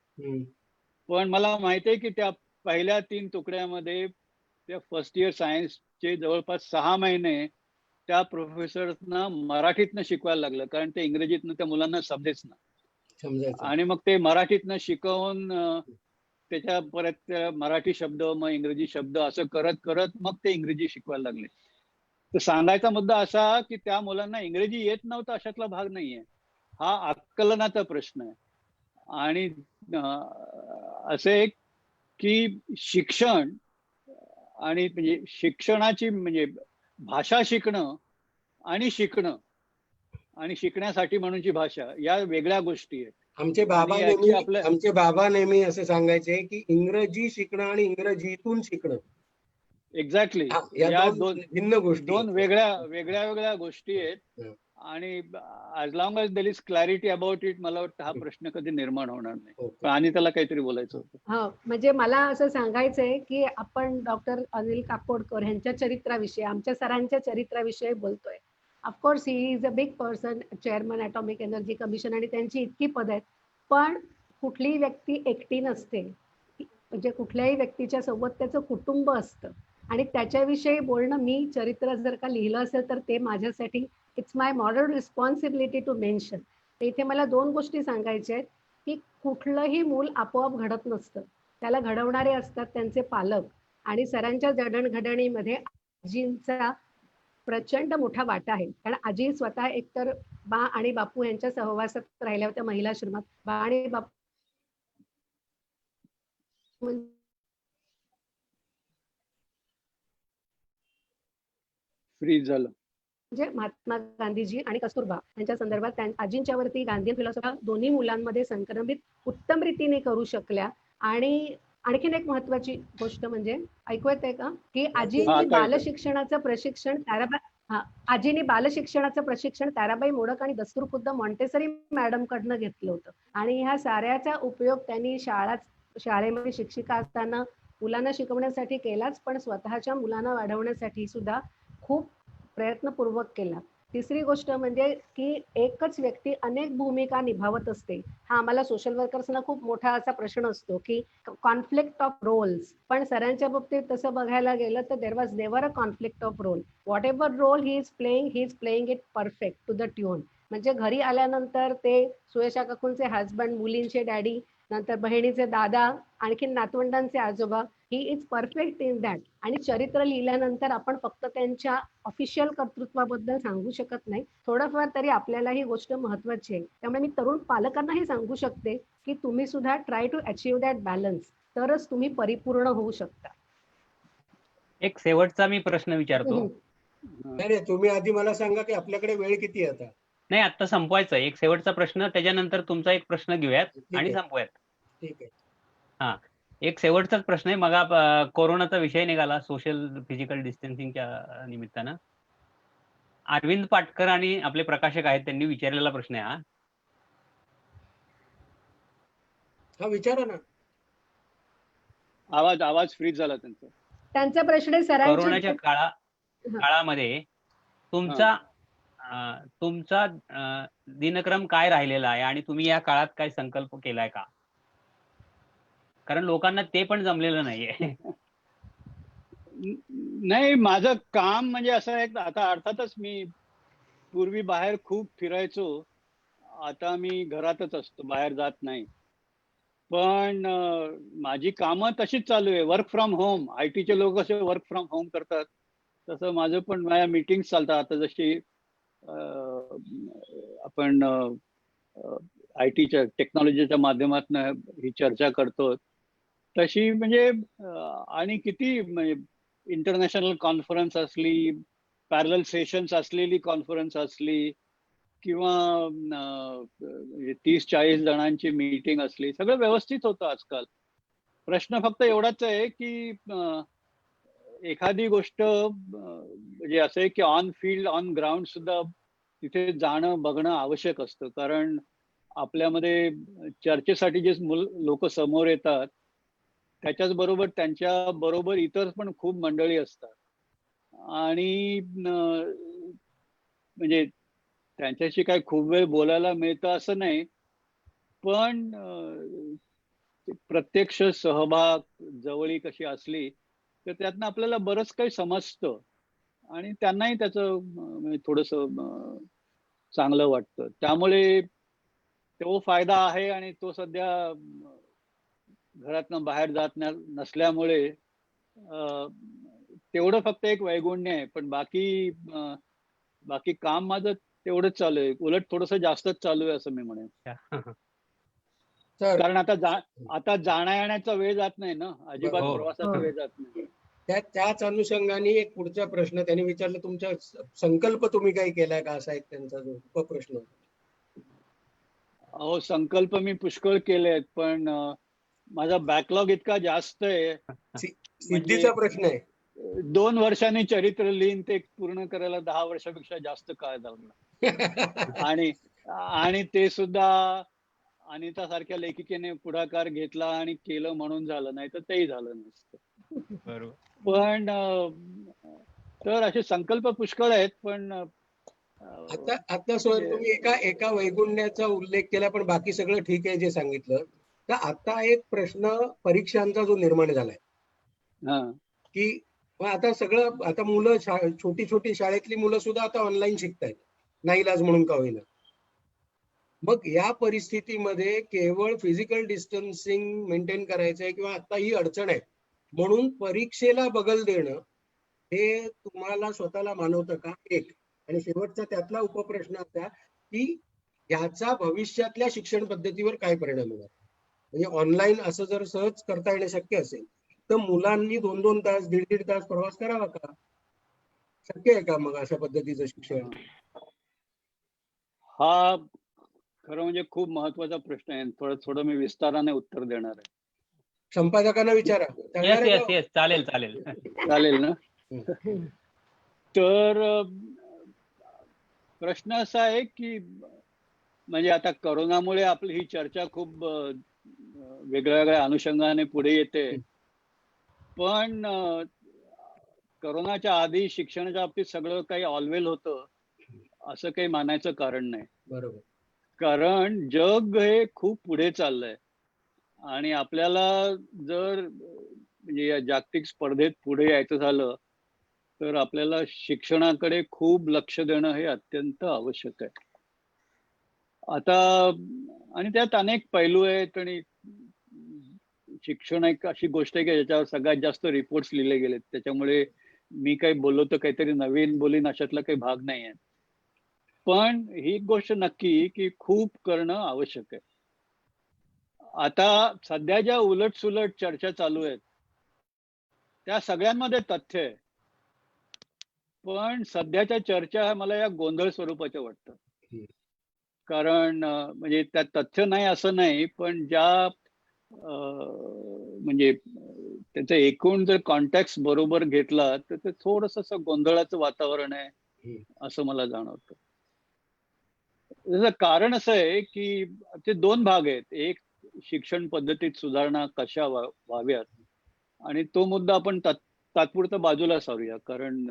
पण मला माहिती आहे की त्या पहिल्या 3 तुकड्यामध्ये त्या फर्स्ट इयर सायन्सचे जवळपास 6 महिने त्या प्रोफेसरना मराठीतनं शिकवायला लागलं, कारण ते इंग्रजीतनं त्या मुलांना समजेच ना. आणि मग ते मराठीतनं शिकवून त्याच्या परत मराठी शब्द मग इंग्रजी शब्द असं करत करत मग ते इंग्रजी शिकवायला लागले. तर सांगायचा मुद्दा असा की त्या मुलांना इंग्रजी येत नव्हतं अशातला भाग नाहीये, हा आकलनाचा प्रश्न आहे. आणि असे की शिक्षण आणि म्हणजे शिक्षणाची म्हणजे भाषा शिकणं आणि शिकण्यासाठी म्हणूनची भाषा या वेगळ्या गोष्टी आहेत. आमचे बाबा नेहमी असे सांगायचे की इंग्रजी शिकणं आणि इंग्रजीतून शिकणं एक्झॅक्टली या भिन्न गोष्टी, दोन वेगळ्या गोष्टी आहेत. आणि as long as there is clarity about it, मला वाटतं हा प्रश्न कधी निर्माण होणार नाही. पण आणि त्याला काहीतरी बोलायचं होतं. हा, म्हणजे मला असं सांगायचंय की आपण डॉक्टर अनिल काकोडकर यांच्या चरित्राविषयी, आमच्या सरांच्या चरित्राविषयी बोलतोय. Of course he is a big person, chairman atomic energy commission, आणि त्यांची इतकी पद आहेत. पण कुठलीही व्यक्ती एकटी नसते, म्हणजे कुठल्याही व्यक्तीच्या सोबत त्याचं कुटुंब असतं आणि त्याच्याविषयी बोलणं, मी चरित्र जर का लिहिलं असेल तर ते माझ्यासाठी it's my moral responsibility to mention. तर इथे मला 2 गोष्टी सांगायच्या आहेत की कुठलंही मूल आपोआप घडत नसतं, त्याला घडवणारे असतात त्यांचे पालक. आणि सरांच्या जडणघडणीमध्ये आजींचा प्रचंड मोठा वाटा आहे, कारण आजी स्वतः एकतर बा आणि बापू यांच्या सहवासात राहिल्या होत्या महिलाश्रमात. बा आणि बापू फ्रीज झालं. म्हणजे महात्मा गांधीजी आणि कस्तुरबा यांच्या संदर्भात आजींच्या वरती गांधी फिलॉसॉफी दोन्ही मुलांमध्ये संक्रमित उत्तम रीतीने करू शकल्या. आणि आणखीन एक महत्वाची गोष्ट म्हणजे, ऐकू येतंय का, की आजींनी बालशिक्षणाचं प्रशिक्षण ताराबाई मोडक आणि दस्तूरखुद्द मॉन्टेसरी मॅडम कडनं घेतलं होतं. आणि ह्या साऱ्याचा उपयोग त्यांनी शाळेमध्ये शिक्षिका असताना मुलांना शिकवण्यासाठी केलाच, पण स्वतःच्या मुलांना वाढवण्यासाठी सुद्धा खूप प्रयत्नपूर्वक केला. तिसरी गोष्ट म्हणजे की एकच व्यक्ती अनेक भूमिका निभावत असते. हा आम्हाला सोशल वर्कर्सना खूप मोठा असा प्रश्न असतो की कॉन्फ्लिक्ट ऑफ रोल्स. पण सरांच्या बाबतीत तसं बघायला गेलं तर there was never a conflict of role. Whatever role he is playing it perfect to the tune. म्हणजे घरी आल्यानंतर ते सुयशा काकूंचे हजबंड, मुलींचे डॅडी, नंतर बहिणीचे दादा, आणखीन नातवंडांचे आजोबा, he is perfect in that. आणि चरित्र लिहिल्यानंतर आपण फक्त त्यांच्या ऑफिशियल कर्तृत्वाबद्दल सांगू शकत नाही, थोडंफार तरी आपल्याला ही गोष्ट महत्वाची आहे. त्यामुळे मी तरुण पालकांनाही सांगू शकते की तुम्ही सुद्धा try to achieve that balance, तरच तुम्ही परिपूर्ण होऊ शकता. एक शेवटचा मी प्रश्न विचारतो. नाही, तुम्ही आधी मला सांगा की आपल्याकडे वेळ किती आहे आता. नाही, आता संपवायचं. एक शेवटचा प्रश्न, त्याच्यानंतर तुमचा एक प्रश्न घेऊयात आणि संपवूयात. ठीक आहे. हा, एक शेवटचाच प्रश्न आहे. मग कोरोनाचा विषय निघाला सोशल फिजिकल डिस्टन्सिंगच्या निमित्तानं. अरविंद पाटकर आणि आपले प्रकाशक आहेत, त्यांनी विचारलेला प्रश्न आहे हा, हा विचारा ना. आवाज फ्रीज झाला त्यांचा. त्यांचा प्रश्न आहे सरांची कोरोनाच्या काळामध्ये तुमचा तुमचा दिनक्रम काय राहिलेला आहे आणि तुम्ही या काळात काय संकल्प केलाय का? कारण लोकांना ते पण जमलेलं नाहीये. नाही, माझं काम म्हणजे असं आहे, आता अर्थातच मी पूर्वी बाहेर खूप फिरायचो, आता मी घरातच असतो, बाहेर जात नाही. पण माझी कामं तशीच चालू आहे, वर्क फ्रॉम होम. आयटीचे लोक कसे वर्क फ्रॉम होम करतात, तसं माझं पण माझ्या मीटिंग चालतात. आता जशी आपण आयटीच्या टेक्नॉलॉजीच्या माध्यमातून ही चर्चा करतो, तशी म्हणजे आणि किती म्हणजे इंटरनॅशनल कॉन्फरन्स असली, पॅरलल सेशन्स असलेली कॉन्फरन्स असली, किंवा 30-40 जणांची मीटिंग असली, सगळं व्यवस्थित होतं आजकाल. प्रश्न फक्त एवढाच आहे की एखादी गोष्ट म्हणजे असं आहे की ऑन फील्ड, ऑन ग्राउंड सुद्धा तिथे जाणं बघणं आवश्यक असतं. कारण आपल्यामध्ये चर्चेसाठी जे लोक समोर येतात, त्याच्याच बरोबर त्यांच्या बरोबर इतर पण खूप मंडळी असतात आणि म्हणजे त्यांच्याशी काय खूप वेळ बोलायला मिळतं असं नाही, पण प्रत्यक्ष सहभाग, जवळी कशी असली तर त्यातनं आपल्याला बरंच काही समजतं आणि त्यांनाही त्याचं थोडंसं चांगलं वाटतं. त्यामुळे तो फायदा आहे आणि तो सध्या घरातनं बाहेर जात नसल्यामुळे तेवढं फक्त एक वैगुण्य आहे. पण बाकी काम माझं तेवढंच चालू आहे, उलट थोडंसं जास्तच चालू आहे असं मी म्हणेन. कारण आता जाण्या येण्याचा वेळ जात नाही ना, अजिबात प्रवासाचा वेळ जात नाही. त्याच अनुषंगाने एक पुढचा प्रश्न त्यांनी विचारला, तुमचा संकल्प तुम्ही काही केलाय का, असा एक त्यांचा जो उपप्रश्न. अहो, संकल्प मी पुष्कळ केलेत, पण माझा बॅकलॉग इतका जास्त आहे. सिद्धीचा प्रश्न आहे. 2 वर्षांनी चरित्र लिहिन, ते पूर्ण करायला 10 वर्षापेक्षा जास्त काळ लागला. आणि ते सुद्धा अनिता सारख्या लेखिकेने पुढाकार घेतला आणि केलं म्हणून झालं, नाही तर तेही झालं नसतं. बरोबर. पण तर असे संकल्प पुष्कळ आहेत. पण आता सर तुम्ही एका वैगुण्याचा उल्लेख केला, पण बाकी सगळं ठीक आहे जे सांगितलं. तर आता एक प्रश्न परीक्षांचा जो निर्माण झालाय, की आता सगळं, आता मुलं छोटी शाळेतली मुलं सुद्धा आता ऑनलाईन शिकतायत, नाईलाज म्हणून का होईना. मग या परिस्थितीमध्ये केवळ फिजिकल डिस्टन्सिंग मेंटेन करायचंय किंवा आता ही अडचण आहे म्हणून परीक्षेला बगल देणं हे तुम्हाला स्वतःला मानवतं का, एक. आणि शेवटचा त्यातला उपप्रश्न असा की याचा भविष्यातल्या शिक्षण पद्धतीवर काय परिणाम होणार. म्हणजे ऑनलाईन असं जर सहज करता येणं शक्य असेल तर मुलांनी 2-2 तास, 1.5 तास प्रवास करावा का? शक्य आहे का मग अशा पद्धतीचं शिक्षण? हा खरं म्हणजे खूप महत्वाचा प्रश्न आहे. थोडं मी विस्ताराने उत्तर देणार आहे. संपादकांना विचारा. चालेल ना. तर प्रश्न असा आहे की म्हणजे आता करोनामुळे आपली ही चर्चा खूप वेगळ्या अनुषंगाने पुढे येते, पण करोनाच्या आधी शिक्षणाच्या बाबतीत सगळं काही ऑलवेल होतं असं काही मानायचं कारण नाही. बरोबर. कारण जग हे खूप पुढे चाललंय आणि आपल्याला जर म्हणजे या जागतिक स्पर्धेत पुढे यायचं झालं तर आपल्याला शिक्षणाकडे खूप लक्ष देणं हे अत्यंत आवश्यक आहे. आता आणि त्यात अनेक पैलू आहेत आणि शिक्षण एक अशी गोष्ट आहे की ज्याच्यावर सगळ्यात जास्त रिपोर्ट्स लिहिले गेलेत. त्याच्यामुळे मी काही बोललो तर काहीतरी नवीन बोलीन अशातला काही भाग नाही आहे. पण ही गोष्ट नक्की की खूप करणं आवश्यक आहे. आता सध्या ज्या उलट चर्चा चालू आहेत त्या सगळ्यांमध्ये तथ्य आहे, पण सध्याच्या चर्चा मला या गोंधळ स्वरूपाच्या वाटतात. कारण म्हणजे त्यात तथ्य नाही असं नाही, पण ज्या म्हणजे त्याचं एकूण जर कॉन्टॅक्ट बरोबर घेतला तर ते थोडंसं असं गोंधळाचं वातावरण आहे असं मला जाणवतं. त्याचं कारण असं आहे की ते 2 भाग आहेत. एक शिक्षण पद्धतीत सुधारणा कशा व्हाव्यात, आणि तो मुद्दा आपण तात्पुरता बाजूला सारूया. कारण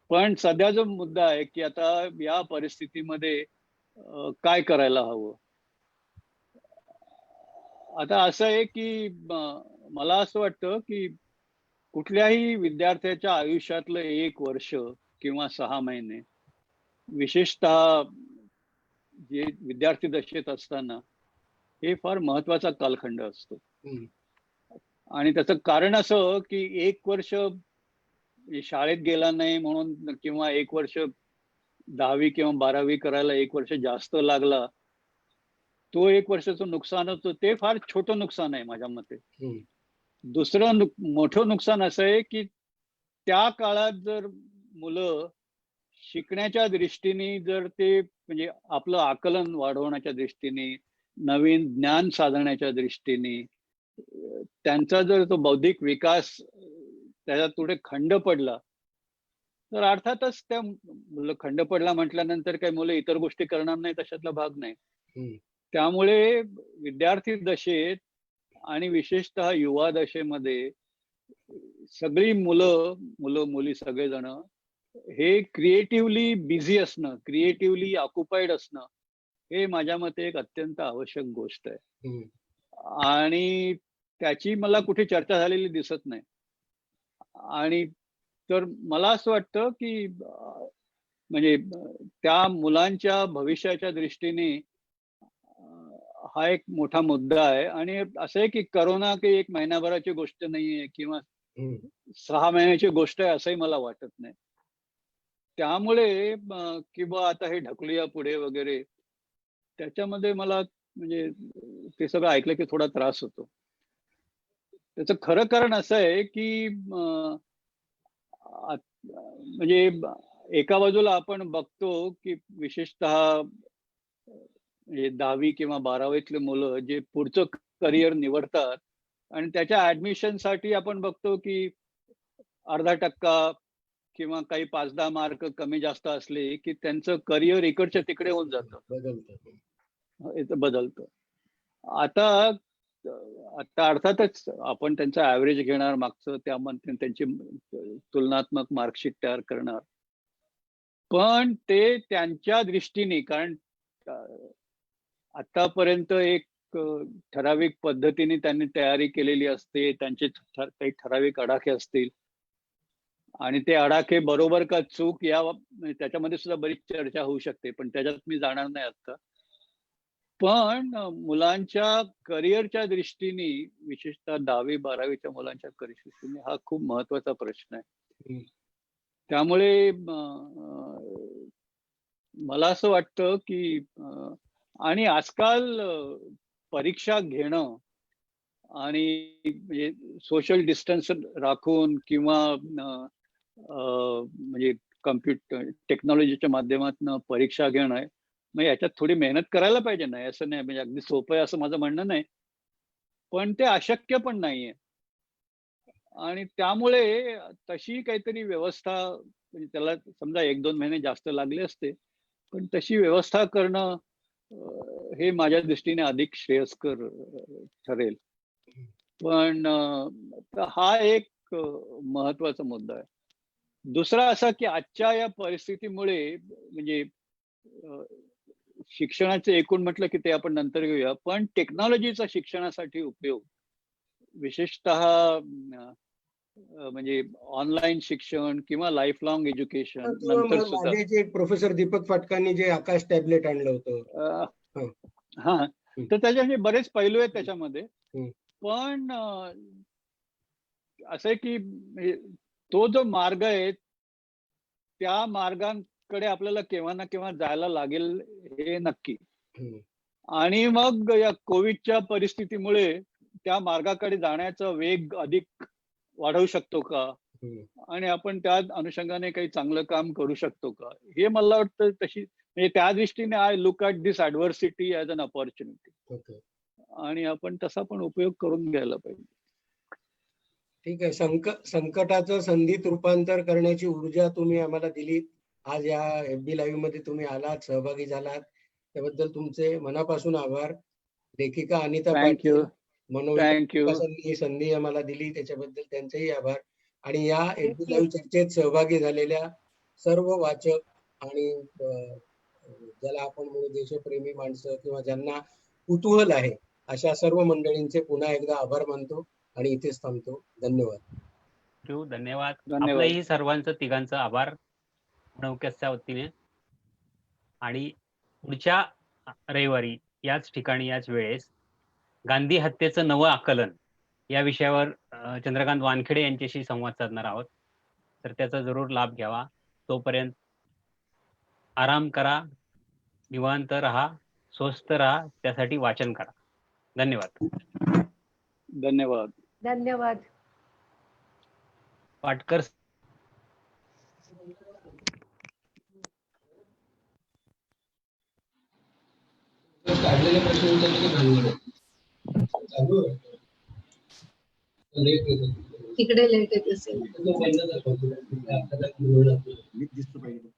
पण सध्या जो मुद्दा आहे की आता या परिस्थितीमध्ये काय करायला हवं. आता असं आहे की मला असं वाटतं की कुठल्याही विद्यार्थ्याच्या आयुष्यातलं 1 वर्ष किंवा 6 महिने, विशेषतः जे विद्यार्थी दशेत असताना, हे फार महत्वाचा कालखंड असतो. आणि त्याचं कारण असं की 1 वर्ष शाळेत गेला नाही म्हणून, किंवा 1 वर्ष 10वी किंवा 12वी करायला 1 वर्ष जास्त लागला, तो 1 वर्षाचं नुकसान होतं. ते फार छोटं नुकसान आहे माझ्या मते. दुसरं मोठं नुकसान असं आहे की त्या काळात जर मुलं शिकण्याच्या दृष्टीने, जर ते म्हणजे आपलं आकलन वाढवण्याच्या दृष्टीने, नवीन ज्ञान साधण्याच्या दृष्टीने, त्यांचा जर तो बौद्धिक विकास त्याच्यात थोडे खंड पडला, तर अर्थातच त्या मुलं खंड पडला म्हटल्यानंतर काही मुलं इतर गोष्टी करणार नाही, तशातला भाग नाही. त्यामुळे विद्यार्थी दशेत आणि विशेषतः युवा दशेमध्ये सगळी मुलं मुली सगळेजण हे क्रिएटिव्हली बिझी असणं, क्रिएटिव्हली ऑक्युपाईड असणं, हे माझ्या मते एक अत्यंत आवश्यक गोष्ट आहे. आणि त्याची मला कुठे चर्चा झालेली दिसत नाही. आणि तर मला असं वाटतं की म्हणजे त्या मुलांच्या भविष्याच्या दृष्टीने हा एक मोठा मुद्दा आहे. आणि असं आहे की करोना काही 1 महिनाभराची गोष्ट नाहीये किंवा 6 महिन्याची गोष्ट आहे असंही मला वाटत नाही. त्यामुळे किंवा आता हे ढकलूया पुढे वगैरे, त्याच्यामध्ये मला म्हणजे ते सगळं ऐकलं की थोडा त्रास होतो. त्याचं खरं कारण असं आहे की म्हणजे एका बाजूला आपण बघतो की विशेषतः 10वी किंवा 12वीतले मुलं जे पुढचं करिअर निवडतात, आणि त्याच्या ऍडमिशन साठी आपण बघतो की अर्धा टक्का किंवा काही 5-10 मार्क कमी जास्त असले की त्यांचं करिअर इकडच्या तिकडे होऊन जातं, बदलतं. आता अर्थातच आपण त्यांचा ऍव्हरेज घेणार मागचं, त्यामध्ये त्यांची तुलनात्मक मार्कशीट तयार करणार. पण ते त्यांच्या दृष्टीने, कारण आतापर्यंत एक ठराविक पद्धतीने त्यांनी तयारी केलेली असते, त्यांचे काही ठराविक आडाखे असतील, आणि ते आडाखे बरोबर का चूक या त्याच्यामध्ये सुद्धा बरीच चर्चा होऊ शकते, पण त्याच्यात मी जाणार नाही आता. पण मुलांच्या करिअरच्या दृष्टीने, विशेषतः 10वी-12वीच्या मुलांच्या दृष्टीने हा खूप महत्वाचा प्रश्न आहे. त्यामुळे मला असं वाटतं की आणि आजकाल परीक्षा घेणं आणि सोशल डिस्टन्स राखून किंवा म्हणजे कम्प्युटर टेक्नॉलॉजीच्या माध्यमातून परीक्षा घेणं, म्हणजे याच्यात थोडी मेहनत करायला पाहिजे. नाही असं नाही, म्हणजे अगदी सोपं आहे असं माझं म्हणणं नाही, पण ते अशक्य पण नाहीये. आणि त्यामुळे तशी काहीतरी व्यवस्था, म्हणजे त्याला समजा 1-2 महिने जास्त लागले असते, पण तशी व्यवस्था करणं हे माझ्या दृष्टीने अधिक श्रेयस्कर ठरेल. पण हा एक महत्वाचा मुद्दा आहे. दुसरा असा की आजच्या या परिस्थितीमुळे म्हणजे शिक्षणाचं एकूण म्हटलं की ते आपण नंतर घेऊया, पण टेक्नॉलॉजीचा शिक्षणासाठी उपयोग, विशेषतः म्हणजे ऑनलाईन शिक्षण किंवा लाईफ लॉंग एज्युकेशन नंतर सुद्धा. माझे प्रोफेसर दीपक फाटकांनी जे आकाश टॅबलेट आणलं होतं, हा, तर त्याचे बरेच पैलू आहेत त्याच्यामध्ये. पण असं आहे की तो जो मार्ग आहे, त्या मार्गांकडे आपल्याला केव्हा ना केव्हा जायला लागेल हे नक्की. आणि मग या कोविडच्या परिस्थितीमुळे त्या मार्गाकडे जाण्याचा वेग अधिक वाढवू शकतो का, आणि आपण त्या अनुषंगाने काही चांगलं काम करू शकतो का, हे मला वाटतं. तशी म्हणजे त्या दृष्टीने I look at this adversity as an opportunity, आणि आपण तसा पण उपयोग करून घ्यायला पाहिजे. ठीक आहे. संकटाचं संधीत रूपांतर करण्याची ऊर्जा तुम्ही आम्हाला दिलीत. आज या FB लाईव्ह मध्ये तुम्ही आलात, सहभागी झालात, त्याबद्दल तुमचे मनापासून आभार. लेखिका Anita Thank you. Patil, Manovikas Thank you. विकासांनी ही संधी आम्हाला दिली त्याच्याबद्दल त्यांचेही आभार. आणि या Thank एबी you. लाईव्ह चर्चेत सहभागी झालेल्या सर्व वाचक आणि ज्याला आपण म्हणू देशप्रेमी माणसं किंवा ज्यांना कुतूहल आहे अशा सर्व मंडळींचे पुन्हा एकदा आभार मानतो आणि इथेच थांबतो. धन्यवाद. धन्यवाद. धन्यवाद. आपलंही सर्वांचं तिघांचं आभार मनोविकासच्या वतीने. आणि पुढच्या रविवारी याच ठिकाणी याच वेळेस गांधी हत्येचं नवं आकलन या विषयावर चंद्रकांत वानखेडे यांच्याशी संवाद साधणार आहोत. तर त्याचा जरूर लाभ घ्यावा. तोपर्यंत आराम करा, निवांत राहा, स्वस्थ राहा, त्यासाठी वाचन करा. धन्यवाद. धन्यवाद. धन्यवाद. पाटकर काढलेले प्रश्न विचारले चालू आहे. तिकडे लेट येत असेल. दिसतं पाहिजे.